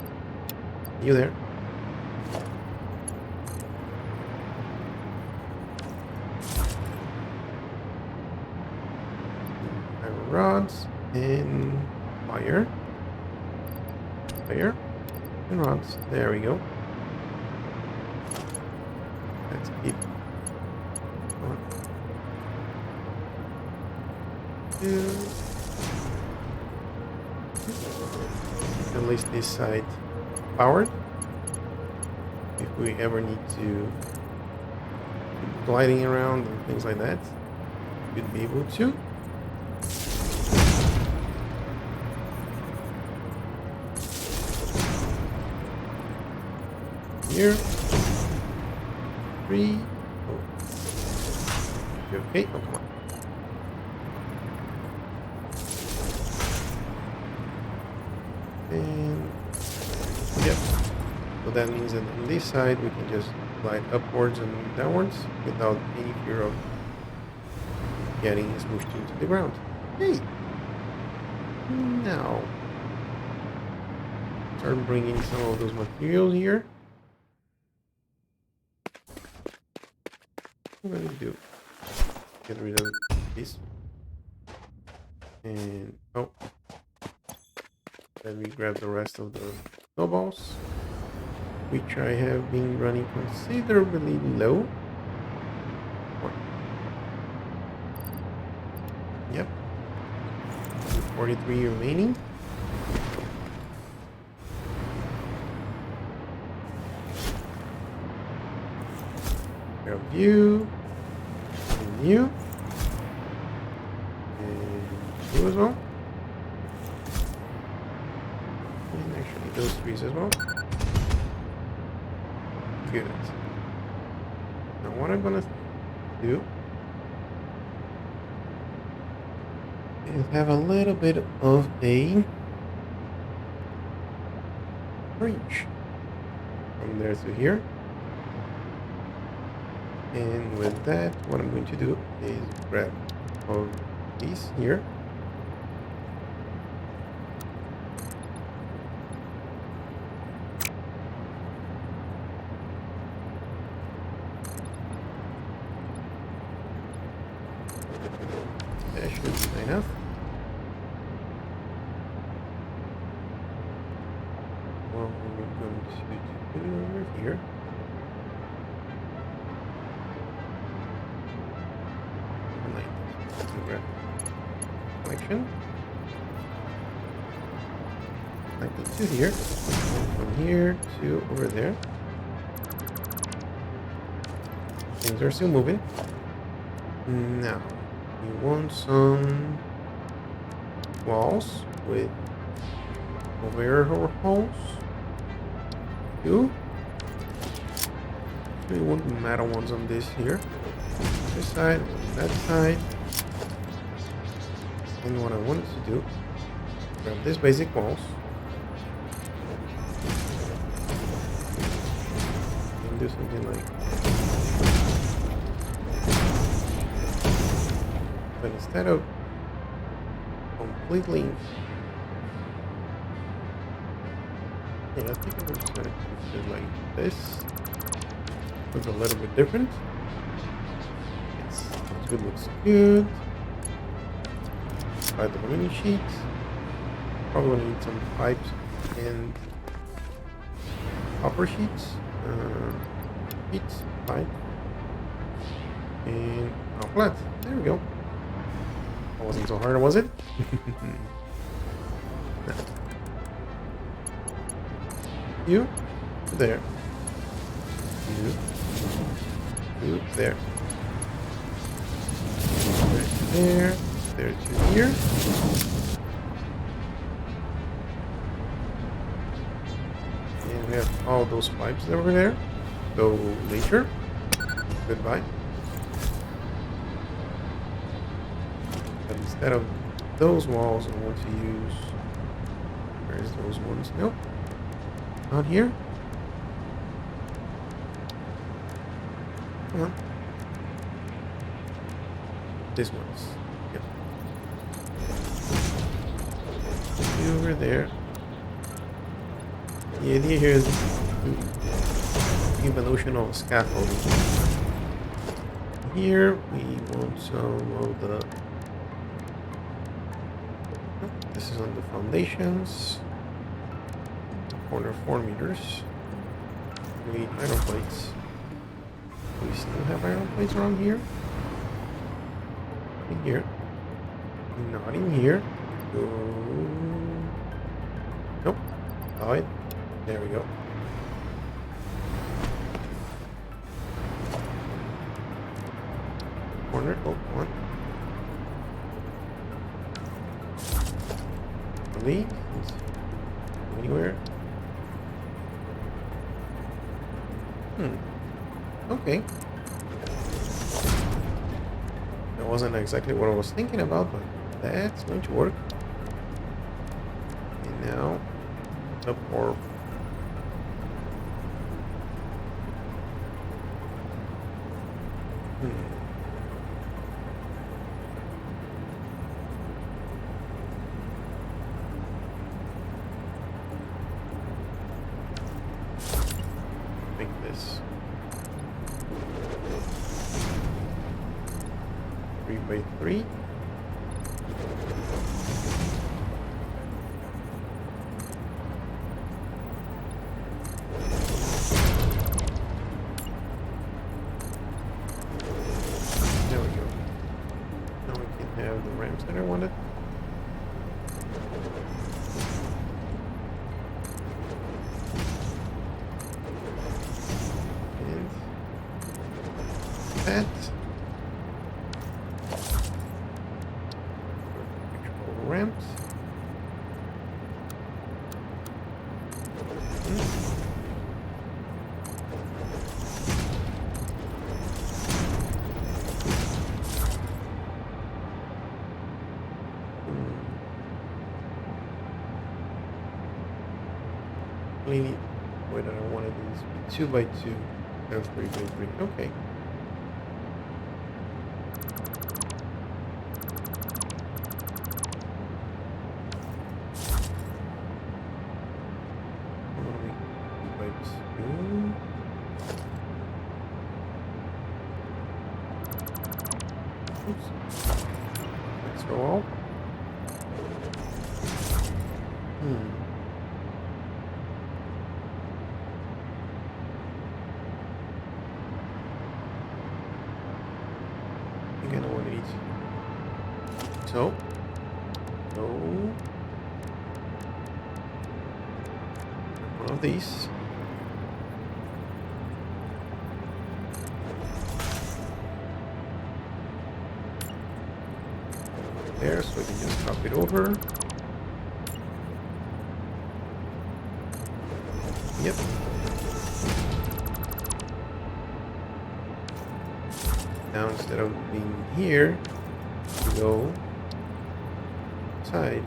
You there? Iron rods and fire. Fire and rods. There we go. Let's keep going. At least this side powered. If we ever need to gliding around and things like that, we'd be able to. here. 3. Oh. You okay? Oh, come on. And yep. So that means that on this side we can just glide upwards and downwards without any fear of getting smooshed into the ground. Hey! Now, start bringing some of those materials here. What do we do? Get rid of this. And, oh. Let me grab the rest of the snowballs, which I have been running considerably low. Yep. 43 remaining. Grab you. And you. And you as well. And actually those 3 as well. Good. Now what I'm gonna do is have a little bit of a reach from there to here. And with that, what I'm going to do is grab all these here. That should be enough. What we're going to do over here. Collection. Like it to here. From here to over there. Things are still moving. Now, we want some walls with overhead holes. 2. We want metal ones on this here. This side, that side. And what I wanted to do, grab these basic walls and do something like, but instead of completely, yeah, I think I'm just gonna do it like this. Looks a little bit different. Looks good. By the mini sheet. Probably need some pipes and copper sheets. Sheets, pipe, and outlet. There we go. That wasn't so hard, was it? No. You there. You there. There, there to here. And we have all those pipes over there. So later, goodbye. But instead of those walls, I want to use, where's those ones? Nope, not here. Come on. This one's, yep. Over there. The idea here is to give a notion of scaffolding. Here we want some of the. This is on the foundations. Corner 4 meters. We need iron plates. Do we still have iron plates around here? In here. Not in here. Nope. Alright. There we go. Corner. Oh, one. Lead. Anywhere. Hmm. Okay. That wasn't exactly what I was thinking about, but that's going to work. And now, up or hmm. Make this 3x3. There we go. Now we can have the ramps that I wanted. And that. Actual ramps. Really, wait, I don't want these 2x2 and 3x3. Okay. What do we 2x2? Oops. Extra wall. I think I know what it is. So, one of these. There, so we can just drop it over. Yep. Now instead of being here, we go side.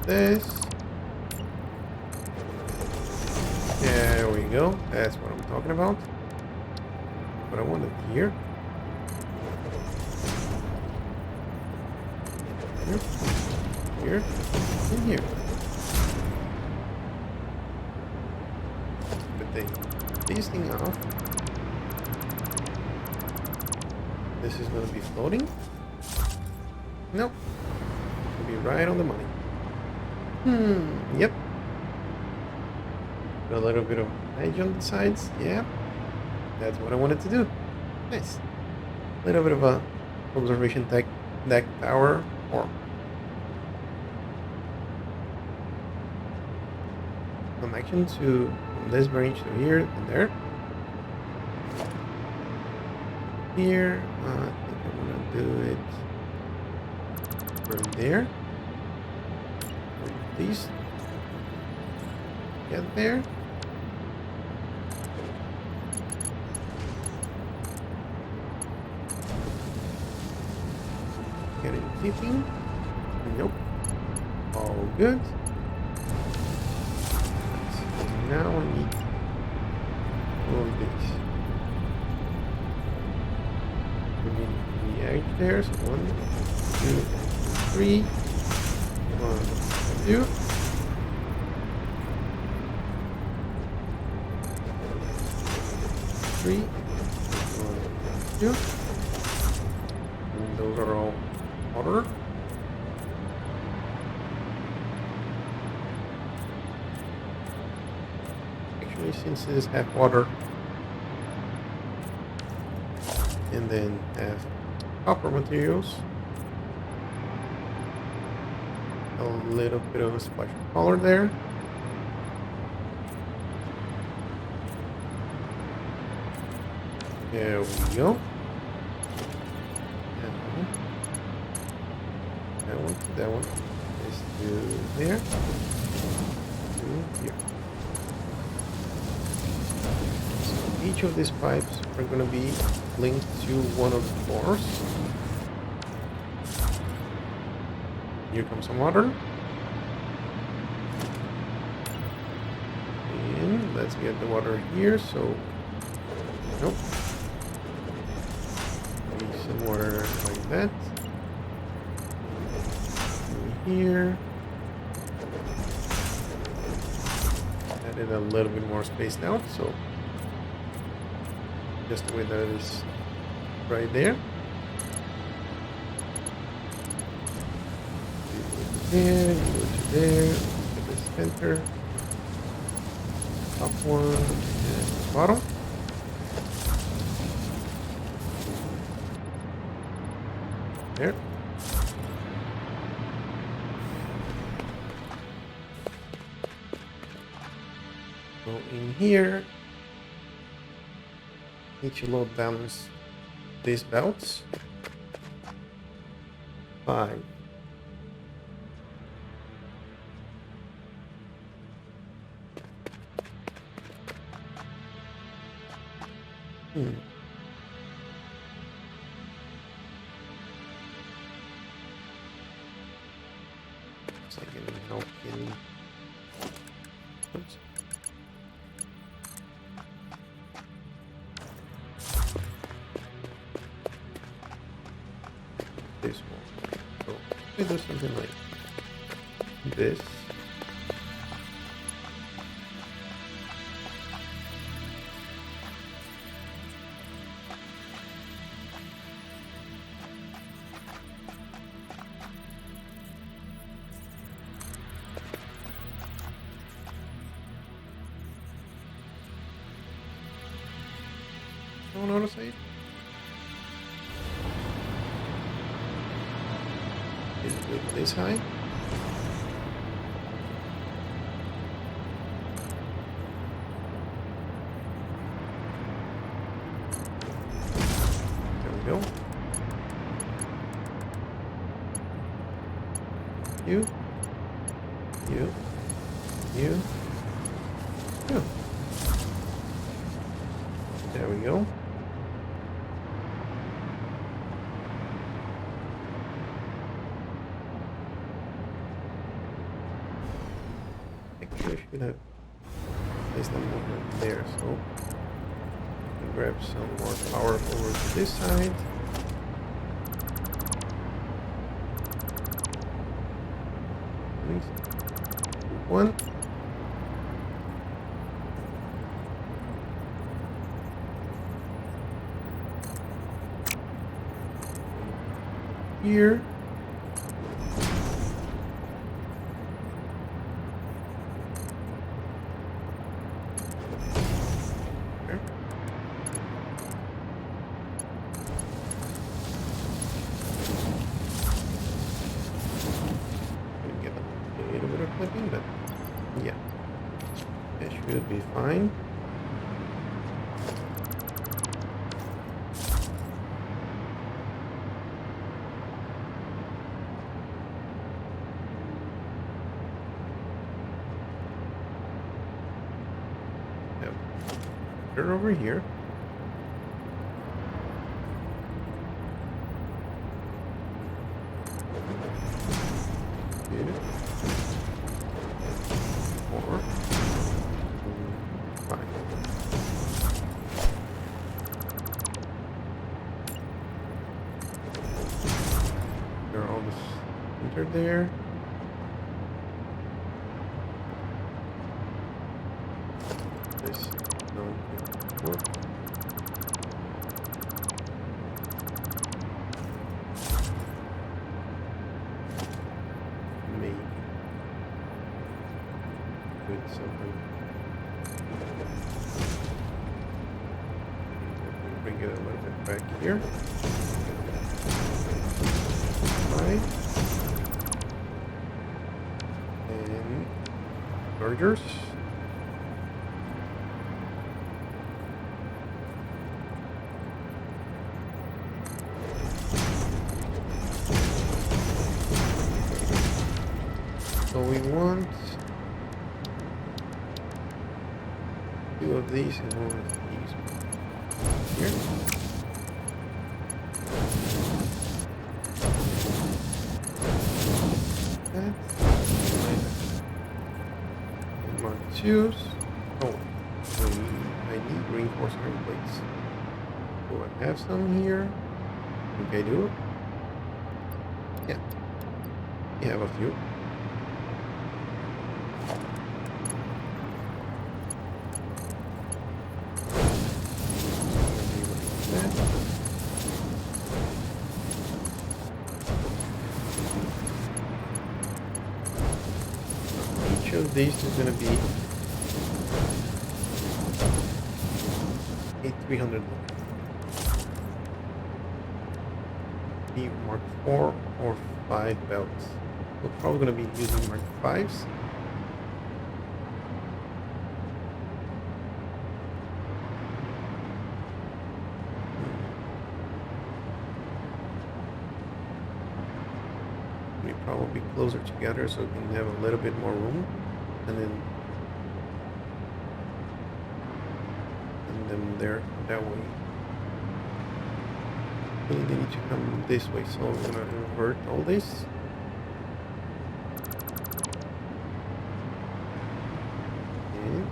This. There we go. That's what I'm talking about. But I want it here. Here. And here. But take this thing off. This is going to be floating. Nope. It'll be right on the money. Yep. A little bit of edge on the sides. Yeah. That's what I wanted to do. Nice. A little bit of a observation deck tower or connection to from this branch to here and there. Here, I think I'm gonna do it from there. These get there. Get it fitting. Nope. All good. Now I need all this. We need the edge there. So 1, 2, 3. 1, 2. Three. 1, 2. And those are all water. Actually, since this have water and then have copper materials, a little bit of a splash of color there. There we go. Now, that one is to there, to here. So each of these pipes are going to be linked to one of the floors. Here comes some water. And let's get the water here, so nope. Maybe some water like that. In here. Added a little bit more space now, so just the way that it is right there. There, you go to there, to the center, top one, and bottom. There. So in here, need to load balance these belts. 5. Looks like it help in. Oops. This one. So we do something like this. On other side. Is it this high? There we go. You. There we go. Actually, I should have placed them over there, so I can grab some more power over to this side. One. Here. There. Get a little bit of clipping, but yeah, it should be fine. Over here. Good. 4, 5. They're all just entered there. This don't work. Maybe with something. Bring it a little bit back here. Right. And mergers. we want 2 of these and 1 of these here. And Mark 2s. Oh, I need reinforced iron plates. Do I have some here? I think I do. Yeah, we have a few. Each of these is going to be 300. Be Mark 4 or 5 belts. We're probably going to be using Mark 5s. We probably closer together so we can have a little bit more room, and then them there that way. Really they need to come this way, so I'm gonna invert all this. And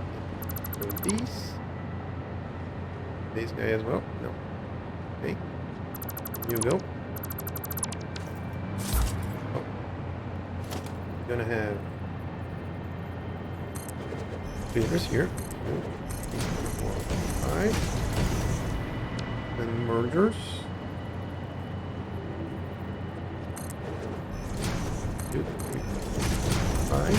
do these. This guy as well? No. Okay. You go. Oh. Gonna have cleavers here. 2, 3, 4, 5. And mergers. 2, 3, 4, 5.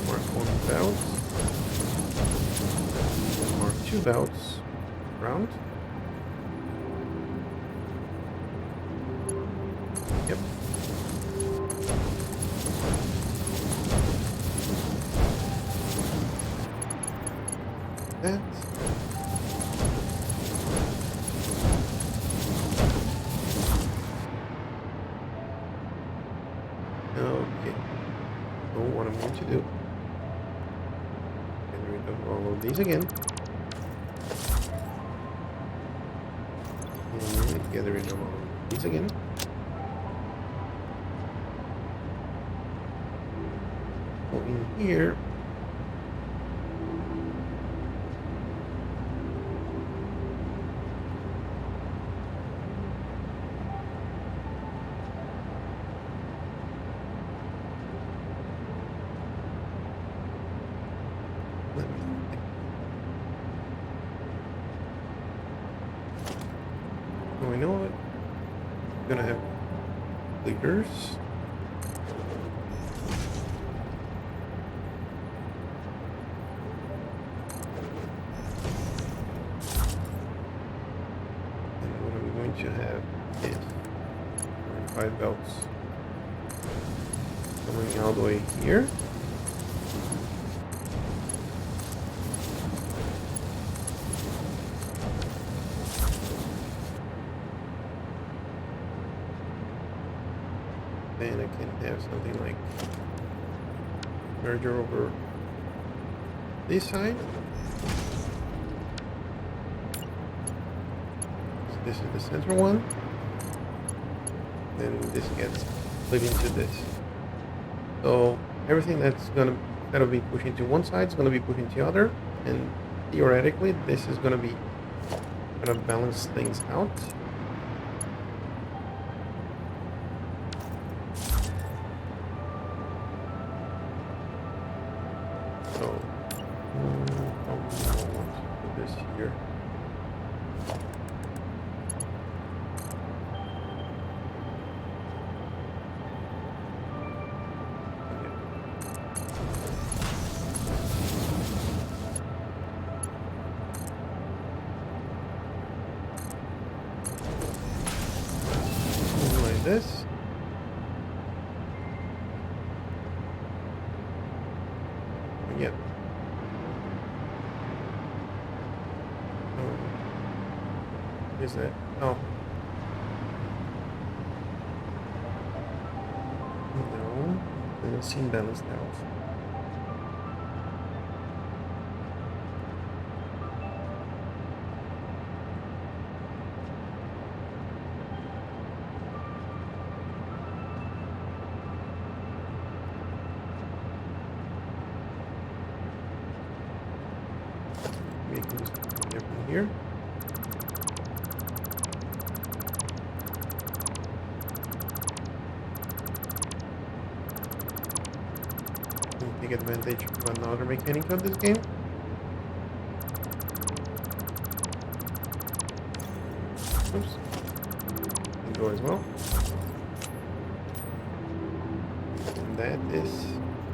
Mark 1 belts. Mark 2 belts. Round. Yep. That. Okay. So what I'm going to do, get rid of all of these again. And get rid of all of these again. So in here, let me think. Oh, I know what. I'm gonna have leaders. And what I'm going to have is 5 belts coming all the way here. And I can have something like merger over this side. So this is the center one. Then this gets split into this. So everything that'll be pushing to one side is gonna be pushing to the other, and theoretically this is gonna balance things out. So, I want to put this here. Something like this. Yeah. Is that? Oh. No. Doesn't seem balanced out. We can just get from here. And take advantage of another mechanic of this game. Oops. Can go as well. And that is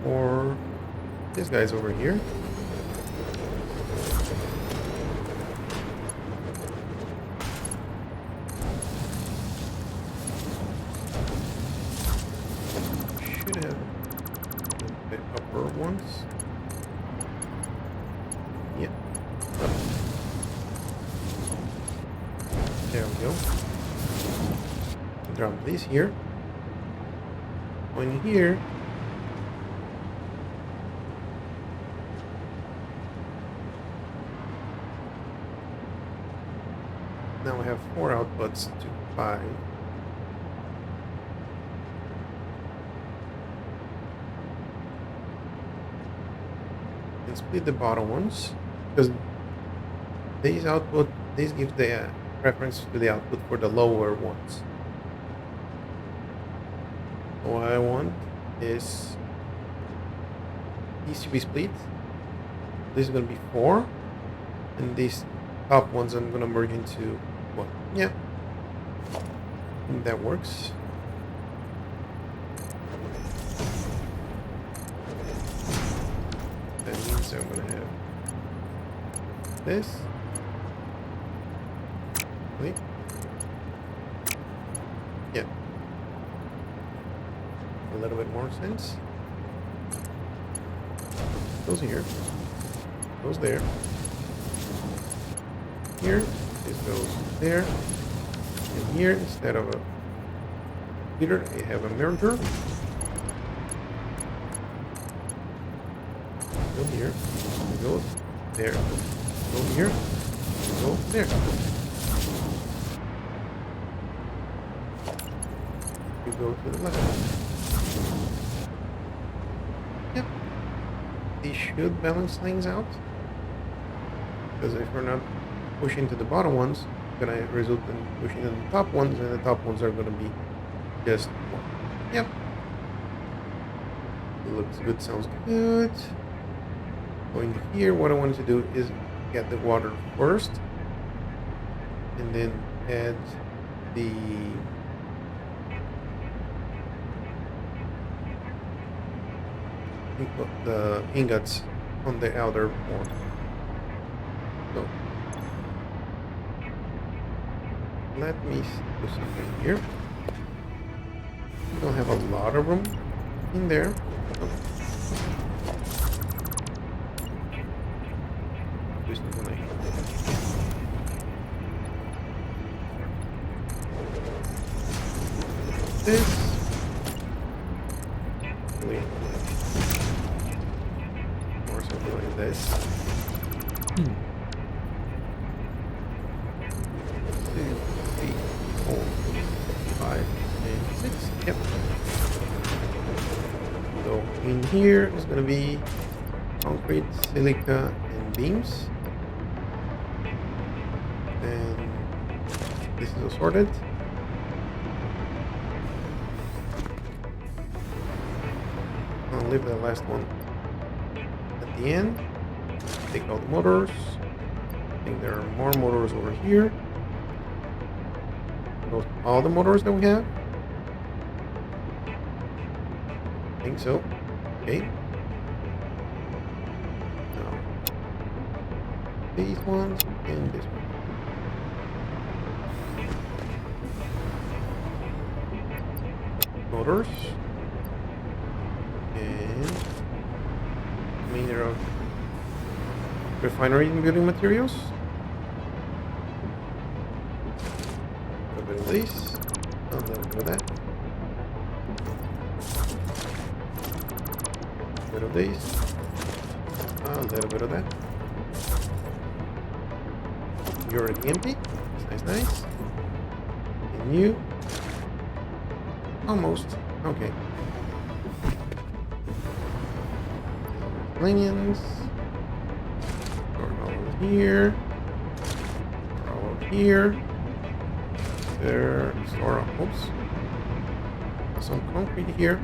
for this guy's over here. Should have the upper ones. Yep. There we go. Drop this here. On here. Now we have 4 outputs to 5. And split the bottom ones because these give the preference to the output for the lower ones. What I want is these to be split. This is going to be 4, and these top ones I'm going to merge into 1. Yeah, I think that works. That means I'm going to have this. Wait. Yeah. A little bit more sense. Goes here. Goes there. Here. This goes there. And here, instead of a heater, I have a merger. Go here. Go there. Go here. Go there. You go to the left. Yep. These should balance things out. Because if we're not pushing to the bottom ones, it's gonna result in pushing to the top ones, and the top ones are gonna be just 1. Yep. It looks good, sounds good. Going here, what I wanted to do is get the water first, and then add the ingots on the outer port. So let me do something here. We don't have a lot of room in there. So just gonna this. Wait. Or something like this. 2, 3, 4, 5, and 6. Yep. So in here is gonna be concrete, silica, and beams. And this is assorted. I'll leave the last one at the end. Take all the motors. I think there are more motors over here. Those are all the motors that we have. I think so. Okay. Now, these ones and this one. Motors. And made of refinery and building materials. A little bit of this, a little bit of that. bit of this. A little bit of that. You're already empty. Nice, nice. And you. Almost. Okay. Miscellaneous. Store all over here. Store all over here. There. Store. Oops. Some concrete here.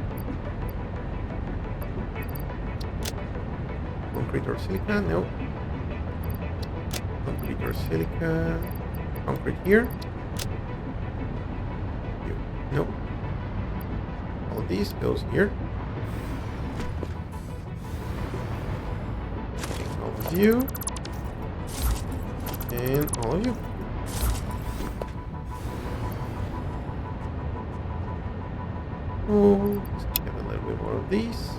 Concrete or silica? Nope. Concrete or silica. Concrete here. Here. Nope. All of these goes here. All of you. And all of you. Oh, let's get a little bit more of these.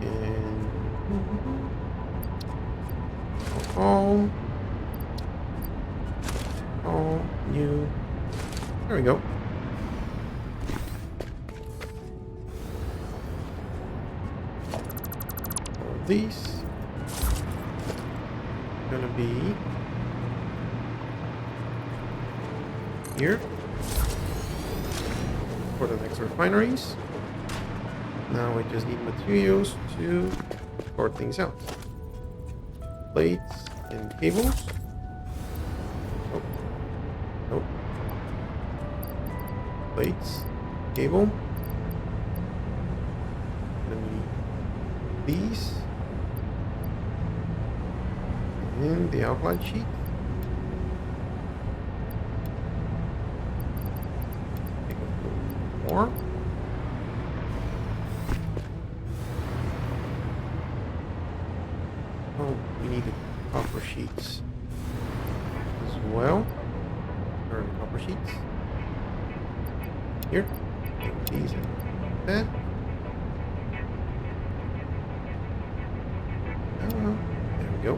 And all you. There we go. All of these gonna be here for the next refineries. Now we just need materials to sort things out. Plates and cables. Nope. Nope. Plates, cable. Then we need these. And the outline sheet. Take a little more. Oh, we need the copper sheets as well. Or the copper sheets. Here. Take these and that. Oh, there we go.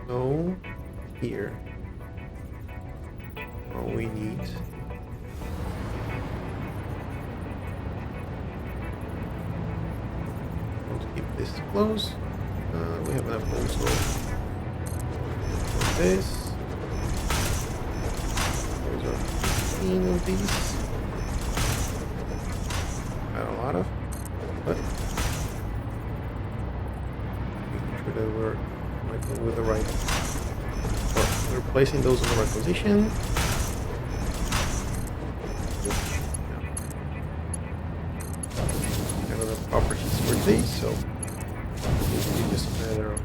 So, here. All we need. Keep this close. We have enough room, so this. Those are 15 of these. Not a lot of, but making sure that we're working with the right. Or we're placing those in the right position. Properties for these, so it's just a matter of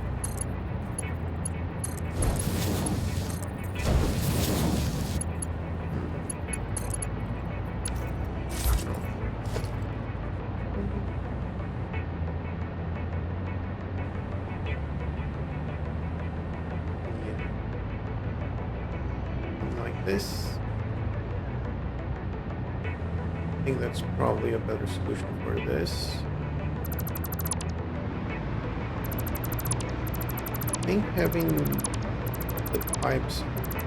like this. I think that's probably a better solution for this. I think having the pipes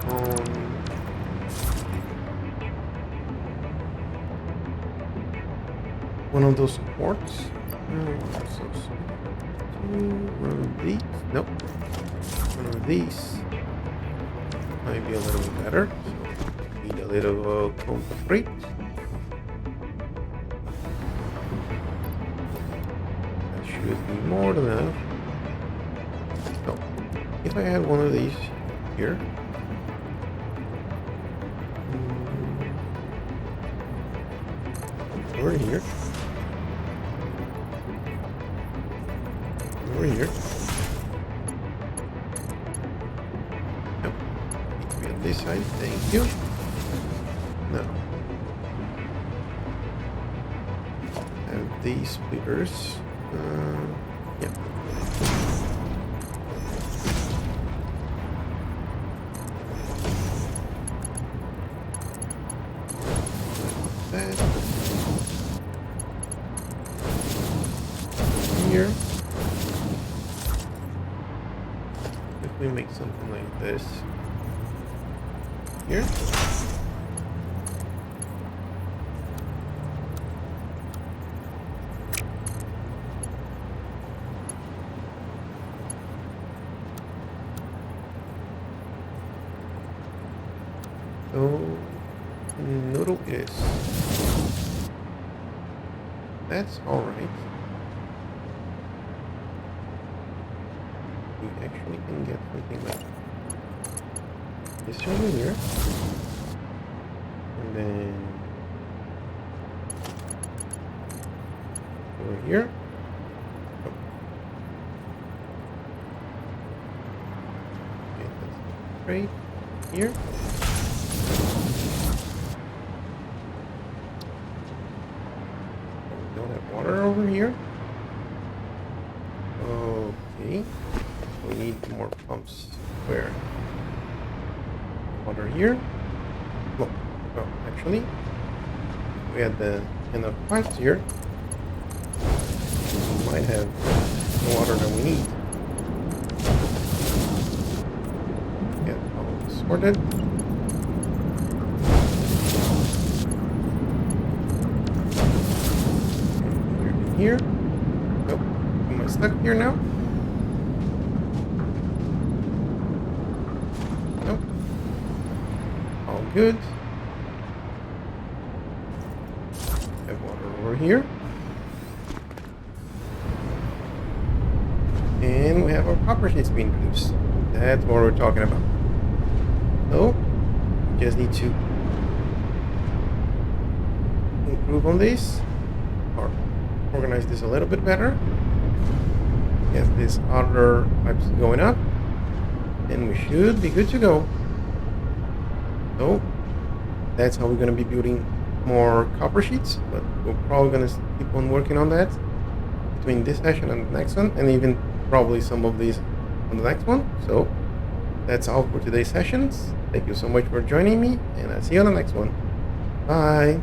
on one of those supports. One of these. Nope. One of these might be a little bit better. So need a little concrete. That should be more than enough. If I had one of these here, over here, over here. Nope. Need to be on this side. Thank you. Now, have these splitters. Yeah. Here, if we make something like this, here. So, noodle it is. That's alright. We actually can get something like this over here. And then over here. Oh. Okay, that's straight here. Don't have water over here. Okay. We need more pumps. Where? Water here. Look. Oh, actually, we had enough pipes here. We might have the water that we need. Get all sorted. Here. Nope. Am I stuck here now? Nope. All good. Have water over here. And we have our copper sheets being produced. That's what we're talking about. So, we just need to improve on this. Or organize this a little bit better. Get this other pipes going up, and we should be good to go. So that's how we're going to be building more copper sheets, but we're probably going to keep on working on that between this session and the next one, and even probably some of these on the next one. So that's all for today's sessions. Thank you so much for joining me, and I'll see you on the next one. Bye.